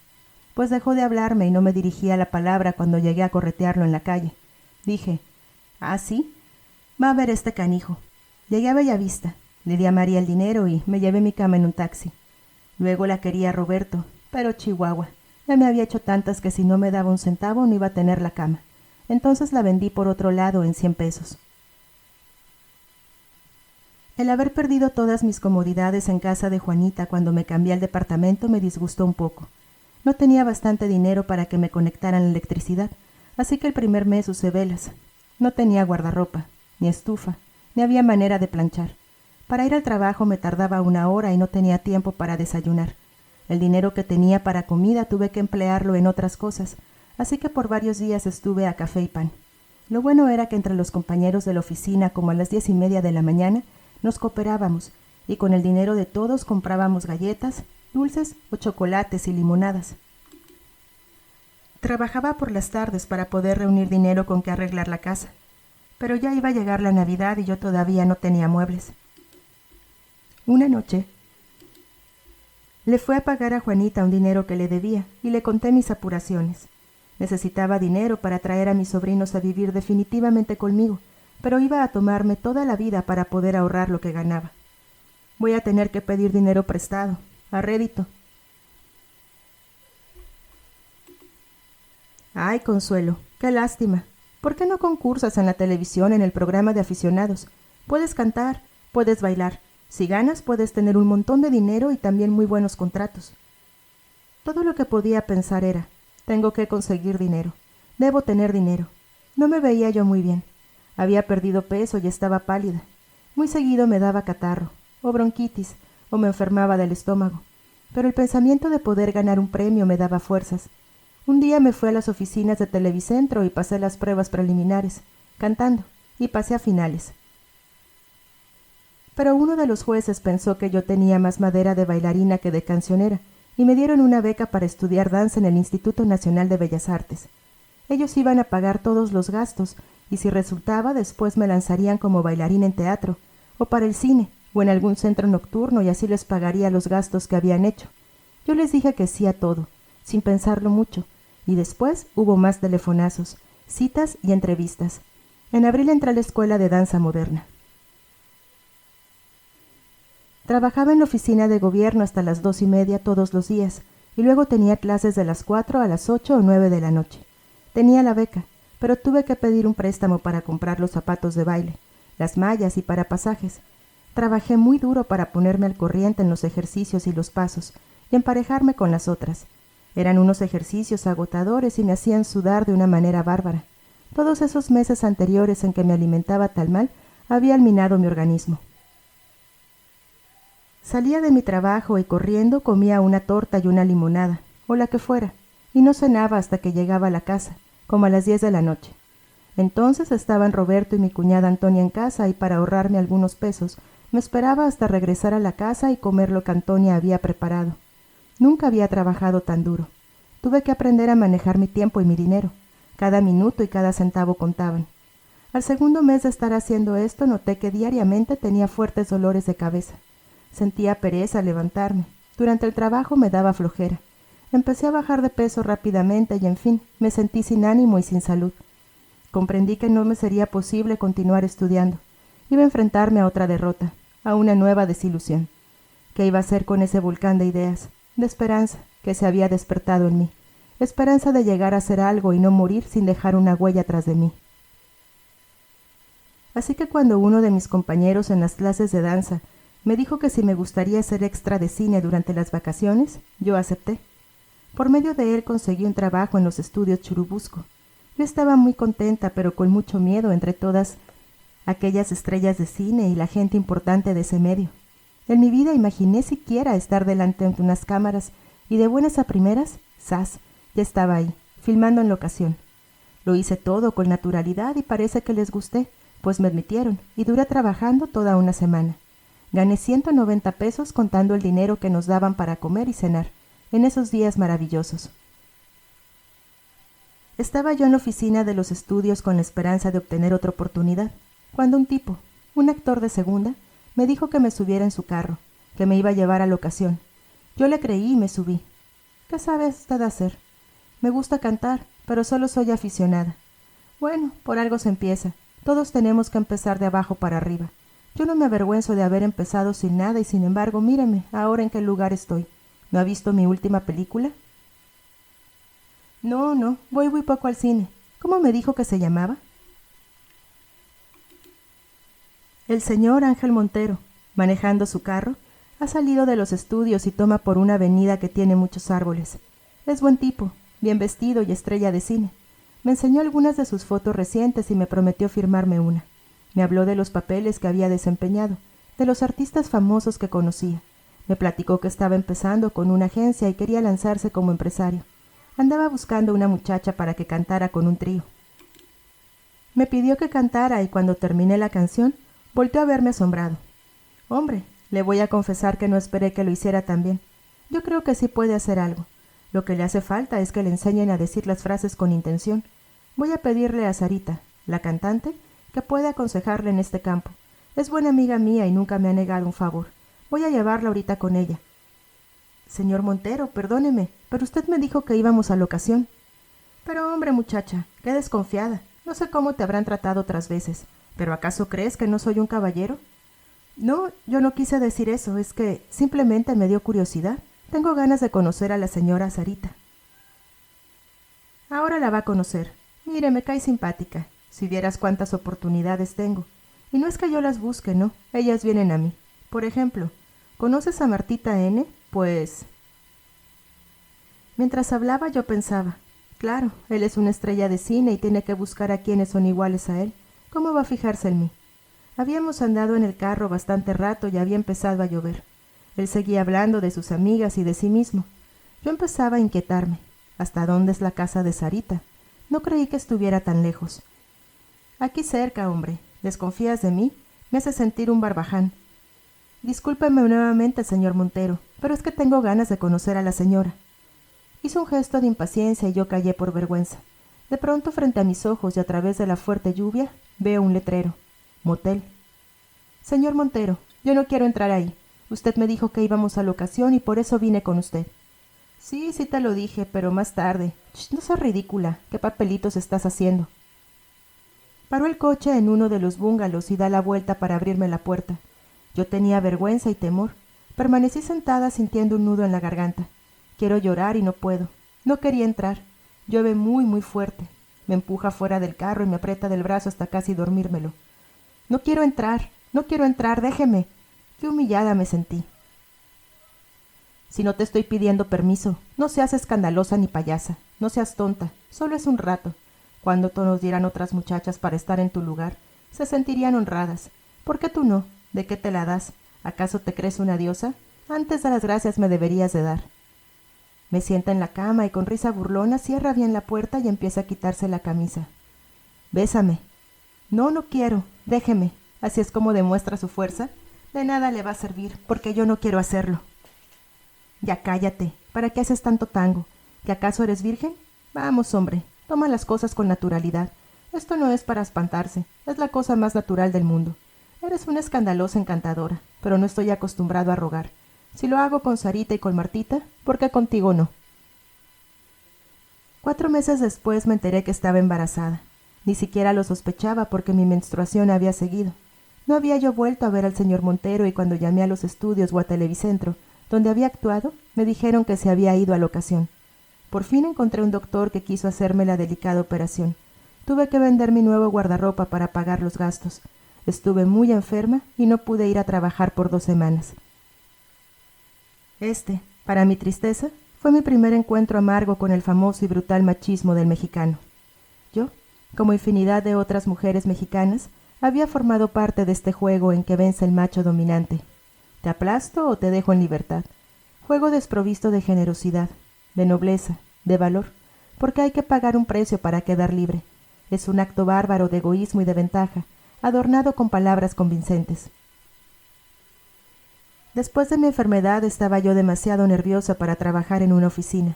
Pues dejó de hablarme y no me dirigía la palabra cuando llegué a corretearlo en la calle. Dije, ¿ah, sí? Va a ver este canijo. Llegué a Bellavista. Le di a María el dinero y me llevé mi cama en un taxi. Luego la quería Roberto, pero Chihuahua. Ya me había hecho tantas que si no me daba un centavo no iba a tener la cama. Entonces la vendí por otro lado en 100 pesos. El haber perdido todas mis comodidades en casa de Juanita cuando me cambié al departamento me disgustó un poco. No tenía bastante dinero para que me conectaran la electricidad, así que el primer mes usé velas. No tenía guardarropa, ni estufa, ni había manera de planchar. Para ir al trabajo me tardaba 1 hora y no tenía tiempo para desayunar. El dinero que tenía para comida tuve que emplearlo en otras cosas, así que por varios días estuve a café y pan. Lo bueno era que entre los compañeros de la oficina, como a las 10:30 de la mañana, nos cooperábamos, y con el dinero de todos comprábamos galletas, dulces o chocolates y limonadas. Trabajaba por las tardes para poder reunir dinero con que arreglar la casa, pero ya iba a llegar la Navidad y yo todavía no tenía muebles. Una noche le fui a pagar a Juanita un dinero que le debía y le conté mis apuraciones. Necesitaba dinero para traer a mis sobrinos a vivir definitivamente conmigo, pero iba a tomarme toda la vida para poder ahorrar lo que ganaba. Voy a tener que pedir dinero prestado, a rédito. Ay, Consuelo, qué lástima. ¿Por qué no concursas en la televisión en el programa de aficionados? Puedes cantar, puedes bailar. Si ganas, puedes tener un montón de dinero y también muy buenos contratos. Todo lo que podía pensar era, tengo que conseguir dinero, debo tener dinero. No me veía yo muy bien. Había perdido peso y estaba pálida. Muy seguido me daba catarro, o bronquitis, o me enfermaba del estómago. Pero el pensamiento de poder ganar un premio me daba fuerzas. Un día me fui a las oficinas de Televicentro y pasé las pruebas preliminares, cantando, y pasé a finales. Pero uno de los jueces pensó que yo tenía más madera de bailarina que de cancionera, y me dieron una beca para estudiar danza en el Instituto Nacional de Bellas Artes. Ellos iban a pagar todos los gastos, y si resultaba, después me lanzarían como bailarina en teatro, o para el cine, o en algún centro nocturno, y así les pagaría los gastos que habían hecho. Yo les dije que sí a todo, sin pensarlo mucho, y después hubo más telefonazos, citas y entrevistas. En abril entré a la escuela de danza moderna. Trabajaba en la oficina de gobierno hasta las 2:30 todos los días, y luego tenía clases de las 4 a las 8 o 9 de la noche. Tenía la beca, pero tuve que pedir un préstamo para comprar los zapatos de baile, las mallas y para pasajes. Trabajé muy duro para ponerme al corriente en los ejercicios y los pasos, y emparejarme con las otras. Eran unos ejercicios agotadores y me hacían sudar de una manera bárbara. Todos esos meses anteriores en que me alimentaba tan mal habían minado mi organismo. Salía de mi trabajo y corriendo comía una torta y una limonada, o la que fuera, y no cenaba hasta que llegaba a la casa, como a las 10 de la noche. Entonces estaban Roberto y mi cuñada Antonia en casa y para ahorrarme algunos pesos, me esperaba hasta regresar a la casa y comer lo que Antonia había preparado. Nunca había trabajado tan duro. Tuve que aprender a manejar mi tiempo y mi dinero. Cada minuto y cada centavo contaban. Al segundo mes de estar haciendo esto, noté que diariamente tenía fuertes dolores de cabeza. Sentía pereza al levantarme. Durante el trabajo me daba flojera. Empecé a bajar de peso rápidamente y, en fin, me sentí sin ánimo y sin salud. Comprendí que no me sería posible continuar estudiando. Iba a enfrentarme a otra derrota, a una nueva desilusión. ¿Qué iba a hacer con ese volcán de ideas, de esperanza, que se había despertado en mí, esperanza de llegar a hacer algo y no morir sin dejar una huella tras de mí. Así que cuando uno de mis compañeros en las clases de danza me dijo que si me gustaría ser extra de cine durante las vacaciones, yo acepté. Por medio de él conseguí un trabajo en los estudios Churubusco. Yo estaba muy contenta, pero con mucho miedo entre todas aquellas estrellas de cine y la gente importante de ese medio. En mi vida imaginé siquiera estar delante de unas cámaras y de buenas a primeras, ¡zas!, ya estaba ahí, filmando en locación. Lo hice todo con naturalidad y parece que les gusté, pues me admitieron y duré trabajando toda una semana. Gané 190 pesos contando el dinero que nos daban para comer y cenar en esos días maravillosos. Estaba yo en la oficina de los estudios con la esperanza de obtener otra oportunidad, cuando un tipo, un actor de segunda, me dijo que me subiera en su carro, que me iba a llevar a locación. Yo le creí y me subí. ¿Qué sabe usted hacer? Me gusta cantar, pero solo soy aficionada. Bueno, por algo se empieza. Todos tenemos que empezar de abajo para arriba. Yo no me avergüenzo de haber empezado sin nada y sin embargo, míreme, ahora en qué lugar estoy. ¿No ha visto mi última película? No, voy muy poco al cine. ¿Cómo me dijo que se llamaba? El señor Ángel Montero, manejando su carro, ha salido de los estudios y toma por una avenida que tiene muchos árboles. Es buen tipo, bien vestido y estrella de cine. Me enseñó algunas de sus fotos recientes y me prometió firmarme una. Me habló de los papeles que había desempeñado, de los artistas famosos que conocía. Me platicó que estaba empezando con una agencia y quería lanzarse como empresario. Andaba buscando una muchacha para que cantara con un trío. Me pidió que cantara y cuando terminé la canción, volteó a verme asombrado. Hombre, le voy a confesar que no esperé que lo hiciera tan bien. Yo creo que sí puede hacer algo. Lo que le hace falta es que le enseñen a decir las frases con intención. Voy a pedirle a Sarita, la cantante, que pueda aconsejarle en este campo. Es buena amiga mía y nunca me ha negado un favor. Voy a llevarla ahorita con ella. Señor Montero, perdóneme, pero usted me dijo que íbamos a locación. Pero hombre, muchacha, qué desconfiada. No sé cómo te habrán tratado otras veces. ¿Pero acaso crees que no soy un caballero? No, yo no quise decir eso, es que simplemente me dio curiosidad. Tengo ganas de conocer a la señora Sarita. Ahora la va a conocer. Mire, me cae simpática. Si vieras cuántas oportunidades tengo. Y no es que yo las busque, no. Ellas vienen a mí. Por ejemplo, ¿conoces a Martita N? Pues... Mientras hablaba yo pensaba, claro, él es una estrella de cine y tiene que buscar a quienes son iguales a él. ¿Cómo va a fijarse en mí? Habíamos andado en el carro bastante rato y había empezado a llover. Él seguía hablando de sus amigas y de sí mismo. Yo empezaba a inquietarme. ¿Hasta dónde es la casa de Sarita? No creí que estuviera tan lejos. Aquí cerca, hombre. ¿Desconfías de mí? Me hace sentir un barbaján. Discúlpeme nuevamente, señor Montero, pero es que tengo ganas de conocer a la señora. Hizo un gesto de impaciencia y yo callé por vergüenza. De pronto, frente a mis ojos y a través de la fuerte lluvia, veo un letrero. Motel. Señor Montero, yo no quiero entrar ahí. Usted me dijo que íbamos a locación y por eso vine con usted. Sí te lo dije, pero más tarde. No seas ridícula. ¿Qué papelitos estás haciendo? Paró el coche en uno de los búngalos y da la vuelta para abrirme la puerta. Yo tenía vergüenza y temor. Permanecí sentada sintiendo un nudo en la garganta. Quiero llorar y no puedo. No quería entrar. Llueve muy, muy fuerte. Me empuja fuera del carro y me aprieta del brazo hasta casi dormírmelo. No quiero entrar, déjeme. Qué humillada me sentí. Si no te estoy pidiendo permiso, no seas escandalosa ni payasa, no seas tonta, solo es un rato. Cuando nos dieran otras muchachas para estar en tu lugar, se sentirían honradas. ¿Por qué tú no? ¿De qué te la das? ¿Acaso te crees una diosa? Antes de las gracias me deberías de dar. Me sienta en la cama y con risa burlona cierra bien la puerta y empieza a quitarse la camisa. Bésame. No quiero, déjeme. Así es como demuestra su fuerza. De nada le va a servir, porque yo no quiero hacerlo. Ya cállate. ¿Para qué haces tanto tango? ¿Que acaso eres virgen? Vamos, hombre, toma las cosas con naturalidad. Esto no es para espantarse, es la cosa más natural del mundo. Eres una escandalosa encantadora, pero no estoy acostumbrado a rogar. Si lo hago con Sarita y con Martita, ¿por qué contigo no? 4 meses después me enteré que estaba embarazada. Ni siquiera lo sospechaba porque mi menstruación había seguido. No había yo vuelto a ver al señor Montero y cuando llamé a los estudios o a Televicentro, Donde había actuado, me dijeron que se había ido a locación. Por fin encontré un doctor que quiso hacerme la delicada operación. Tuve que vender mi nuevo guardarropa para pagar los gastos. Estuve muy enferma y no pude ir a trabajar por 2 semanas. Para mi tristeza, fue mi primer encuentro amargo con el famoso y brutal machismo del mexicano. Yo, como infinidad de otras mujeres mexicanas, había formado parte de este juego en que vence el macho dominante. ¿Te aplasto o te dejo en libertad? Juego desprovisto de generosidad, de nobleza, de valor, porque hay que pagar un precio para quedar libre. Es un acto bárbaro de egoísmo y de ventaja, adornado con palabras convincentes. Después de mi enfermedad estaba yo demasiado nerviosa para trabajar en una oficina.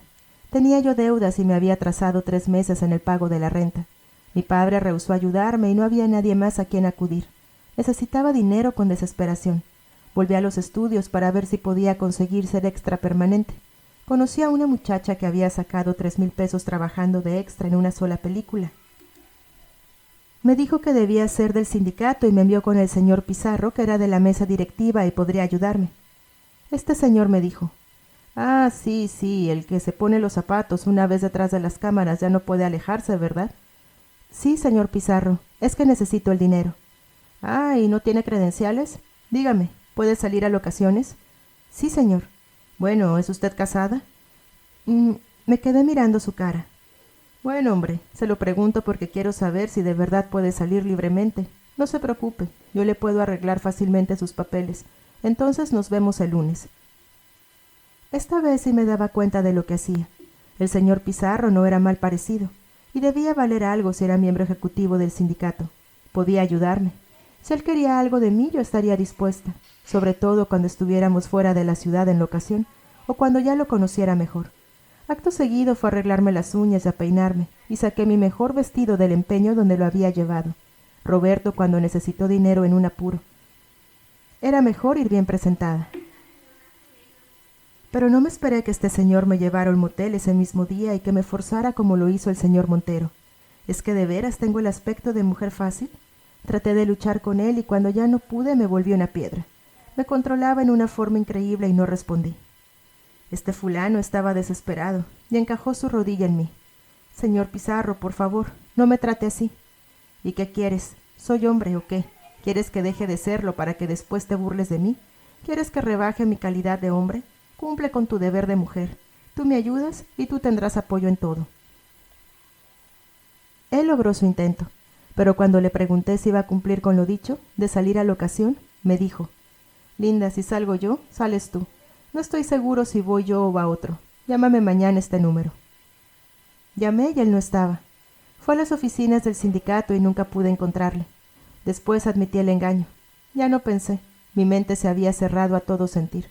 Tenía yo deudas y me había atrasado 3 meses en el pago de la renta. Mi padre rehusó ayudarme y no había nadie más a quien acudir. Necesitaba dinero con desesperación. Volví a los estudios para ver si podía conseguir ser extra permanente. Conocí a una muchacha que había sacado 3,000 pesos trabajando de extra en una sola película. Me dijo que debía ser del sindicato y me envió con el señor Pizarro, que era de la mesa directiva y podría ayudarme. Este señor me dijo: «Ah, sí, el que se pone los zapatos una vez detrás de las cámaras ya no puede alejarse, ¿verdad?» «Sí, señor Pizarro, es que necesito el dinero». «Ah, ¿y no tiene credenciales? Dígame, ¿puede salir a locaciones?» «Sí, señor». «Bueno, ¿es usted casada?» Me quedé mirando su cara. «Bueno, hombre, se lo pregunto porque quiero saber si de verdad puede salir libremente. No se preocupe, yo le puedo arreglar fácilmente sus papeles. Entonces nos vemos el lunes». Esta vez sí me daba cuenta de lo que hacía. El señor Pizarro no era mal parecido, y debía valer algo si era miembro ejecutivo del sindicato. Podía ayudarme. Si él quería algo de mí, yo estaría dispuesta, sobre todo cuando estuviéramos fuera de la ciudad en locación, o cuando ya lo conociera mejor. Acto seguido fue a arreglarme las uñas y a peinarme, y saqué mi mejor vestido del empeño donde lo había llevado. Roberto cuando necesitó dinero en un apuro. Era mejor ir bien presentada. Pero no me esperé que este señor me llevara al motel ese mismo día y que me forzara como lo hizo el señor Montero. ¿Es que de veras tengo el aspecto de mujer fácil? Traté de luchar con él y cuando ya no pude me volví una piedra. Me controlaba en una forma increíble y no respondí. Este fulano estaba desesperado y encajó su rodilla en mí. «Señor Pizarro, por favor, no me trate así». «¿Y qué quieres? ¿Soy hombre o qué? ¿Quieres que deje de serlo para que después te burles de mí? ¿Quieres que rebaje mi calidad de hombre? Cumple con tu deber de mujer. Tú me ayudas y tú tendrás apoyo en todo». Él logró su intento, pero cuando le pregunté si iba a cumplir con lo dicho, de salir a locación, me dijo: «Linda, si salgo yo, sales tú. No estoy seguro si voy yo o va otro. Llámame mañana a este número». Llamé y él no estaba. Fue a las oficinas del sindicato y nunca pude encontrarle. Después admití el engaño. Ya no pensé. Mi mente se había cerrado a todo sentir.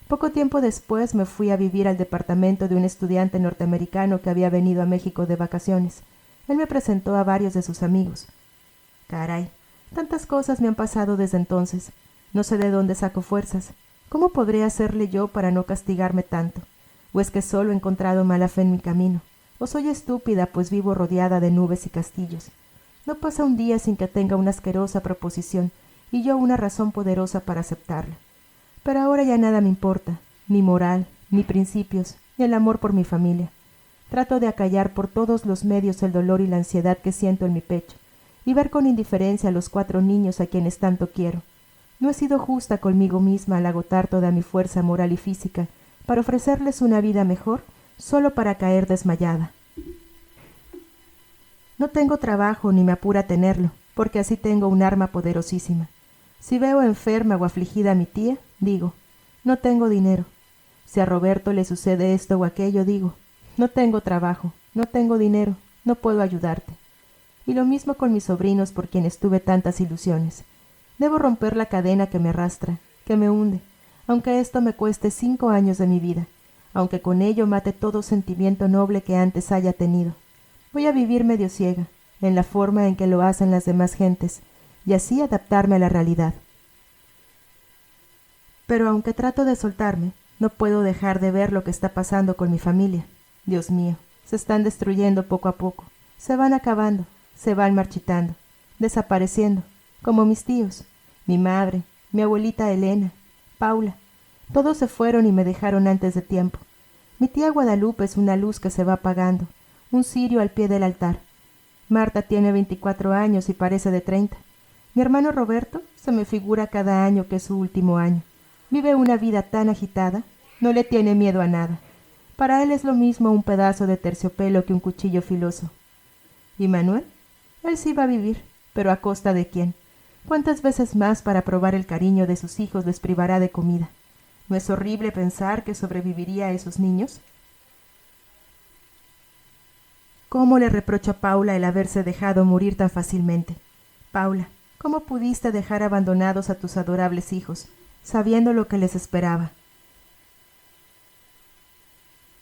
Poco tiempo después me fui a vivir al departamento de un estudiante norteamericano que había venido a México de vacaciones. Él me presentó a varios de sus amigos. Caray, tantas cosas me han pasado desde entonces. No sé de dónde saco fuerzas. ¿Cómo podré hacerle yo para no castigarme tanto? ¿O es que solo he encontrado mala fe en mi camino? ¿O soy estúpida pues vivo rodeada de nubes y castillos? No pasa un día sin que tenga una asquerosa proposición y yo una razón poderosa para aceptarla. Pero ahora ya nada me importa, ni moral, ni principios, ni el amor por mi familia. Trato de acallar por todos los medios el dolor y la ansiedad que siento en mi pecho, y ver con indiferencia a los 4 niños a quienes tanto quiero. No he sido justa conmigo misma al agotar toda mi fuerza moral y física para ofrecerles una vida mejor, solo para caer desmayada. No tengo trabajo ni me apura tenerlo, porque así tengo un arma poderosísima. Si veo enferma o afligida a mi tía, digo: no tengo dinero. Si a Roberto le sucede esto o aquello, digo: no tengo trabajo, no tengo dinero, no puedo ayudarte. Y lo mismo con mis sobrinos por quienes tuve tantas ilusiones. Debo romper la cadena que me arrastra, que me hunde, aunque esto me cueste 5 años de mi vida, aunque con ello mate todo sentimiento noble que antes haya tenido. Voy a vivir medio ciega, en la forma en que lo hacen las demás gentes, y así adaptarme a la realidad. Pero aunque trato de soltarme, no puedo dejar de ver lo que está pasando con mi familia. Dios mío, se están destruyendo poco a poco, se van acabando, se van marchitando, desapareciendo, como mis tíos, mi madre, mi abuelita Elena, Paula. Todos se fueron y me dejaron antes de tiempo. Mi tía Guadalupe es una luz que se va apagando, un cirio al pie del altar. Marta tiene 24 años y parece de 30. Mi hermano Roberto se me figura cada año que es su último año. Vive una vida tan agitada, no le tiene miedo a nada. Para él es lo mismo un pedazo de terciopelo que un cuchillo filoso. ¿Y Manuel? Él sí va a vivir, pero ¿a costa de quién? ¿Cuántas veces más para probar el cariño de sus hijos les privará de comida? ¿No es horrible pensar que sobreviviría a esos niños? ¿Cómo le reprocho a Paula el haberse dejado morir tan fácilmente? Paula, ¿cómo pudiste dejar abandonados a tus adorables hijos, sabiendo lo que les esperaba?